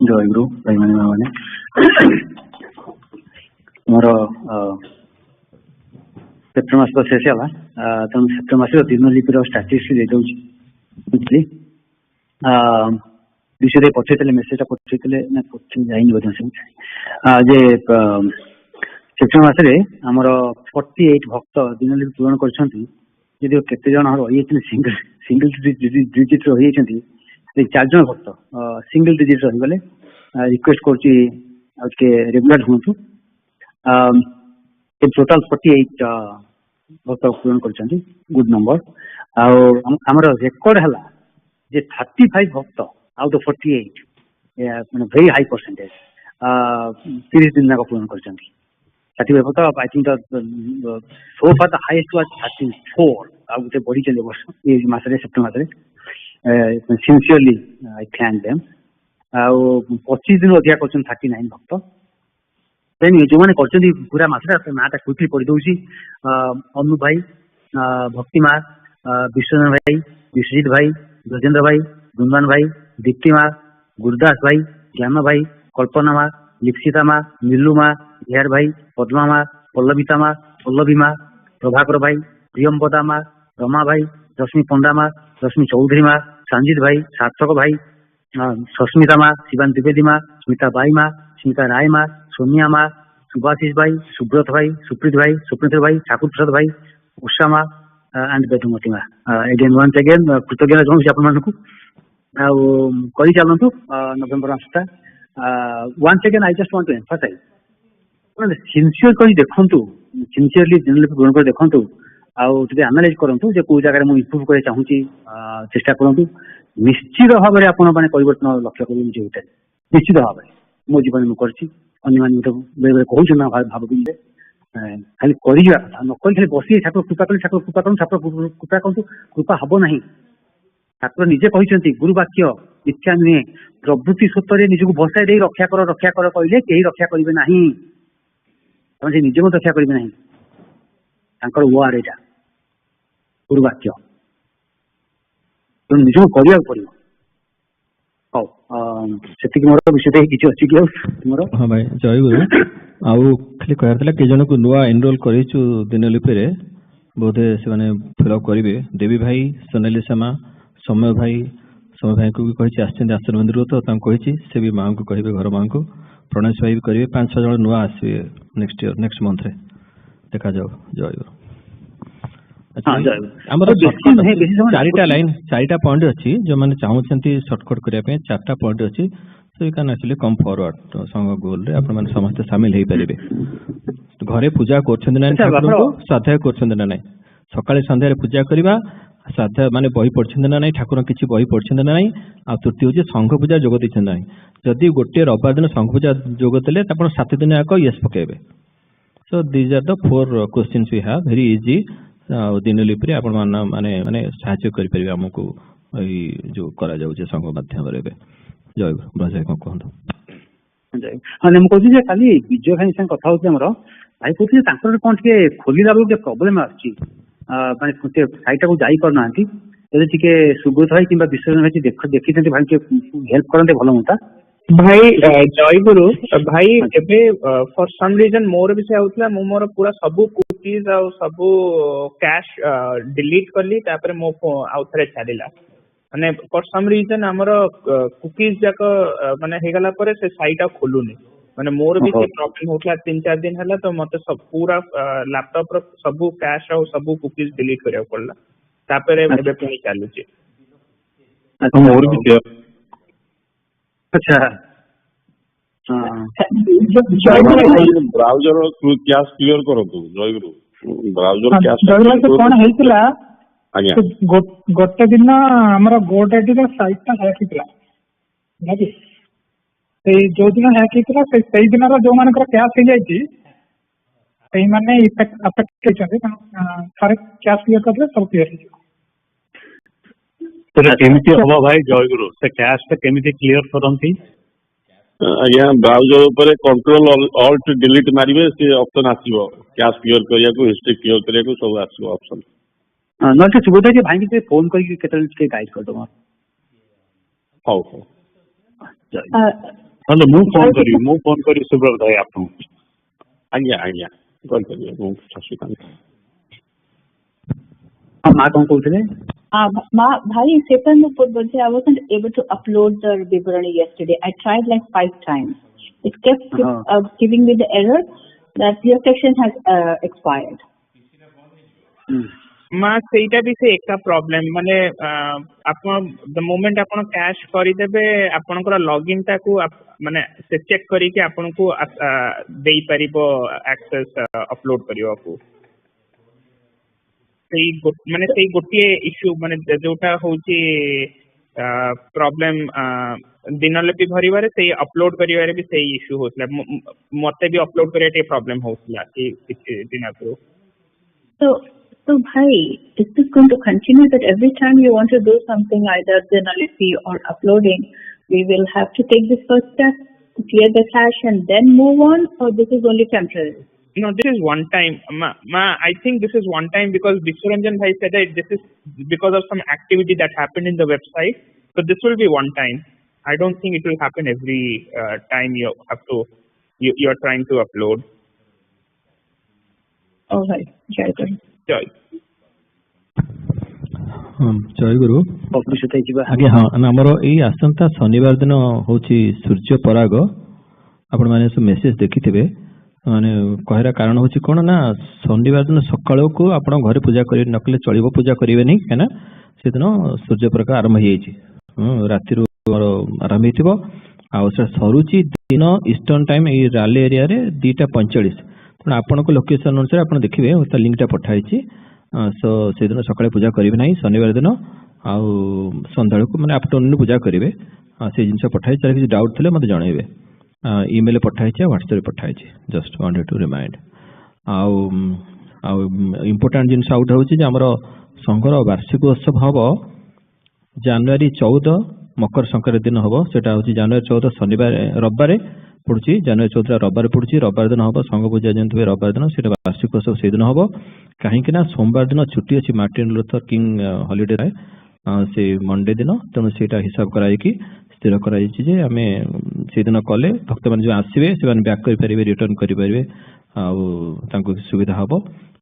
जय गुरु भाई मैंने मोर सेप्टेम्बर मास तो शेष है तेणु सेप्टेम्बर मास दिनलिपिर स्टाटिस्टिक्स बुझी विषय पठे मेसेज पठे ना पठे जाइनि बोध जे सेप्टेम्बर मास आमर 48 भक्त दिनलिपि पूरण कर केते जन रही सिंगल डिजिट रही 4 जन भक्त सिंगल डिजिट रहीगले रिक्वेस्ट कर रेगुलर हूँ टोटाल 48 भक्त पूरण कर गुड नंबर आमर रेकर्ड है जे 35 भक्त आउट ऑफ 48 मैंने वेरी हाई परसेंटेज 30 दिन जाक पूरण कर 35 भक्त I think so far the highest was 34 आ गोटे बढ़ी चले वर्ष ये मसरे सेप्टेम्बर मसरे सिंसियरली आई थैंक देम आ 25 दिन अधिक कर 39 भक्त देन ये जो मैंने कर पूरा मसरा नाटा क्विकली पढ़ी दूसरी अनु भाई भक्तिमा विश्वनाथ भाई विश्वजीत भाई गजेंद्र भाई गुणवान भाई दीप्ति माँ गुरदास भाई ज्ञान भाई कल्पना माँ लिप्सिता माँ नीलू माँ बिहार भाई पद्मा माँ पल्लविता माँ पल्लवी माँ प्रभाकर भाई प्रियंपदा माँ रमा भाई रश्मि पंडा माँ रश्मि चौधरी माँ संजीत भाई सार्थक भाई सस्मिता माँ शिवान द्विवेदी माँ स्मिता बाई माँ स्मिता राय माँ सोनिया माँ सुभाषिष भाई सुब्रत भाई सुप्रीत भाई सुप्रीत भाई ठाकुर प्रसाद भाई उषा माँ एंड बेदुमती माँ एगेन वंस अगेन कृतज्ञता जनाऊँ आपको कर चलतु नवेम्बर मासटा once again I just want to emphasize sincere कर देखु सिंसियरली दिनलिपि पूरण कर देखु आदि एनालाइज करूँ जो कौ जगह मुझे इम्प्रूव कर चाहूँगी चेष्टा करूँ निश्चित भाव में आपण मैंने परिवर्तन लक्ष्य करेंगे निज भितर निश्चित भाव में मो जीवन मुझे बेले कहूँ ना भाव खाली कर नक खाली बस ठाकुर कृपा करें ठाकुर कृपा करूँ ठाकुर कृपा करूँ कृपा हम ना ठाकुर निजे कहते गुरु वाक्य इच्छा नुहे प्रवृत्ति स्रोत निजक भसाई दे रक्षा कर कहले कहीं रक्षा करेंगे ना निजे मत रक्षा करेंगे ना वार्ड यहाँ गुरु वाक्य तेणु निजक करने पड़ो से मोर विषय किसी अच्छी कि हाँ भाई जय गुरु आउ खाली कहला कि जन को नुआ एनरोल करूँ दिनलिपि बोधे से फिलअप करेंगे देवी भाई सोनाली शर्मा समय भाई को भी कही आश्चर्य मंदिर तो कही से भी माँ को कहे घर माँ को प्रणेश भाई भी करेंगे 5-6 जन नुआ आसवे नेक्स्ट मंथ देखा जाओ जय गुरु चारिटा लाइन 4टा पॉइंट अच्छी जो मैंने चाहते सर्टकट करने 4टा पॉइंट अच्छी so you can actually come forward संघ गोल रे आपण समस्त सामिल हो पारे घरे पूजा कर श्राद्धा कर सकाଳେ ସନ୍ଧ୍ୟାରେ ପୂଜା କରିବା श्राद्धा माने बही पढ़ी ना ठाकुर किसी बही पढ़ी ना आ तृतीय हूँ संघ पूजा जोग देते ना जदि गोटे रविवार दिन संघ पूजा जोग देले 7 दिन आक येस पकेबे so these are the 4 questions we have very easy दिनलिपि आप माने माने साहाय्य करें आमको जो करा जाउछे संघ माध्यम रे जय ब्रज को कहतु हाँ मुझे कहूँ खाली विजय भाई संग कथा होती भाई कहते कौन टे खोलला बेलू प्रोब्लेम आसी माने साइटा को जाई करना टे सुब्रत भाई कि विश्वनाथ भाई देखी भाई हेल्प करते भल होता भाई जय गुरु भाई एबे फॉर सम रीजन मोर भी से होतला मो मोर पूरा सब कुकीज आ सब कैश डिलीट करली तापर मो आउ थरे छाडिला माने फॉर सम रीजन हमर कुकीज जाक माने हे गला परे से साइट आ खोलुनी माने मोर भी से प्रॉब्लम होतला 3-4 दिन हला तो मते सब पूरा लैपटॉप रो सब कैश आ सब कुकीज डिलीट करिया पड़ला तापर एबे पुनी चालू छी मोर भी अच्छा ବ୍ରାଉଜର କ୍ୟାଶ କ୍ଲିୟର କରନ୍ତୁ ଜୟଗୁରୁ ବ୍ରାଉଜର କ୍ୟାଶ କଣ ହେଇଥିଲା ଆଜ୍ଞା ଗୋଟେ ଦିନ ଆମର ଗୋଡାଡିର ସାଇଟ୍ ଟା ହ୍ୟାକ୍ ହେଇଥିଲା ସେଇ ଯୋଉ ଦିନ ହ୍ୟାକ୍ ହେଇଥିଲା ସେଇ ଦିନର ଯୋଉମାନଙ୍କର କ୍ୟାଶ ହେଇଯାଇଛି ସେଇମାନେ ଆଫେକ୍ଟ ହେଇଛନ୍ତି ଥରେ କ୍ୟାଶ କ୍ଲିୟର କରିଦେଲେ ସବୁ କ୍ଲିୟର ହେଇଯିବ। କେମିତି ହବ ଭାଇ ଜୟଗୁରୁ ସେ କ୍ୟାଶ ଟା କେମିତି କ୍ଲିୟର କରନ୍ତି? ଆଜ୍ଞା ବ୍ରାଉଜର ଉପରେ କଣ୍ଟ୍ରୋଲ ଅଲ୍ଟ ଡିଲିଟ ମାରିବେ ସେ ଅପସନ ଆସିବ କ୍ୟାଶ କ୍ଲିୟର କରିବାକୁ ହିଷ୍ଟ୍ରି କ୍ଲିୟର କରିବାକୁ ସବୁ ଆସିବ ଅପସନ। ନହେଲେ ସୁବିଧା କି ଭାଇକି ଟିକେ ଫୋନ କରିକି କେତେବେଳେ ଟିକେ ଗାଇଡ କରିଦେବ। ହଉ ହଉ ନହେଲେ ମୁଁ ଫୋନ କରିବି ସୁବ୍ରତ ଭାଇ ଆପଣଙ୍କୁ। ଆଜ୍ଞା ଆଜ୍ଞା କରିପାରିବେ ମୁଁ ଶଶିକାନ୍ତ। ମା କଣ କହୁଥିଲେ? Bhai, Setan Purbalse, I wasn't able to upload the Vibrani yesterday. I tried like 5 times. It kept giving me the error that your section has expired. Ma ସେଇଟା ବି ସେ ଏକା ପ୍ରୋବ୍ଲେମ ମାନେ ଆପଣ ଦ ମୋମେଣ୍ଟ ଆପଣ କ୍ୟାଶ କରିଦେବେ ଆପଣଙ୍କର ଲଗଇନ୍ ଟାକୁ ମାନେ ସେ ଚେକ୍ କରିକି ଆପଣଙ୍କୁ ଦେଇପାରିବ ଆକ୍ସେସ ଅପଲୋଡ କରିବାକୁ। ମାନେ ସେଇ ଗୋଟିଏ ଇସ୍ୟୁ ମାନେ ଯୋଉଟା ହଉଛି ପ୍ରୋବ୍ଲେମ ଦିନଲିପି ଭରିବାରେ ସେଇ ଅପଲୋଡ କରିବାରେ ବି ସେଇ ଇସ୍ୟୁ ହଉଥିଲା। ମତେ ବି ଅପଲୋଡ କରିବା ଟିକେ ପ୍ରୋବ୍ଲେମ ହଉଥିଲା କିଛି ଦିନ ଆଗରୁ। So bhai, is this going to continue that every time you want to do something, either Dinalipi or uploading, we will have to take this first step to clear the cache and then move on, or this is only temporary? No, this is one time. I think this is one time because Vishwaranjan Bhai said that this is because of some activity that happened in the website. So this will be one time. I don't think it will happen every time you are trying to upload. All right, Jai Guru. Jai. ଜୟ ଗୁରୁ ଆଜ୍ଞା ହଁ ଆମର ଏଇ ଆସନ୍ତା ଶନିବାର ଦିନ ହଉଛି ସୂର୍ଯ୍ୟ ପରାଗ ଆପଣମାନେ ସବୁ ମେସେଜ ଦେଖିଥିବେ ମାନେ କହିବାର କାରଣ ହଉଛି କଣ ନା ଶନିବାର ଦିନ ସକାଳକୁ ଆପଣ ଘରେ ପୂଜା କରି ନ କଲେ ଚଳିବ ପୂଜା କରିବେନି କାହିଁକିନା ସେଦିନ ସୂର୍ଯ୍ୟ ପରାଗ ଆରମ୍ଭ ହେଇଯାଇଛି ରାତିରୁ ଆରମ୍ଭ ହେଇଥିବ ଆଉ ସେଟା ସରୁଛି ଦିନ ଇଷ୍ଟର୍ନ ଟାଇମ୍ ଏଇ ରାଲି ଏରିଆରେ 2:45 ତେଣୁ ଆପଣଙ୍କ ଲୋକେସନ ଅନୁସାରେ ଆପଣ ଦେଖିବେ ତା ଲିଙ୍କଟା ପଠାଇଛି ସେଦିନ ସକାଳେ ପୂଜା କରିବେ ନାହିଁ ଶନିବାର ଦିନ ଆଉ ସନ୍ଧ୍ୟାବେଳକୁ ମାନେ ଆଫ୍ଟରନୁନ୍ ପୂଜା କରିବେ ସେ ଜିନିଷ ପଠାଇଛି ତାର କିଛି ଡାଉଟ୍ ଥିଲେ ମୋତେ ଜଣାଇବେ ଇମେଲ ପଠାଇଛି ଆଉ ହ୍ୱାଟ୍ସଆପ୍ରେ ପଠାଇଛି ଜଷ୍ଟ ୱାଣ୍ଟେଡ୍ ଟୁ ରିମାଇଣ୍ଡ ଆଉ ଇମ୍ପୋର୍ଟାଣ୍ଟ ଜିନିଷ ଆଉ ଗୋଟେ ହେଉଛି ଯେ ଆମର ସଂଘର ବାର୍ଷିକ ଉତ୍ସବ ହେବ ଜାନୁଆରୀ 14 ମକର ସଂକ୍ରାନ୍ତି ଦିନ ହେବ ସେଟା ହେଉଛି ଜାନୁଆରୀ 14 ଶନିବାର ରବିବାର ପଡୁଛି ଜାନୁଆରୀ 14 ରବିବାର ପଡୁଛି ରବିବାର ଦିନ ହେବ ସଂଘ ପୂଜା ଯେମିତି ହୁଏ ରବିବାର ଦିନ ସେଇଟା ବାର୍ଷିକ ଉତ୍ସବ ସେଇଦିନ ହେବ କାହିଁକି ନା ସୋମବାର ଦିନ ଛୁଟି ଅଛି ମାର୍ଟିନ ଲୁଥର କିଙ୍ଗ ହଲିଡେ ଥାଏ ସେ ମଣ୍ଡେ ଦିନ ତେଣୁ ସେଇଟା ହିସାବ କରାଯାଇକି ସ୍ଥିର କରାଯାଇଛି ଯେ ଆମେ ସେଇଦିନ କଲେ ଭକ୍ତମାନେ ଯେଉଁ ଆସିବେ ସେମାନେ ବ୍ୟାକ୍ କରିପାରିବେ ରିଟର୍ନ କରିପାରିବେ ଆଉ ତାଙ୍କୁ ସୁବିଧା ହେବ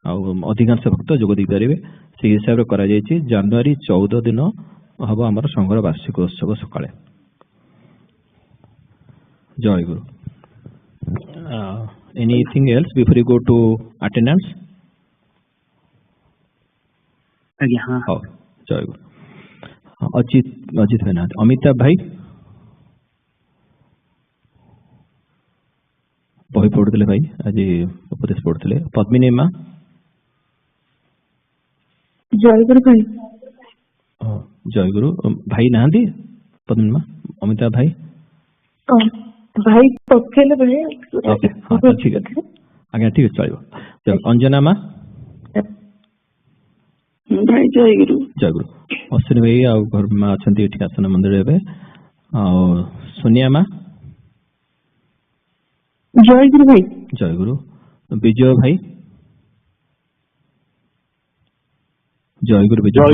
ଆଉ ଅଧିକାଂଶ ଭକ୍ତ ଯୋଗ ଦେଇପାରିବେ ସେଇ ହିସାବରେ କରାଯାଇଛି ଜାନୁଆରୀ 14 ଦିନ ହେବ ଆମର ସଂଘର ବାର୍ଷିକ ଉତ୍ସବ ସକାଳେ। ଜୟ ଗୁରୁ। Anything else before you go to attendance? ଆଜ୍ଞା ହଁ ହଉ ଜୟ ଗୁରୁ। ଅଜିତ ଭାଇ ନାହାନ୍ତି ଅମିତାଭ ଭାଇ ବହି ପଢୁଥିଲେ ଭାଇ ଆଜି ଉପଦେଶ ପଢୁଥିଲେ ପଦ୍ମିନୀ ମା ଜୟଗୁରୁ ଭାଇ ଜୟଗୁରୁ ଭାଇ ନାହାନ୍ତି ପଦ୍ମିନୀ ମା ଅମିତାଭ ଭାଇ ଭାଇ ପଠେଇଲେ ଭାଇ ଓକେ ହଁ ଠିକ ଅଛି ଆଜ୍ଞା ଠିକ ଅଛି ଚଳିବ ଅଞ୍ଜନା ମା ଭାଇ ଜୟଗୁରୁ ଜୟଗୁରୁ ଅଶ୍ୱିନୀ ଭାଇ ଆଉ ଘର ମା ଅଛନ୍ତି ଏଠି ଆସନ ମନ୍ଦିର ଏବେ ଆଉ ସୋନିଆ ମା ଜୟଗୁରୁ ଭାଇ ଜୟଗୁରୁ ବିଜୟ ଭାଇ ଜୟଗୁରୁ ବିଜୟ